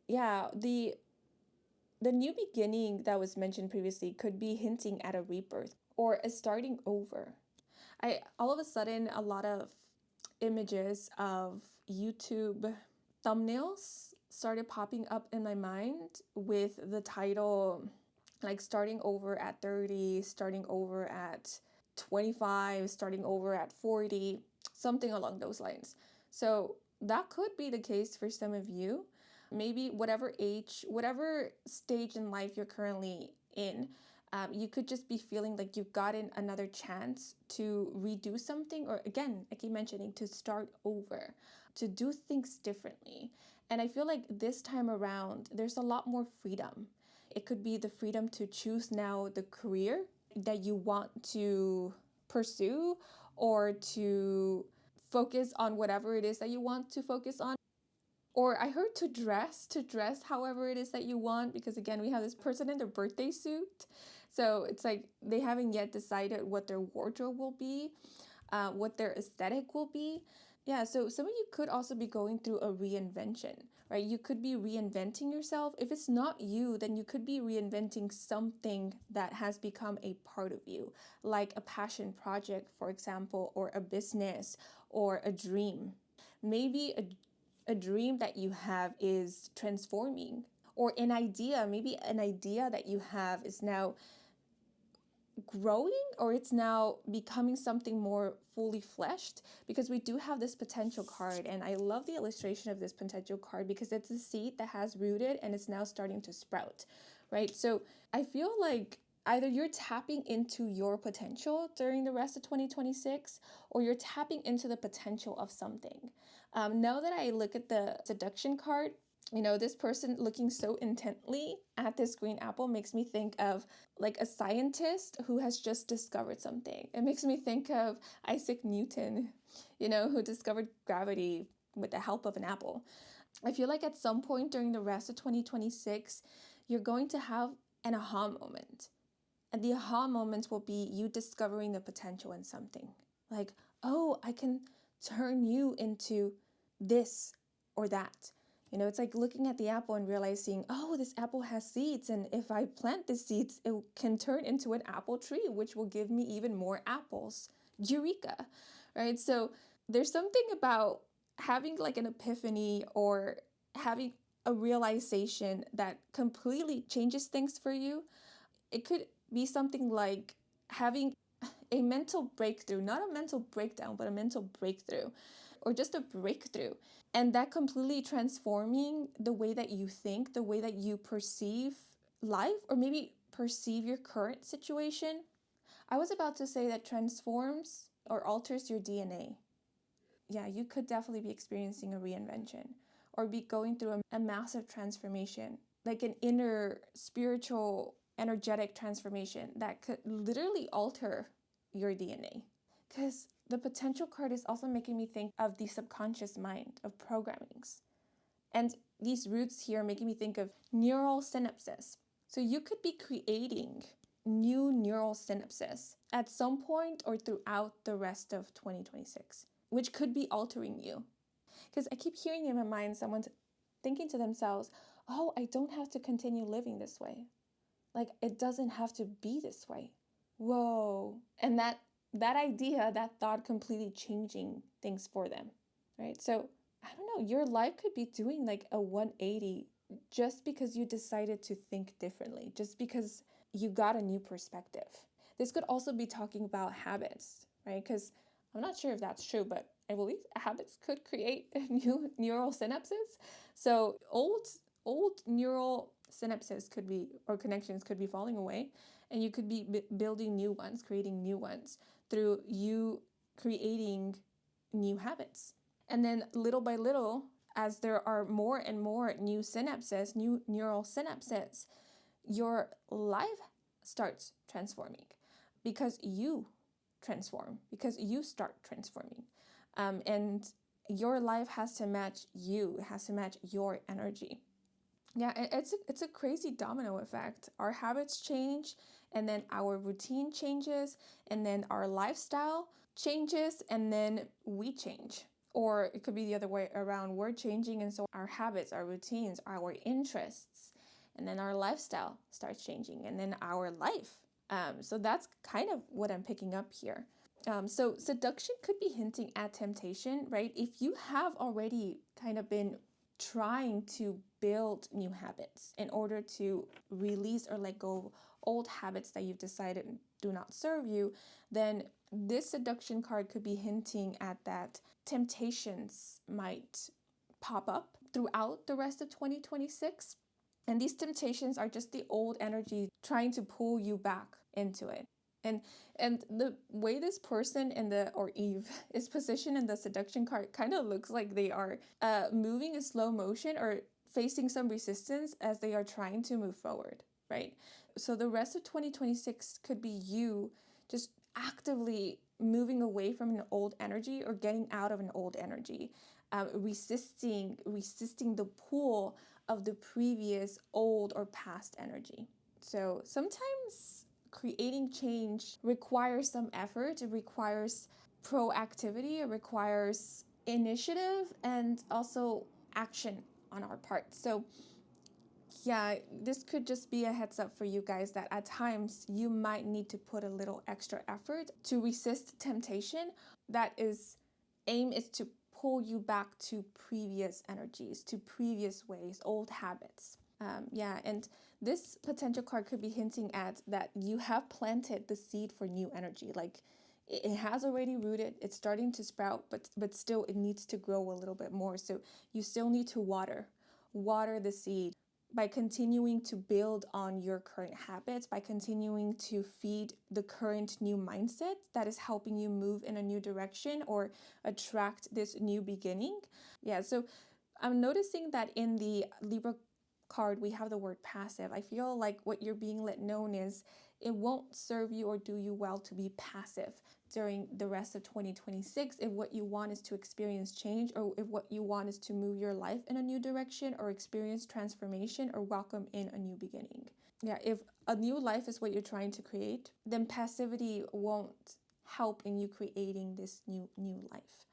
yeah, the new beginning that was mentioned previously could be hinting at a rebirth or a starting over. I all of a sudden a lot of images of YouTube thumbnails started popping up in my mind with the title like starting over at 30, starting over at 25, starting over at 40, something along those lines. So that could be the case for some of you. Maybe whatever age, whatever stage in life you're currently in, you could just be feeling like you've gotten another chance to redo something, or again, I keep mentioning, to start over, to do things differently. And I feel like this time around, there's a lot more freedom. It could be the freedom to choose now the career that you want to pursue, or to focus on whatever it is that you want to focus on. Or I heard to dress however it is that you want, because again, we have this person in their birthday suit. So it's like they haven't yet decided what their wardrobe will be, what their aesthetic will be. Yeah, so some of you could also be going through a reinvention, right? You could be reinventing yourself. If it's not you, then you could be reinventing something that has become a part of you, like a passion project, for example, or a business or a dream. Maybe a a dream that you have is transforming, or an idea, maybe an idea that you have is now growing, or it's now becoming something more fully fleshed, because we do have this potential card. And I love the illustration of this potential card because it's a seed that has rooted and it's now starting to sprout, right? So I feel like either you're tapping into your potential during the rest of 2026, or you're tapping into the potential of something. Now that I look at the seduction card, this person looking so intently at this green apple makes me think of like a scientist who has just discovered something. It makes me think of Isaac Newton, who discovered gravity with the help of an apple. I feel like at some point during the rest of 2026, you're going to have an aha moment. And the aha moment will be you discovering the potential in something. Like, oh, I can turn you into this or that. It's like looking at the apple and realizing, oh, this apple has seeds. And if I plant the seeds, it can turn into an apple tree, which will give me even more apples. Eureka, right? So there's something about having like an epiphany or having a realization that completely changes things for you. It could be something like having a mental breakthrough, not a mental breakdown, but a mental breakthrough, or just a breakthrough. And that completely transforming the way that you think, the way that you perceive life, or maybe perceive your current situation. I was about to say that transforms or alters your DNA. Yeah, you could definitely be experiencing a reinvention or be going through a massive transformation, like an inner spiritual energetic transformation that could literally alter your DNA. Because the potential card is also making me think of the subconscious mind, of programmings. And these roots here making me think of neural synapses. So you could be creating new neural synapses at some point or throughout the rest of 2026, which could be altering you. Because I keep hearing in my mind someone thinking to themselves, oh, I don't have to continue living this way. Like, it doesn't have to be this way. Whoa. And that idea, that thought completely changing things for them, right? So I don't know, your life could be doing like a 180 just because you decided to think differently, just because you got a new perspective. This could also be talking about habits, right? Because I'm not sure if that's true, but I believe habits could create new neural synapses. So old neural synapses could be, or connections could be falling away, and you could be building new ones, creating new ones through you creating new habits. And then little by little, as there are more and more new synapses, new neural synapses, your life starts transforming because you transform, because you start transforming. And your life has to match you, it has to match your energy. Yeah, it's a crazy domino effect. Our habits change, and then our routine changes, and then our lifestyle changes, and then we change. Or it could be the other way around. We're changing, and so our habits, our routines, our interests, and then our lifestyle starts changing, and then our life. So that's kind of what I'm picking up here. So seduction could be hinting at temptation, right? If you have already kind of been trying to build new habits in order to release or let go of old habits that you've decided do not serve you, then this seduction card could be hinting at that temptations might pop up throughout the rest of 2026. And these temptations are just the old energy trying to pull you back into it. And the way this person or Eve is positioned in the seduction card kind of looks like they are moving in slow motion or facing some resistance as they are trying to move forward, right? So the rest of 2026 could be you just actively moving away from an old energy or getting out of an old energy, resisting the pull of the previous old or past energy. So sometimes creating change requires some effort. It requires proactivity. It requires initiative and also action on our part. So yeah, this could just be a heads up for you guys that at times you might need to put a little extra effort to resist temptation. That is, aim is to pull you back to previous energies, to previous ways, old habits. Yeah, and this potential card could be hinting at that you have planted the seed for new energy. Like it has already rooted, it's starting to sprout, but still it needs to grow a little bit more. So you still need to water the seed by continuing to build on your current habits, by continuing to feed the current new mindset that is helping you move in a new direction or attract this new beginning. Yeah, so I'm noticing that in the Libra card, we have the word passive. I feel like what you're being let known is it won't serve you or do you well to be passive during the rest of 2026 if what you want is to experience change, or if what you want is to move your life in a new direction or experience transformation or welcome in a new beginning. Yeah, if a new life is what you're trying to create, then passivity won't help in you creating this new life.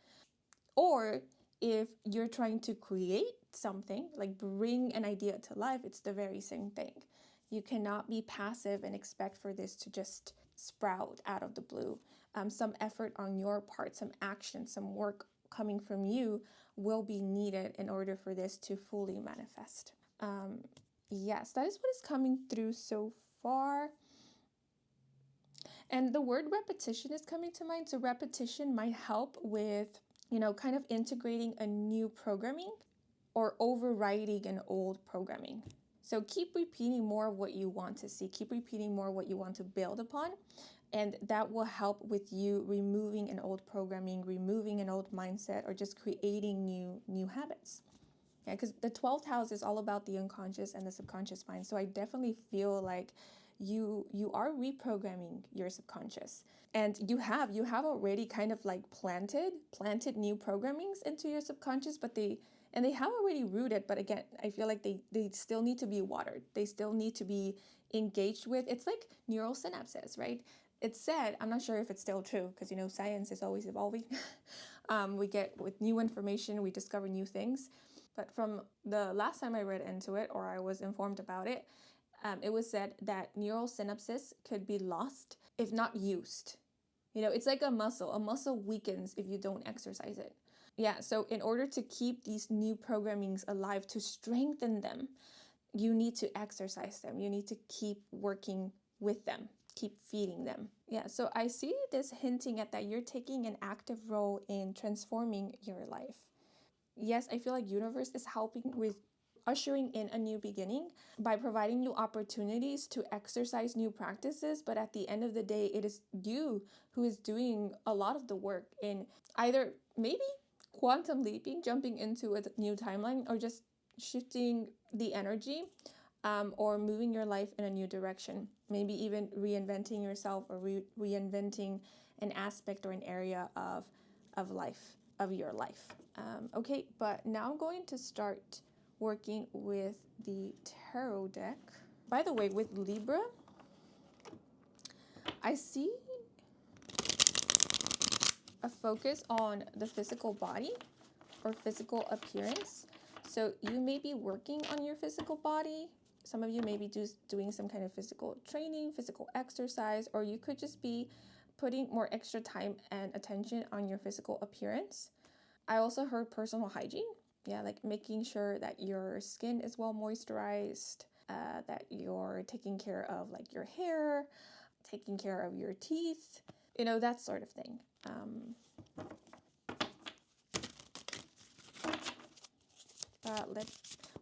Or if you're trying to create something, like bring an idea to life, it's the very same thing. You cannot be passive and expect for this to just sprout out of the blue. Some effort on your part, some action, some work coming from you will be needed in order for this to fully manifest. Yes, that is what is coming through so far. And the word repetition is coming to mind. So repetition might help with, kind of integrating a new programming or overriding an old programming. So keep repeating more of what you want to see, keep repeating more of what you want to build upon, and that will help with you removing an old programming, removing an old mindset, or just creating new habits. Yeah, because the 12th house is all about the unconscious and the subconscious mind. So I definitely feel like you are reprogramming your subconscious, and you have already kind of like planted new programmings into your subconscious, but they have already rooted. But again, I feel like they still need to be watered, they still need to be engaged with. It's like neural synapses, right? It's said, I'm not sure if it's still true, because science is always evolving. We get with new information, we discover new things. But from the last time I read into it, or I was informed about it, it was said that neural synapses could be lost if not used. It's like a muscle. A muscle weakens if you don't exercise it. Yeah, so in order to keep these new programmings alive, to strengthen them, you need to exercise them. You need to keep working with them, keep feeding them. Yeah, so I see this hinting at that you're taking an active role in transforming your life. Yes, I feel like universe is helping with ushering in a new beginning by providing you opportunities to exercise new practices. But at the end of the day, it is you who is doing a lot of the work in either maybe quantum leaping, jumping into a new timeline, or just shifting the energy, or moving your life in a new direction. Maybe even reinventing yourself, or reinventing an aspect or an area of life, of your life. Okay, but now I'm going to start working with the tarot deck. By the way, with Libra, I see a focus on the physical body or physical appearance. So you may be working on your physical body. Some of you may be doing some kind of physical training, physical exercise, or you could just be putting more extra time and attention on your physical appearance. I also heard personal hygiene. Yeah, like making sure that your skin is well moisturized, that you're taking care of like your hair, taking care of your teeth, that sort of thing.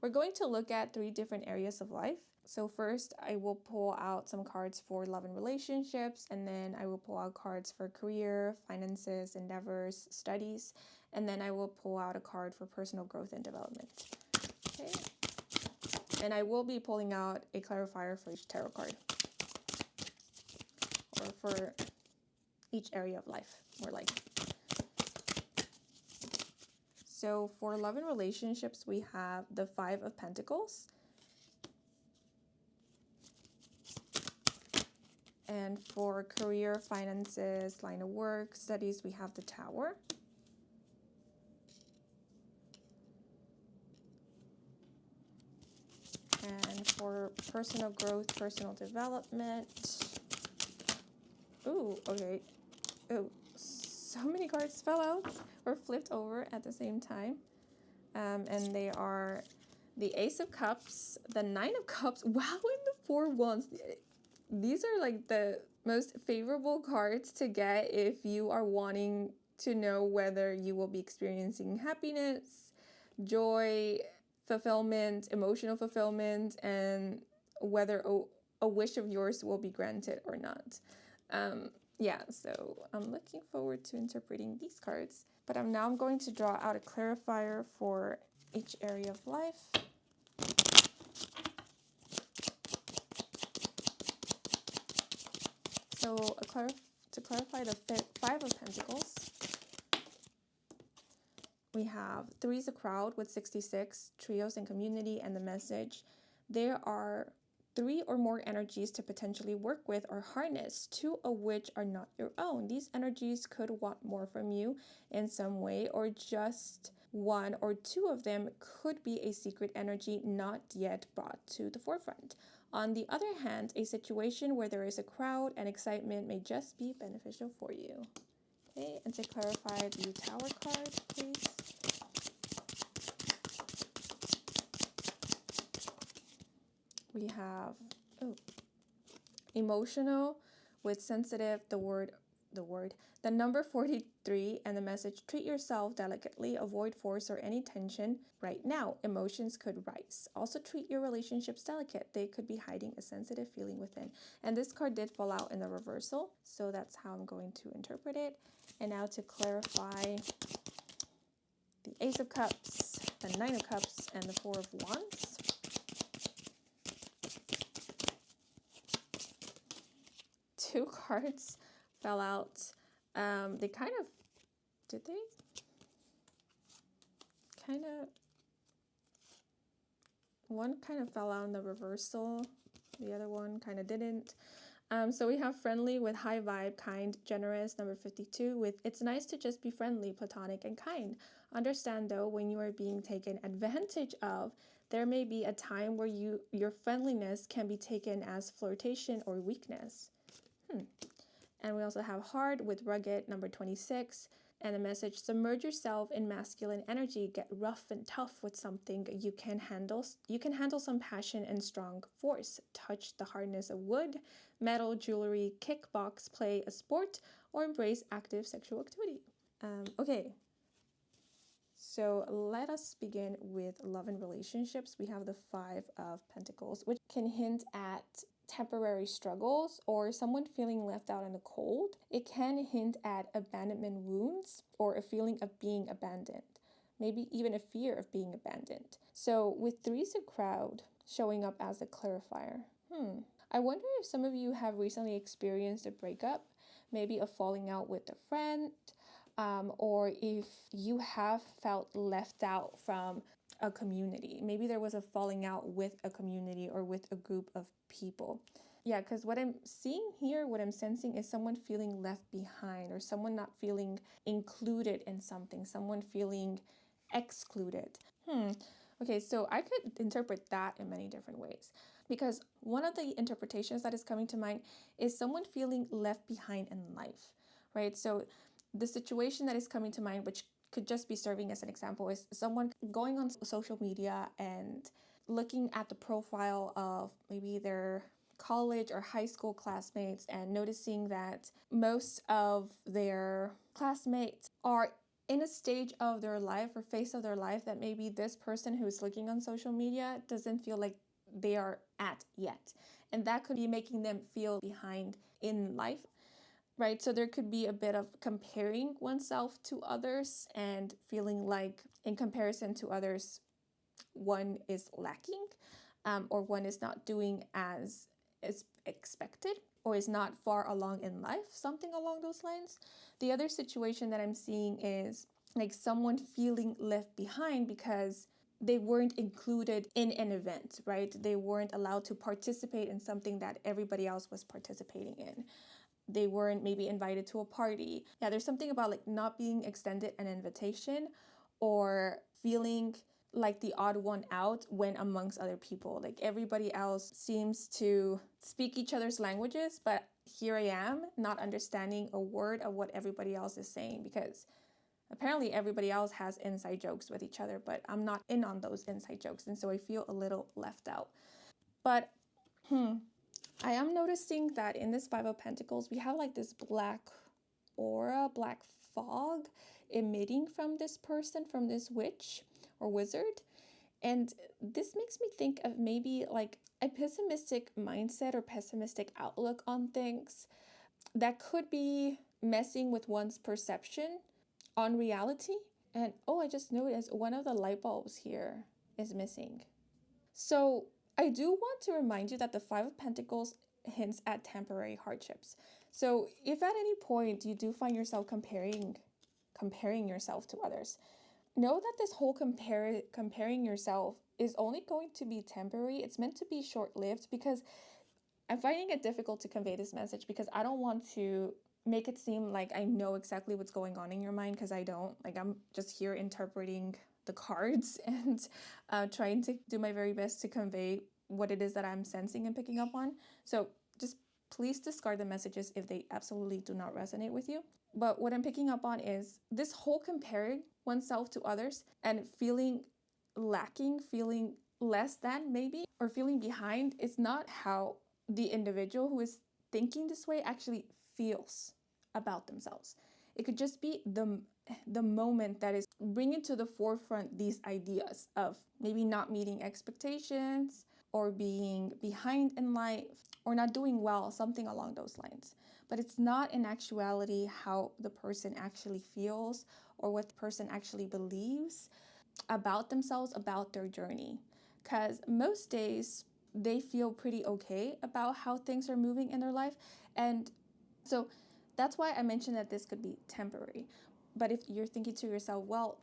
We're going to look at 3 different areas of life. So first, I will pull out some cards for love and relationships, and then I will pull out cards for career, finances, endeavors, studies, and then I will pull out a card for personal growth and development. Okay. And I will be pulling out a clarifier for each tarot card, or for each area of life, more like. So for love and relationships, we have the 5 of Pentacles. And for career, finances, line of work, studies, we have the Tower. And for personal growth, personal development. Ooh, okay. Oh, so many cards fell out or flipped over at the same time. And they are the Ace of Cups, the Nine of Cups, wow, and the Four of Wands. These are like the most favorable cards to get if you are wanting to know whether you will be experiencing happiness, joy, fulfillment, emotional fulfillment, and whether a wish of yours will be granted or not. Yeah, so I'm looking forward to interpreting these cards. But I'm going to draw out a clarifier for each area of life. So to clarify the Five of Pentacles, we have Three is a crowd with 66, trios and community, and the message. There are 3 or more energies to potentially work with or harness, 2 of which are not your own. These energies could want more from you in some way, or just 1 or 2 of them could be a secret energy not yet brought to the forefront. On the other hand, a situation where there is a crowd and excitement may just be beneficial for you. Okay, and to clarify the Tower card, please. We have emotional with sensitive, the number 43, and the message: treat yourself delicately, avoid force or any tension right now. Emotions could rise. Also treat your relationships delicate. They could be hiding a sensitive feeling within. And this card did fall out in the reversal, so that's how I'm going to interpret it. And now to clarify the Ace of Cups, the Nine of Cups, and the Four of Wands. Two cards fell out. They kind of, did they? One kind of fell out in the reversal. The other one kind of didn't. So we have friendly with high vibe, kind, generous, number 52, with it's nice to just be friendly, platonic, and kind. Understand though, when you are being taken advantage of, there may be a time where your friendliness can be taken as flirtation or weakness. And we also have hard with rugged, number 26, and the message: submerge yourself in masculine energy, get rough and tough with something you can handle. You can handle some passion and strong force. Touch the hardness of wood, metal, jewelry, kickbox, play a sport, or embrace active sexual activity. Okay, so let us begin with love and relationships. We have the Five of Pentacles, which can hint at temporary struggles or someone feeling left out in the cold. It can hint at abandonment wounds or a feeling of being abandoned, maybe even a fear of being abandoned. So with Three's a crowd showing up as a clarifier, I wonder if some of you have recently experienced a breakup, maybe a falling out with a friend, or if you have felt left out from a community. Maybe there was a falling out with a community or with a group of people. Yeah, because what I'm seeing here, what I'm sensing is someone feeling left behind or someone not feeling included in something, someone feeling excluded. Okay, so I could interpret that in many different ways, because one of the interpretations that is coming to mind is someone feeling left behind in life, right? So the situation that is coming to mind, which could just be serving as an example, is someone going on social media and looking at the profile of maybe their college or high school classmates and noticing that most of their classmates are in a stage of their life or phase of their life that maybe this person who's looking on social media doesn't feel like they are at yet. And that could be making them feel behind in life. Right, so there could be a bit of comparing oneself to others and feeling like in comparison to others, one is lacking, or one is not doing as expected, or is not far along in life, something along those lines. The other situation that I'm seeing is like someone feeling left behind because they weren't included in an event, right? They weren't allowed to participate in something that everybody else was participating in. They weren't maybe invited to a party. Yeah, there's something about like not being extended an invitation or feeling like the odd one out when amongst other people. Like everybody else seems to speak each other's languages, but here I am not understanding a word of what everybody else is saying, because apparently everybody else has inside jokes with each other, but I'm not in on those inside jokes, and so I feel a little left out. But I am noticing that in this Five of Pentacles, we have like this black aura, black fog emitting from this person, from this witch or wizard. And this makes me think of maybe like a pessimistic mindset or pessimistic outlook on things that could be messing with one's perception on reality. And oh, I just noticed one of the light bulbs here is missing. So I do want to remind you that the Five of Pentacles hints at temporary hardships. So if at any point you do find yourself comparing yourself to others, know that this whole comparing yourself is only going to be temporary. It's meant to be short-lived, because I'm finding it difficult to convey this message because I don't want to make it seem like I know exactly what's going on in your mind, because I don't. Like, I'm just here interpreting the cards and trying to do my very best to convey what it is that I'm sensing and picking up on. So just please discard the messages if they absolutely do not resonate with you. But what I'm picking up on is this whole comparing oneself to others and feeling lacking, feeling less than maybe, or feeling behind is not how the individual who is thinking this way actually feels about themselves. It could just be the moment that is bringing to the forefront these ideas of maybe not meeting expectations or being behind in life or not doing well, something along those lines. But it's not in actuality how the person actually feels or what the person actually believes about themselves, about their journey. Because most days they feel pretty okay about how things are moving in their life. And so that's why I mentioned that this could be temporary. But if you're thinking to yourself, well,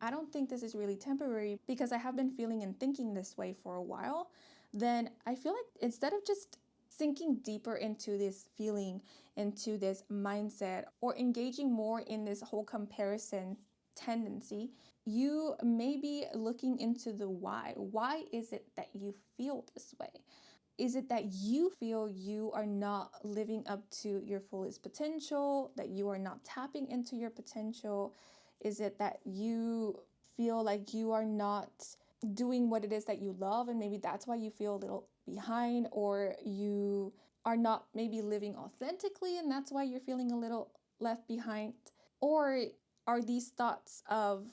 I don't think this is really temporary because I have been feeling and thinking this way for a while, then I feel like instead of just sinking deeper into this feeling, into this mindset, or engaging more in this whole comparison tendency, you may be looking into the why. Why is it that you feel this way? Is it that you feel you are not living up to your fullest potential, that you are not tapping into your potential? Is it that you feel like you are not doing what it is that you love, and maybe that's why you feel a little behind, or you are not maybe living authentically and that's why you're feeling a little left behind? Or are these thoughts of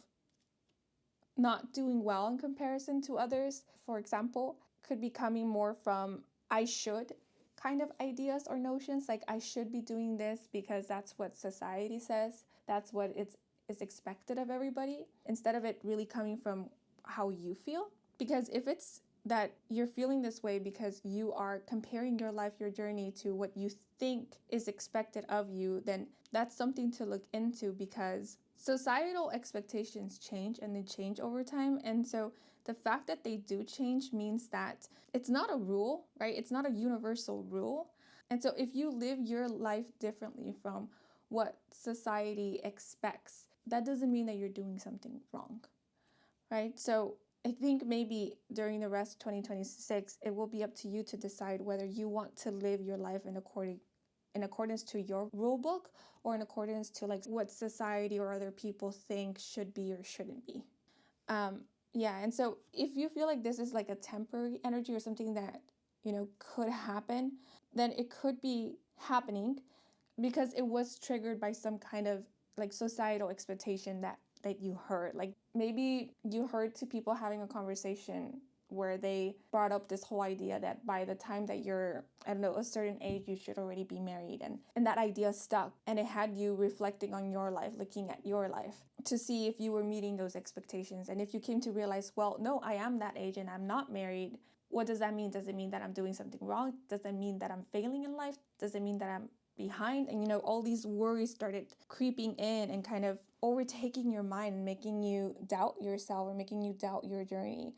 not doing well in comparison to others, for example, could be coming more from I should kind of ideas or notions, like I should be doing this because that's what society says, that's what is expected of everybody, instead of it really coming from how you feel. Because if it's that you're feeling this way because you are comparing your life, your journey to what you think is expected of you, then that's something to look into, because societal expectations change and they change over time. And so the fact that they do change means that it's not a rule, right? It's not a universal rule. And so if you live your life differently from what society expects, that doesn't mean that you're doing something wrong, right? So I think maybe during the rest of 2026, it will be up to you to decide whether you want to live your life in accordance to your rule book, or in accordance to like what society or other people think should be or shouldn't be. Yeah, and so if you feel like this is like a temporary energy or something that, could happen, then it could be happening because it was triggered by some kind of like societal expectation that you heard. Like maybe you heard two people having a conversation where they brought up this whole idea that by the time that you're, I don't know, a certain age, you should already be married. And that idea stuck, and it had you reflecting on your life, looking at your life to see if you were meeting those expectations. And if you came to realize, well, no, I am that age and I'm not married, what does that mean? Does it mean that I'm doing something wrong? Does it mean that I'm failing in life? Does it mean that I'm behind? And all these worries started creeping in and kind of overtaking your mind and making you doubt yourself or making you doubt your journey.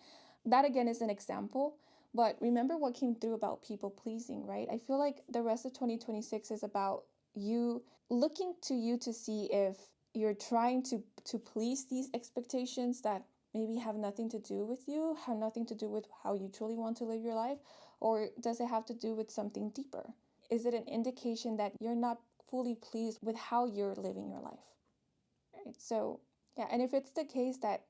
That again is an example, but remember what came through about people pleasing, right? I feel like the rest of 2026 is about you looking to you to see if you're trying to please these expectations that maybe have nothing to do with you, have nothing to do with how you truly want to live your life? Or does it have to do with something deeper? Is it an indication that you're not fully pleased with how you're living your life? Right? So, yeah, and if it's the case that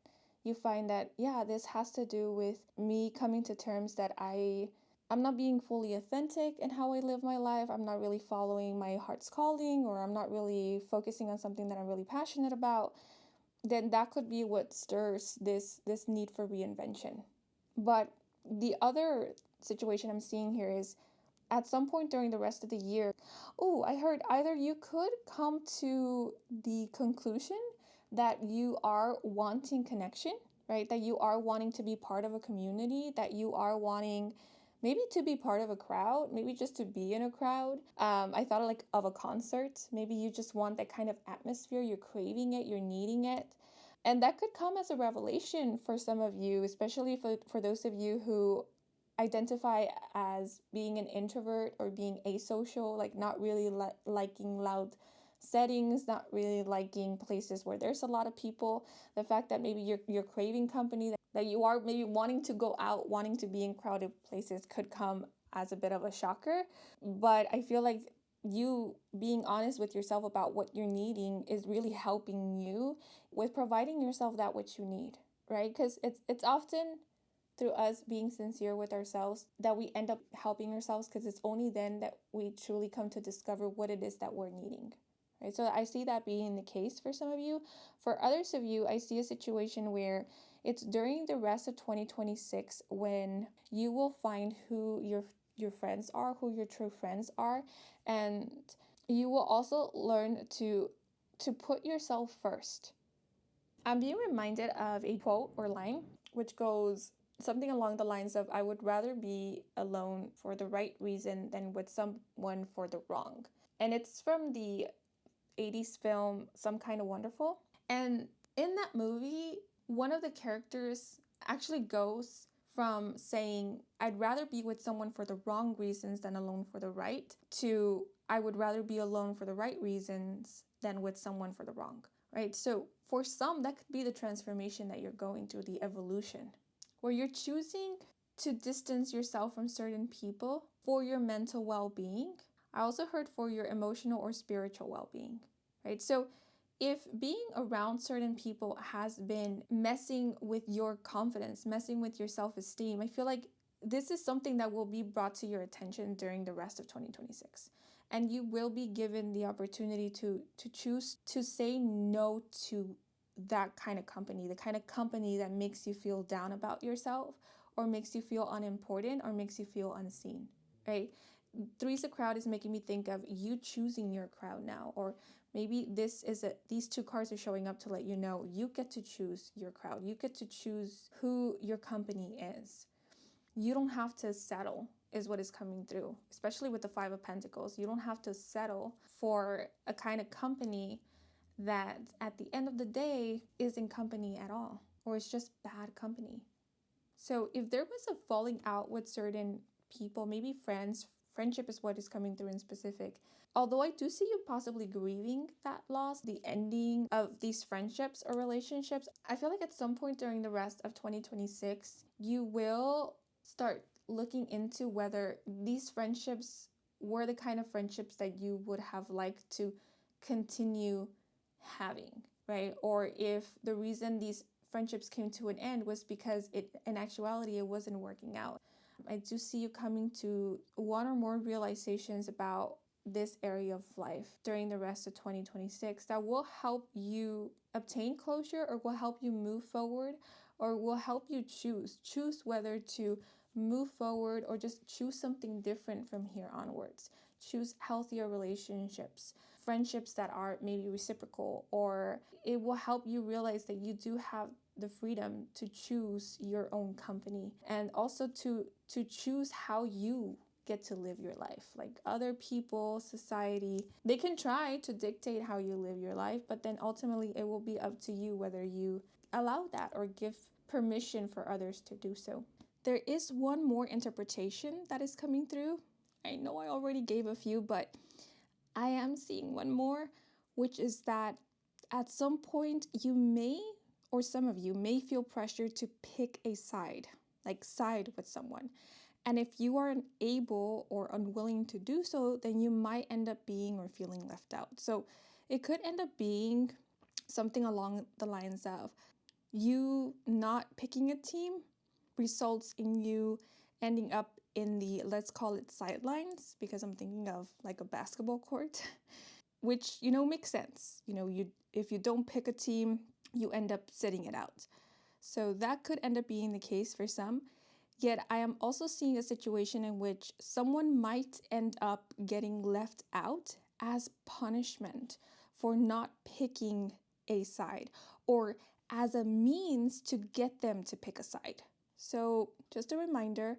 you find that, yeah, this has to do with me coming to terms that I'm not being fully authentic in how I live my life. I'm not really following my heart's calling, or I'm not really focusing on something that I'm really passionate about, then that could be what stirs this need for reinvention. But the other situation I'm seeing here is at some point during the rest of the year, oh, I heard either you could come to the conclusion that you are wanting connection, right? That you are wanting to be part of a community, that you are wanting maybe to be part of a crowd, maybe just to be in a crowd. I thought of a concert. Maybe you just want that kind of atmosphere. You're craving it, you're needing it. And that could come as a revelation for some of you, especially for those of you who identify as being an introvert or being asocial, like not really liking loud settings, not really liking places where there's a lot of people. The fact that maybe you're craving company, that you are maybe wanting to go out, wanting to be in crowded places could come as a bit of a shocker. But I feel like you being honest with yourself about what you're needing is really helping you with providing yourself that which you need, right? Because it's often through us being sincere with ourselves that we end up helping ourselves, because it's only then that we truly come to discover what it is that we're needing, right? So I see that being the case for some of you. For others of you, I see a situation where it's during the rest of 2026 when you will find who your friends are, who your true friends are, and you will also learn to put yourself first. I'm being reminded of a quote or line which goes something along the lines of, I would rather be alone for the right reason than with someone for the wrong. And it's from the 80s film Some Kind of Wonderful. And in that movie, one of the characters actually goes from saying, I'd rather be with someone for the wrong reasons than alone for the right, to I would rather be alone for the right reasons than with someone for the wrong, right? So for some, that could be the transformation that you're going through, the evolution, where you're choosing to distance yourself from certain people for your mental well-being. I also heard for your emotional or spiritual well-being, right? So if being around certain people has been messing with your confidence, messing with your self-esteem, I feel like this is something that will be brought to your attention during the rest of 2026. And you will be given the opportunity to choose to say no to that kind of company, the kind of company that makes you feel down about yourself, or makes you feel unimportant, or makes you feel unseen, right? Three's a Crowd is making me think of you choosing your crowd now, or maybe these two cards are showing up to let you know you get to choose your crowd. You get to choose who your company is. You don't have to settle, is what is coming through, especially with the Five of Pentacles. You don't have to settle for a kind of company that at the end of the day isn't company at all, or it's just bad company. So if there was a falling out with certain people, maybe friendship is what is coming through in specific. Although I do see you possibly grieving that loss, the ending of these friendships or relationships, I feel like at some point during the rest of 2026, you will start looking into whether these friendships were the kind of friendships that you would have liked to continue having, right? Or if the reason these friendships came to an end was because in actuality it wasn't working out. I do see you coming to one or more realizations about this area of life during the rest of 2026 that will help you obtain closure, or will help you move forward, or will help you choose whether to move forward or just choose something different from here onwards. Choose healthier relationships, friendships that are maybe reciprocal, or it will help you realize that you do have the freedom to choose your own company, and also to choose how you get to live your life. Like other people, society, they can try to dictate how you live your life, but then ultimately it will be up to you whether you allow that or give permission for others to do so. There is one more interpretation that is coming through. I know I already gave a few, but I am seeing one more, which is that at some point you may or some of you may feel pressure to pick a side, like side with someone. And if you are unable or unwilling to do so, then you might end up being or feeling left out. So it could end up being something along the lines of you not picking a team results in you ending up in the, let's call it sidelines, because I'm thinking of like a basketball court, which, makes sense. If you don't pick a team, you end up sitting it out. So that could end up being the case for some. Yet I am also seeing a situation in which someone might end up getting left out as punishment for not picking a side, or as a means to get them to pick a side. So just a reminder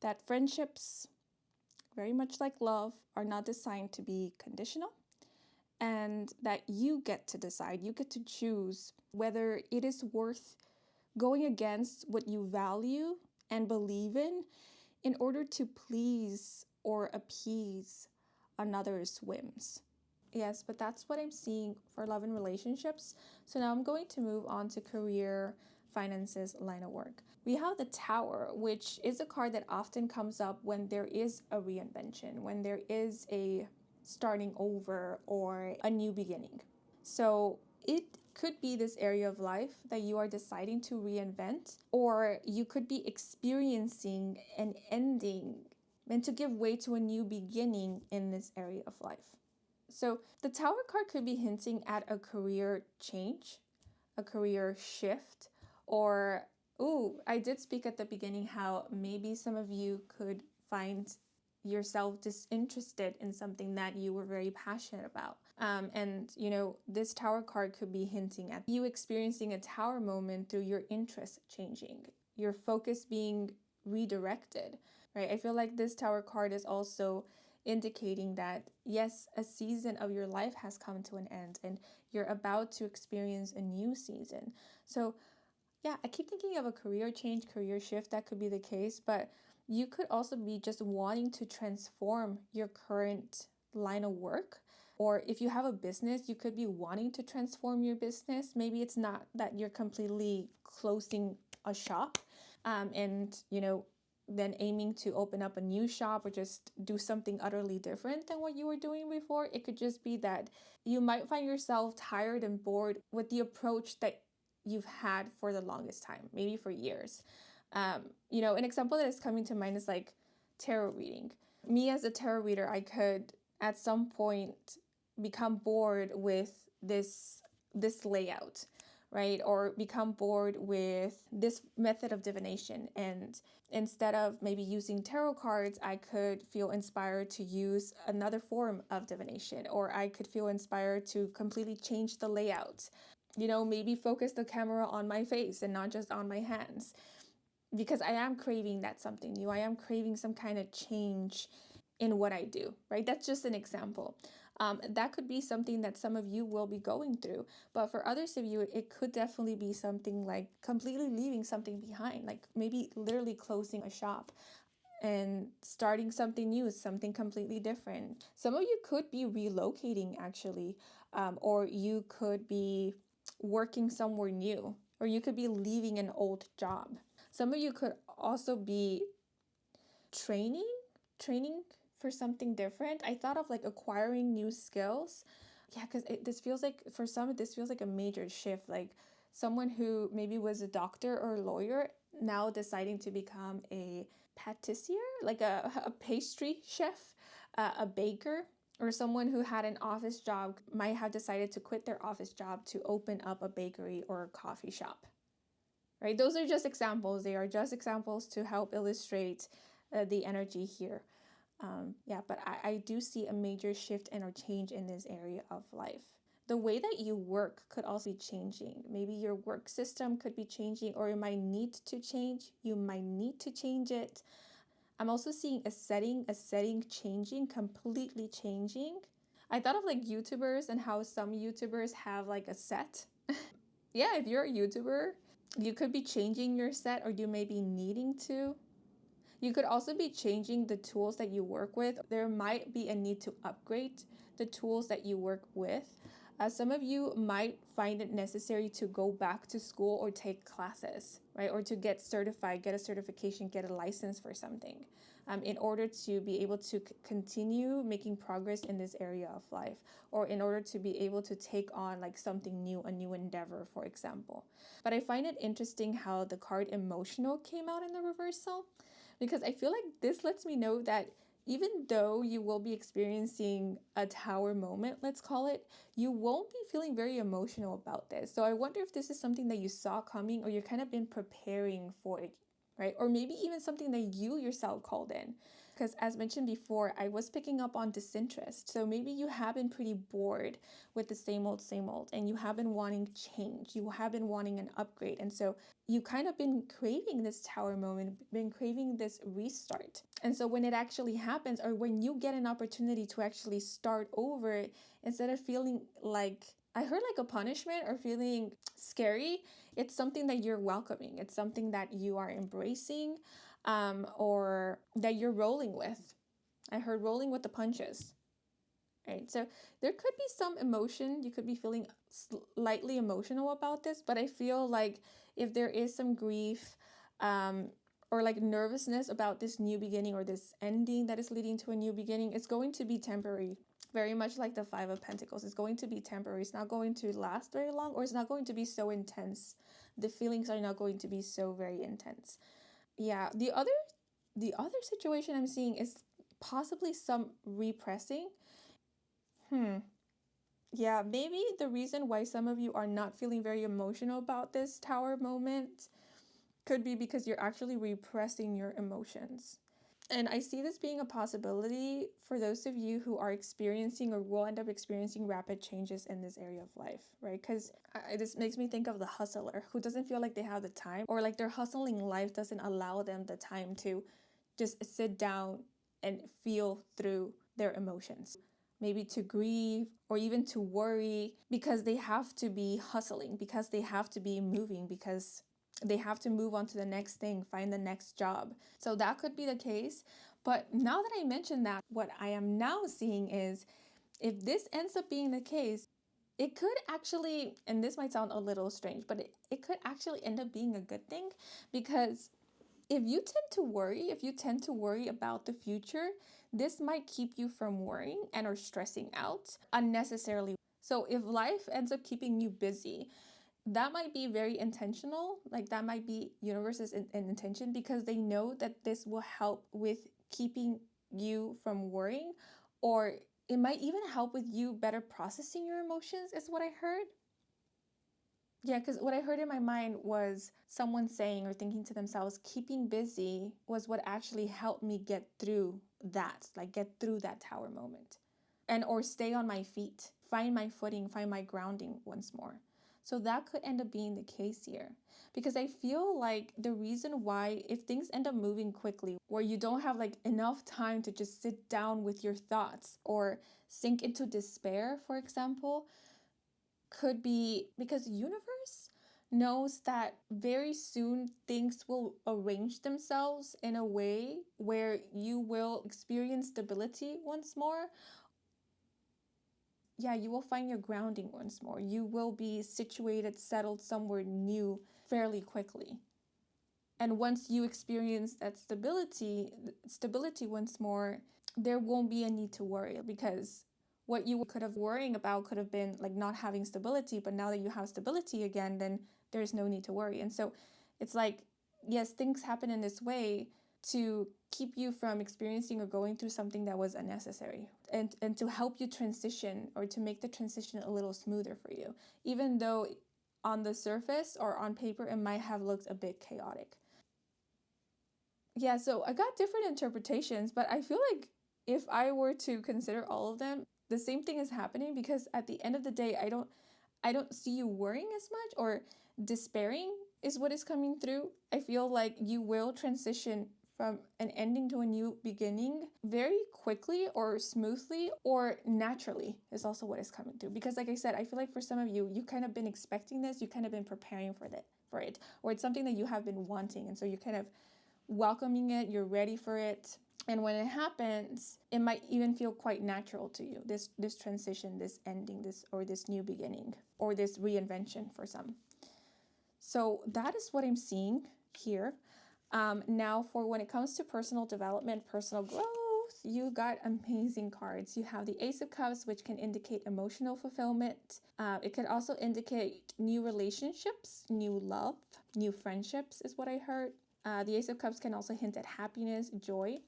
that friendships, very much like love, are not designed to be conditional, and that you get to decide, you get to choose whether it is worth going against what you value and believe in order to please or appease another's whims. Yes, but that's what I'm seeing for love and relationships. So now I'm going to move on to career, finances, line of work. We have the Tower, which is a card that often comes up when there is a reinvention, when there is a starting over or a new beginning. So it could be this area of life that you are deciding to reinvent, or you could be experiencing an ending and to give way to a new beginning in this area of life. So the Tower card could be hinting at a career change, a career shift, or, I did speak at the beginning how maybe some of you could find yourself disinterested in something that you were very passionate about. And this Tower card could be hinting at you experiencing a Tower moment through your interest changing, your focus being redirected, right? I feel like this Tower card is also indicating that, yes, a season of your life has come to an end and you're about to experience a new season. So yeah, I keep thinking of a career change, career shift. That could be the case, but you could also be just wanting to transform your current line of work. Or if you have a business, you could be wanting to transform your business. Maybe it's not that you're completely closing a shop and, then aiming to open up a new shop or just do something utterly different than what you were doing before. It could just be that you might find yourself tired and bored with the approach that you've had for the longest time, maybe for years. An example that is coming to mind is like tarot reading. Me as a tarot reader, I could at some point become bored with this layout, right? Or become bored with this method of divination. And instead of maybe using tarot cards, I could feel inspired to use another form of divination, or I could feel inspired to completely change the layout. Maybe focus the camera on my face and not just on my hands, because I am craving that something new. I am craving some kind of change in what I do, right? That's just an example. That could be something that some of you will be going through, but for others of you, it could definitely be something like completely leaving something behind, like maybe literally closing a shop and starting something new, something completely different. Some of you could be relocating actually, or you could be working somewhere new, or you could be leaving an old job. Some of you could also be training for something different. I thought of like acquiring new skills. Yeah, because this feels like, for some, this feels like a major shift. Like someone who maybe was a doctor or a lawyer now deciding to become a patissier, like a pastry chef, a baker, or someone who had an office job might have decided to quit their office job to open up a bakery or a coffee shop, right? Those are just examples. They are just examples to help illustrate the energy here. But I do see a major shift and or change in this area of life. The way that you work could also be changing. Maybe your work system could be changing, or it might need to change. You might need to change it. I'm also seeing a setting changing, completely changing. I thought of like YouTubers and how some YouTubers have like a set. Yeah, if you're a YouTuber, you could be changing your set, or you may be needing to. You could also be changing the tools that you work with. There might be a need to upgrade the tools that you work with. Some of you might find it necessary to go back to school or take classes, right? Or to get certified, get a certification, get a license for something, in order to be able to continue making progress in this area of life, or in order to be able to take on like something new, a new endeavor, for example. But I find it interesting how the card emotional came out in the reversal, because I feel like this lets me know that even though you will be experiencing a tower moment, let's call it, you won't be feeling very emotional about this. So I wonder if this is something that you saw coming, or you've kind of been preparing for it, right? Or maybe even something that you yourself called in. Because as mentioned before, I was picking up on disinterest. So maybe you have been pretty bored with the same old, and you have been wanting change. You have been wanting an upgrade. And so you kind of been craving this tower moment, been craving this restart. And so when it actually happens, or when you get an opportunity to actually start over, instead of feeling like, I heard like a punishment or feeling scary, it's something that you're welcoming. It's something that you are embracing, or that you're rolling with. I heard rolling with the punches. Right. So there could be some emotion. You could be feeling slightly emotional about this, but I feel like if there is some grief, or like nervousness about this new beginning or this ending that is leading to a new beginning, it's going to be temporary. Very much like the Five of Pentacles. It's going to be temporary. It's not going to last very long, or it's not going to be so intense. The feelings are not going to be so very intense. Yeah. The other situation I'm seeing is possibly some repressing. Yeah, maybe the reason why some of you are not feeling very emotional about this tower moment could be because you're actually repressing your emotions. And I see this being a possibility for those of you who are experiencing or will end up experiencing rapid changes in this area of life, right? Because this makes me think of the hustler who doesn't feel like they have the time, or like their hustling life doesn't allow them the time to just sit down and feel through their emotions. Maybe to grieve or even to worry, because they have to be hustling, because they have to be moving, because they have to move on to the next thing, find the next job. So that could be the case. But now that I mentioned that, what I am now seeing is, if this ends up being the case, it could actually, and this might sound a little strange, but it could actually end up being a good thing, because if you tend to worry about the future, this might keep you from worrying and or stressing out unnecessarily. So if life ends up keeping you busy, that might be very intentional. Like that might be universe's intention, because they know that this will help with keeping you from worrying, or it might even help with you better processing your emotions, is what I heard. Yeah, because what I heard in my mind was someone saying or thinking to themselves, keeping busy was what actually helped me get through that, like get through that tower moment, and or stay on my feet, find my footing, find my grounding once more. So that could end up being the case here, because I feel like the reason why, if things end up moving quickly, where you don't have like enough time to just sit down with your thoughts or sink into despair, for example, could be because the universe knows that very soon things will arrange themselves in a way where you will experience stability once more. Yeah, you will find your grounding once more. You will be situated, settled somewhere new fairly quickly. And once you experience that stability once more, there won't be a need to worry, because what you could have worrying about could have been like not having stability, but now that you have stability again, then there's no need to worry. And so it's like, yes, things happen in this way to keep you from experiencing or going through something that was unnecessary, and to help you transition, or to make the transition a little smoother for you, even though on the surface or on paper it might have looked a bit chaotic. Yeah, so I got different interpretations, but I feel like if I were to consider all of them, the same thing is happening, because at the end of the day, I don't see you worrying as much, or despairing is what is coming through. I feel like you will transition from an ending to a new beginning very quickly or smoothly or naturally, is also what is coming through. Because like I said, I feel like for some of you, you kind of been expecting this, you kind of been preparing for it, or it's something that you have been wanting, and so you're kind of welcoming it, you're ready for it. And when it happens, it might even feel quite natural to you, this transition, this ending, this new beginning, or this reinvention for some. So that is what I'm seeing here. Now, for when it comes to personal development, personal growth, you got amazing cards. You have the Ace of Cups, which can indicate emotional fulfillment. It could also indicate new relationships, new love, new friendships is what I heard. The Ace of Cups can also hint at happiness, joy.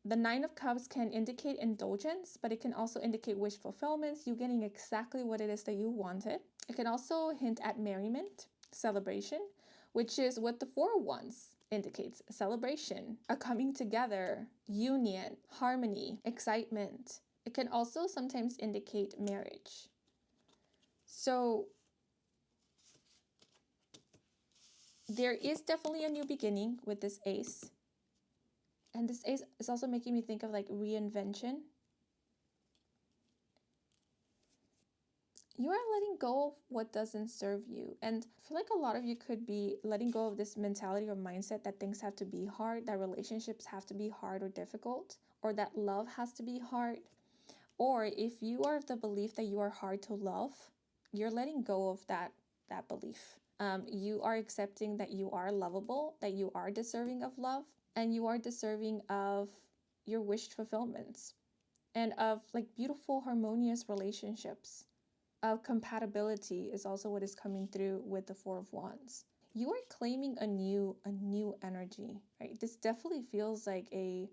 The Nine of Cups can indicate indulgence, but it can also indicate wish fulfillments, you getting exactly what it is that you wanted. It can also hint at merriment, celebration, which is what the Four of Wands indicates: celebration, a coming together, union, harmony, excitement. It can also sometimes indicate marriage. So there is definitely a new beginning with this ace. And this ace is also making me think of like reinvention. You are letting go of what doesn't serve you. And I feel like a lot of you could be letting go of this mentality or mindset that things have to be hard, that relationships have to be hard or difficult, or that love has to be hard. Or if you are of the belief that you are hard to love, you're letting go of that belief. You are accepting that you are lovable, that you are deserving of love, and you are deserving of your wished fulfillments and of like beautiful, harmonious relationships. Compatibility is also what is coming through with the Four of Wands. You are claiming a new energy, right? This definitely feels like a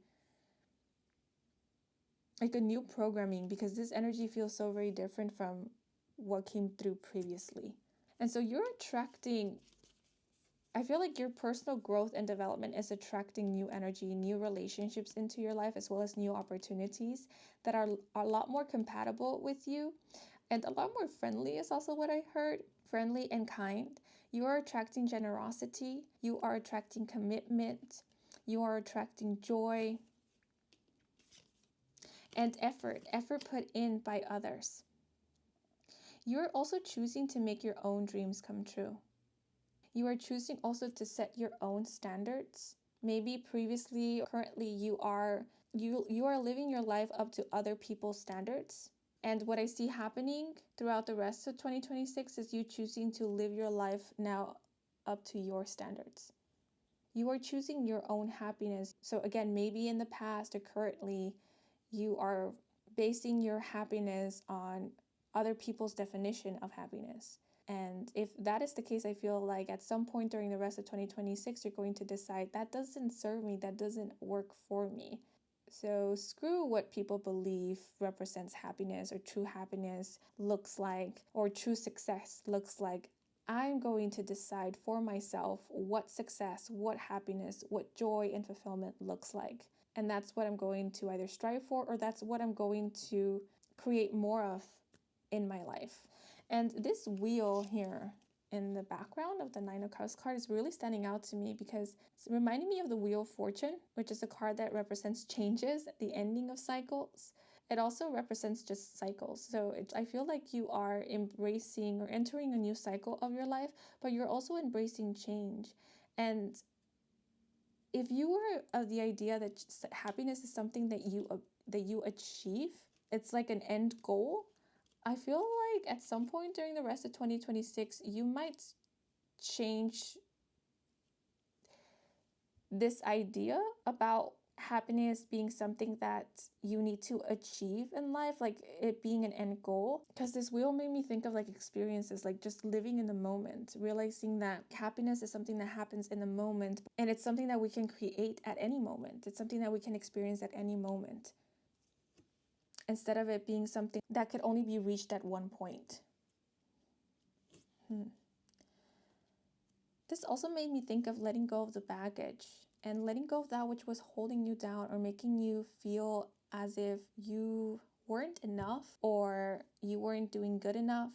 new programming, because this energy feels so very different from what came through previously. And so you're attracting, I feel like your personal growth and development is attracting new energy, new relationships into your life, as well as new opportunities that are a lot more compatible with you. And a lot more friendly is also what I heard. Friendly and kind. You are attracting generosity. You are attracting commitment. You are attracting joy and effort. Effort put in by others. You're also choosing to make your own dreams come true. You are choosing also to set your own standards. Maybe previously, currently you are living your life up to other people's standards. And what I see happening throughout the rest of 2026 is you choosing to live your life now up to your standards. You are choosing your own happiness. So again, maybe in the past or currently, you are basing your happiness on other people's definition of happiness. And if that is the case, I feel like at some point during the rest of 2026, you're going to decide that doesn't serve me, that doesn't work for me. So screw what people believe represents happiness or true happiness looks like, or true success looks like. I'm going to decide for myself what success, what happiness, what joy and fulfillment looks like. And that's what I'm going to either strive for, or that's what I'm going to create more of in my life. And this wheel here in the background of the Nine of Cups card is really standing out to me, because it's reminding me of the Wheel of Fortune, which is a card that represents changes, the ending of cycles. It also represents just cycles. So I feel like you are embracing or entering a new cycle of your life, but you're also embracing change. And if you were of the idea that happiness is something that you achieve, it's like an end goal, I feel like at some point during the rest of 2026, you might change this idea about happiness being something that you need to achieve in life, like it being an end goal. Because this wheel made me think of like experiences, like just living in the moment, realizing that happiness is something that happens in the moment, and it's something that we can create at any moment. It's something that we can experience at any moment, instead of it being something that could only be reached at one point. This also made me think of letting go of the baggage and letting go of that which was holding you down or making you feel as if you weren't enough, or you weren't doing good enough,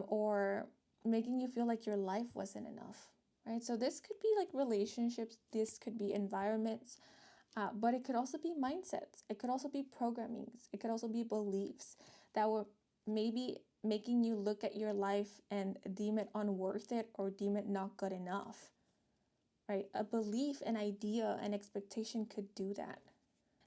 or making you feel like your life wasn't enough, right? So this could be like relationships, this could be environments, but it could also be mindsets. It could also be programmings. It could also be beliefs that were maybe making you look at your life and deem it unworth it, or deem it not good enough, right? A belief, an idea, an expectation could do that.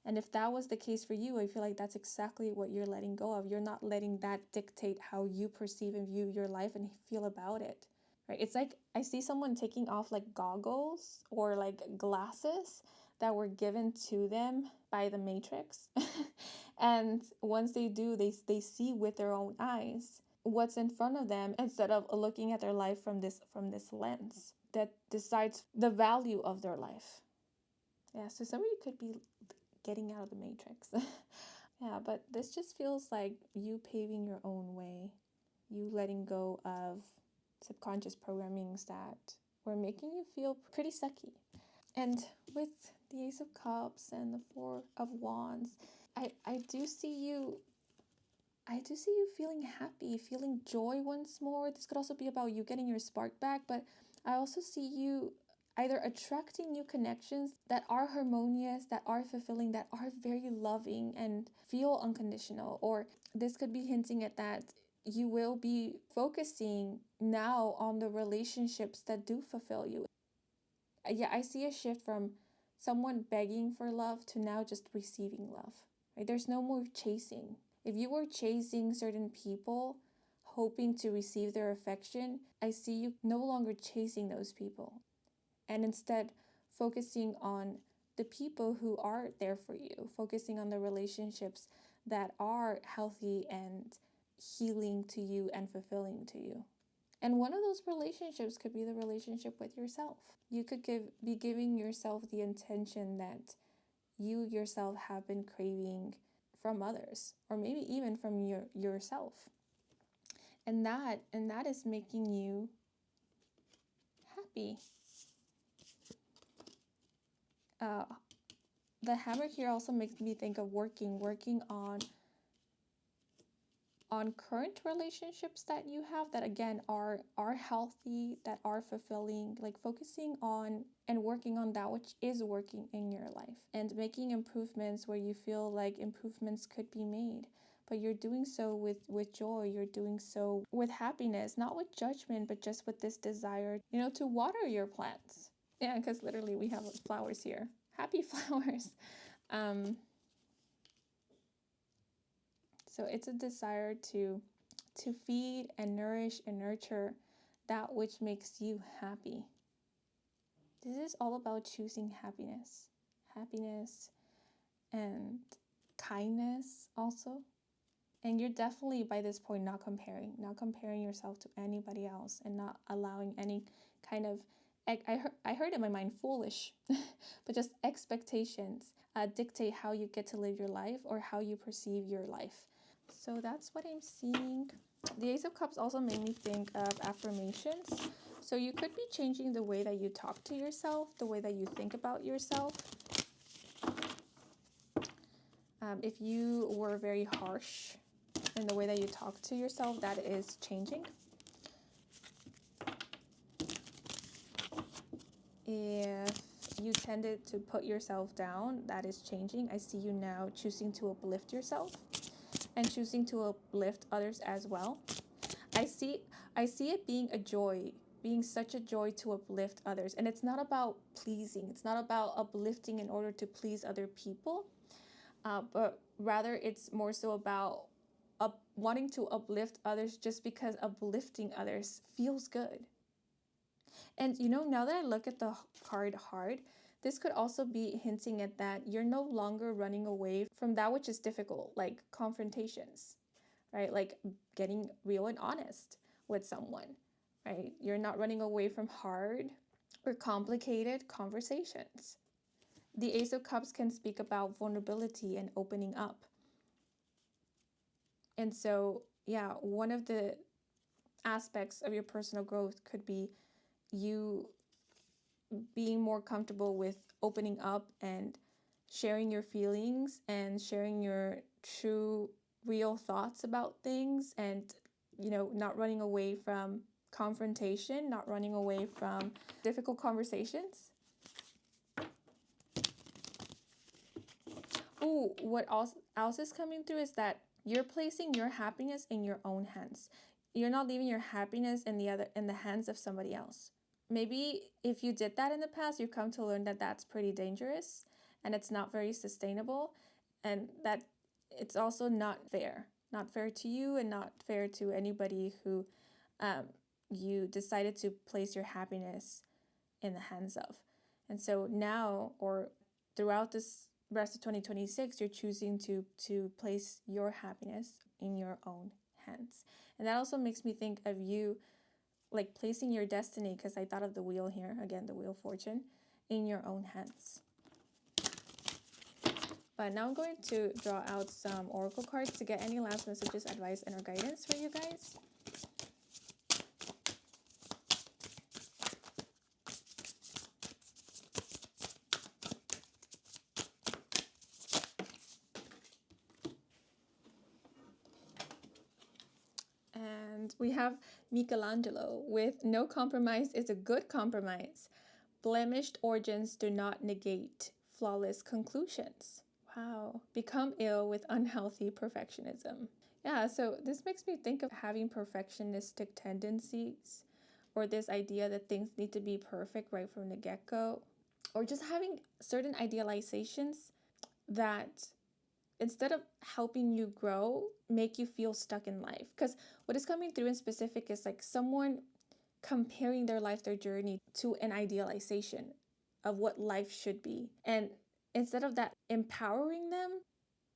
And if that was the case for you, I feel like that's exactly what you're letting go of. You're not letting that dictate how you perceive and view your life and feel about it, right? It's like I see someone taking off like goggles or like glasses that were given to them by the Matrix. And once they do, they see with their own eyes what's in front of them instead of looking at their life from this lens that decides the value of their life. Yeah, so some of you could be getting out of the Matrix. Yeah, but this just feels like you paving your own way, you letting go of subconscious programmings that were making you feel pretty sucky. And with the Ace of Cups and the Four of Wands, I do see you feeling happy, feeling joy once more. This could also be about you getting your spark back, but I also see you either attracting new connections that are harmonious, that are fulfilling, that are very loving and feel unconditional. Or this could be hinting at that you will be focusing now on the relationships that do fulfill you. Yeah, I see a shift from someone begging for love to now just receiving love. Right? There's no more chasing. If you were chasing certain people, hoping to receive their affection, I see you no longer chasing those people and instead focusing on the people who are there for you, focusing on the relationships that are healthy and healing to you and fulfilling to you. And one of those relationships could be the relationship with yourself. You could be giving yourself the intention that you yourself have been craving from others, or maybe even from yourself. And that is making you happy. The hammer here also makes me think of working on current relationships that you have that again are healthy, that are fulfilling, like focusing on and working on that which is working in your life and making improvements where you feel like improvements could be made, but you're doing so with joy, you're doing so with happiness, not with judgment, but just with this desire, to water your plants. Yeah, because literally we have flowers here, happy flowers. So it's a desire to feed and nourish and nurture that which makes you happy. This is all about choosing happiness. Happiness and kindness also. And you're definitely by this point not comparing yourself to anybody else and not allowing any kind of, I heard in my mind foolish, but just expectations dictate how you get to live your life or how you perceive your life. So that's what I'm seeing. The Ace of Cups also made me think of affirmations. So you could be changing the way that you talk to yourself, the way that you think about yourself. If you were very harsh in the way that you talk to yourself, that is changing. If you tended to put yourself down, that is changing. I see you now choosing to uplift yourself and choosing to uplift others as well. I see it being a joy, being such a joy to uplift others. And it's not about pleasing. It's not about uplifting in order to please other people, but rather it's more so about wanting to uplift others just because uplifting others feels good. And now that I look at the card hard, this could also be hinting at that you're no longer running away from that which is difficult, like confrontations, right? Like getting real and honest with someone, right? You're not running away from hard or complicated conversations. The Ace of Cups can speak about vulnerability and opening up. And so, yeah, one of the aspects of your personal growth could be you being more comfortable with opening up and sharing your feelings and sharing your true, real thoughts about things, and not running away from confrontation, not running away from difficult conversations. Ooh, what else is coming through is that you're placing your happiness in your own hands. You're not leaving your happiness in the hands of somebody else. Maybe if you did that in the past, you come to learn that that's pretty dangerous and it's not very sustainable, and that it's also not fair to you and not fair to anybody who you decided to place your happiness in the hands of. And so now, or throughout this rest of 2026, you're choosing to place your happiness in your own hands. And that also makes me think of you like placing your destiny, because I thought of the wheel here, again, the Wheel of Fortune, in your own hands. But now I'm going to draw out some oracle cards to get any last messages, advice, and or guidance for you guys. And we have Michelangelo with no compromise is a good compromise. Blemished origins do not negate flawless conclusions. Wow. Become ill with unhealthy perfectionism. Yeah, so this makes me think of having perfectionistic tendencies, or this idea that things need to be perfect right from the get-go, or just having certain idealizations that instead of helping you grow, make you feel stuck in life. Because what is coming through in specific is like someone comparing their life, their journey to an idealization of what life should be. And instead of that empowering them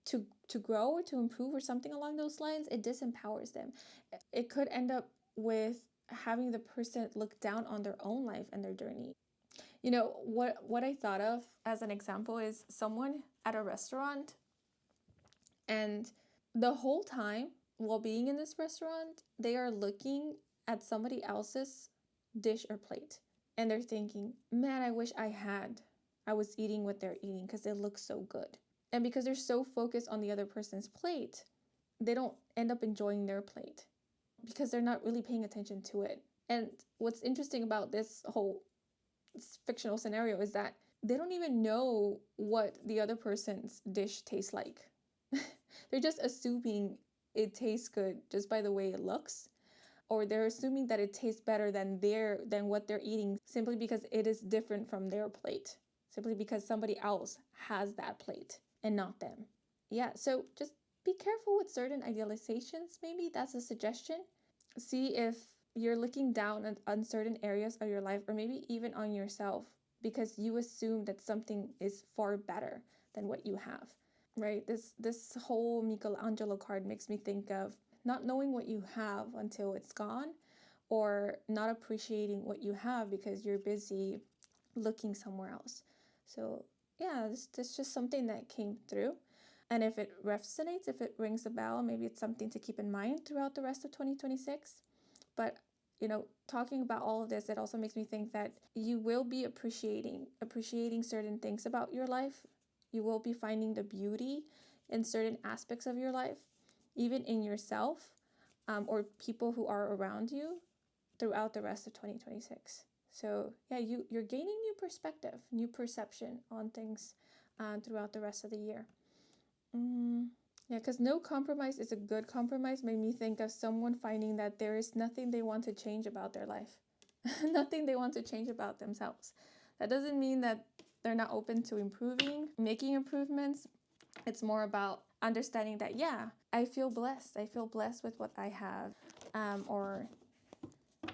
to grow or to improve or something along those lines, it disempowers them. It could end up with having the person look down on their own life and their journey. You know, what I thought of as an example is someone at a restaurant, and the whole time while being in this restaurant, they are looking at somebody else's dish or plate. And they're thinking, man, I wish I was eating what they're eating because it looks so good. And because they're so focused on the other person's plate, they don't end up enjoying their plate because they're not really paying attention to it. And what's interesting about this whole fictional scenario is that they don't even know what the other person's dish tastes like. They're just assuming it tastes good just by the way it looks, or they're assuming that it tastes better than what they're eating simply because it is different from their plate, simply because somebody else has that plate and not them. Yeah, so just be careful with certain idealizations. Maybe that's a suggestion. See if you're looking down on certain areas of your life, or maybe even on yourself, because you assume that something is far better than what you have. Right? This whole Michelangelo card makes me think of not knowing what you have until it's gone, or not appreciating what you have because you're busy looking somewhere else. So yeah, this is just something that came through. And if it resonates, if it rings a bell, maybe it's something to keep in mind throughout the rest of 2026. But you know, talking about all of this, it also makes me think that you will be appreciating certain things about your life. You will be finding the beauty in certain aspects of your life, even in yourself, or people who are around you throughout the rest of 2026. So yeah, you're gaining new perspective, new perception on things throughout the rest of the year. Yeah, because no compromise is a good compromise made me think of someone finding that there is nothing they want to change about their life. Nothing they want to change about themselves. That doesn't mean that they're not open to improving, making improvements. It's more about understanding that, yeah, I feel blessed. I feel blessed with what I have. Or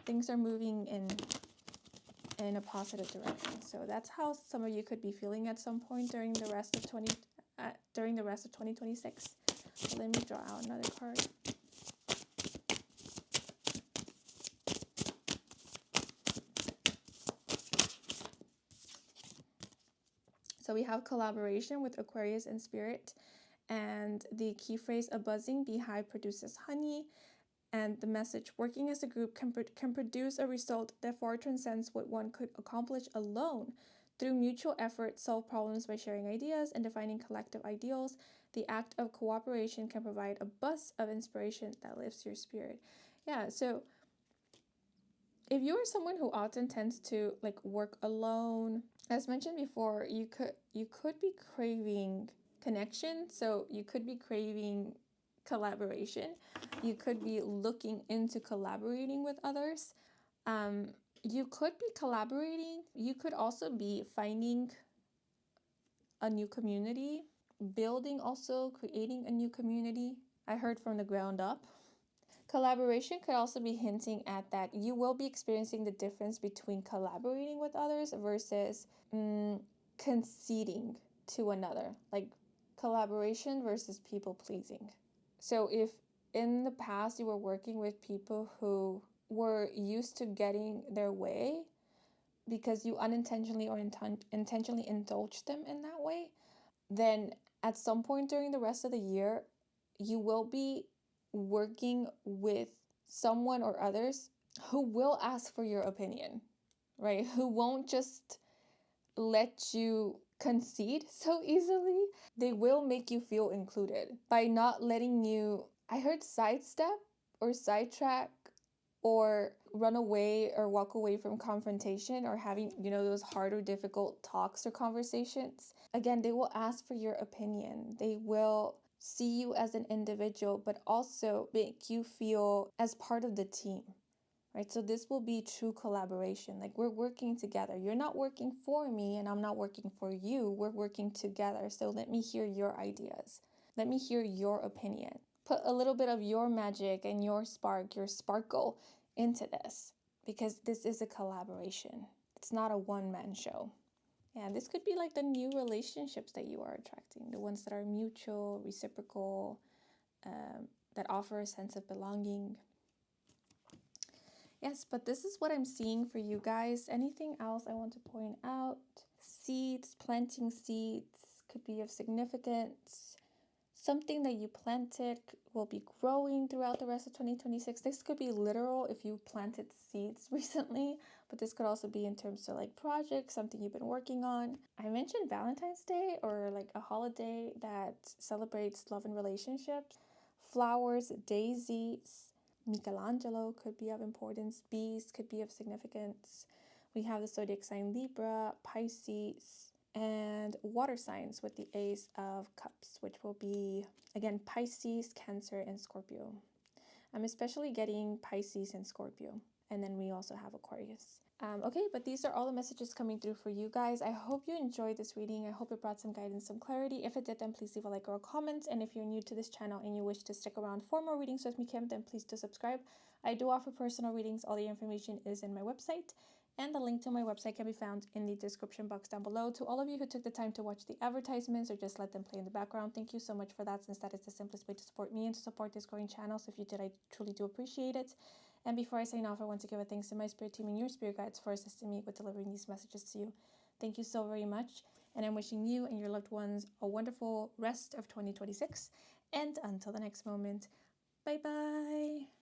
things are moving in a positive direction. So that's how some of you could be feeling at some point during the rest of 2026. So let me draw out another card. So we have collaboration with Aquarius and Spirit, and the key phrase, a buzzing beehive produces honey, and the message, working as a group can produce a result that far transcends what one could accomplish alone. Through mutual effort, solve problems by sharing ideas and defining collective ideals. The act of cooperation can provide a buzz of inspiration that lifts your spirit. Yeah, so if you are someone who often tends to like work alone, as mentioned before, you could be craving connection. So you could be craving collaboration. You could be looking into collaborating with others. You could be collaborating. You could also be finding a new community, building also, creating a new community. I heard from the ground up. Collaboration could also be hinting at that you will be experiencing the difference between collaborating with others versus conceding to another, like collaboration versus people pleasing. So if in the past you were working with people who were used to getting their way because you unintentionally or intentionally indulged them in that way, then at some point during the rest of the year, you will be working with someone or others who will ask for your opinion, right? Who won't just let you concede so easily. They will make you feel included by not letting you, I heard, sidestep or sidetrack or run away or walk away from confrontation or having, those hard or difficult talks or conversations. Again, they will ask for your opinion. They will see you as an individual, but also make you feel as part of the team, right? So this will be true collaboration. Like, we're working together. You're not working for me and I'm not working for you. We're working together. So let me hear your ideas. Let me hear your opinion. Put a little bit of your magic and your spark, your sparkle into this, because this is a collaboration. It's not a one-man show. And this could be like the new relationships that you are attracting, the ones that are mutual, reciprocal, that offer a sense of belonging. Yes, but this is what I'm seeing for you guys. Anything else I want to point out? Seeds, planting seeds could be of significance. Something that you planted will be growing throughout the rest of 2026. This could be literal if you planted seeds recently, but this could also be in terms of like projects, something you've been working on. I mentioned Valentine's Day, or like a holiday that celebrates love and relationships. Flowers, daisies, Michelangelo could be of importance. Bees could be of significance. We have the zodiac sign Libra, Pisces, and water signs with the Ace of Cups, which will be, again, Pisces, Cancer, and Scorpio. I'm especially getting Pisces and Scorpio. And then we also have Aquarius. Okay, but these are all the messages coming through for you guys. I hope you enjoyed this reading. I hope it brought some guidance, some clarity. If it did, then please leave a like or a comment. And if you're new to this channel and you wish to stick around for more readings with me, Kim, then please do subscribe. I do offer personal readings. All the information is in my website. And the link to my website can be found in the description box down below. To all of you who took the time to watch the advertisements or just let them play in the background, thank you so much for that, since that is the simplest way to support me and to support this growing channel. So if you did, I truly do appreciate it. And before I sign off, I want to give a thanks to my spirit team and your spirit guides for assisting me with delivering these messages to you. Thank you so very much. And I'm wishing you and your loved ones a wonderful rest of 2026. And until the next moment, bye-bye.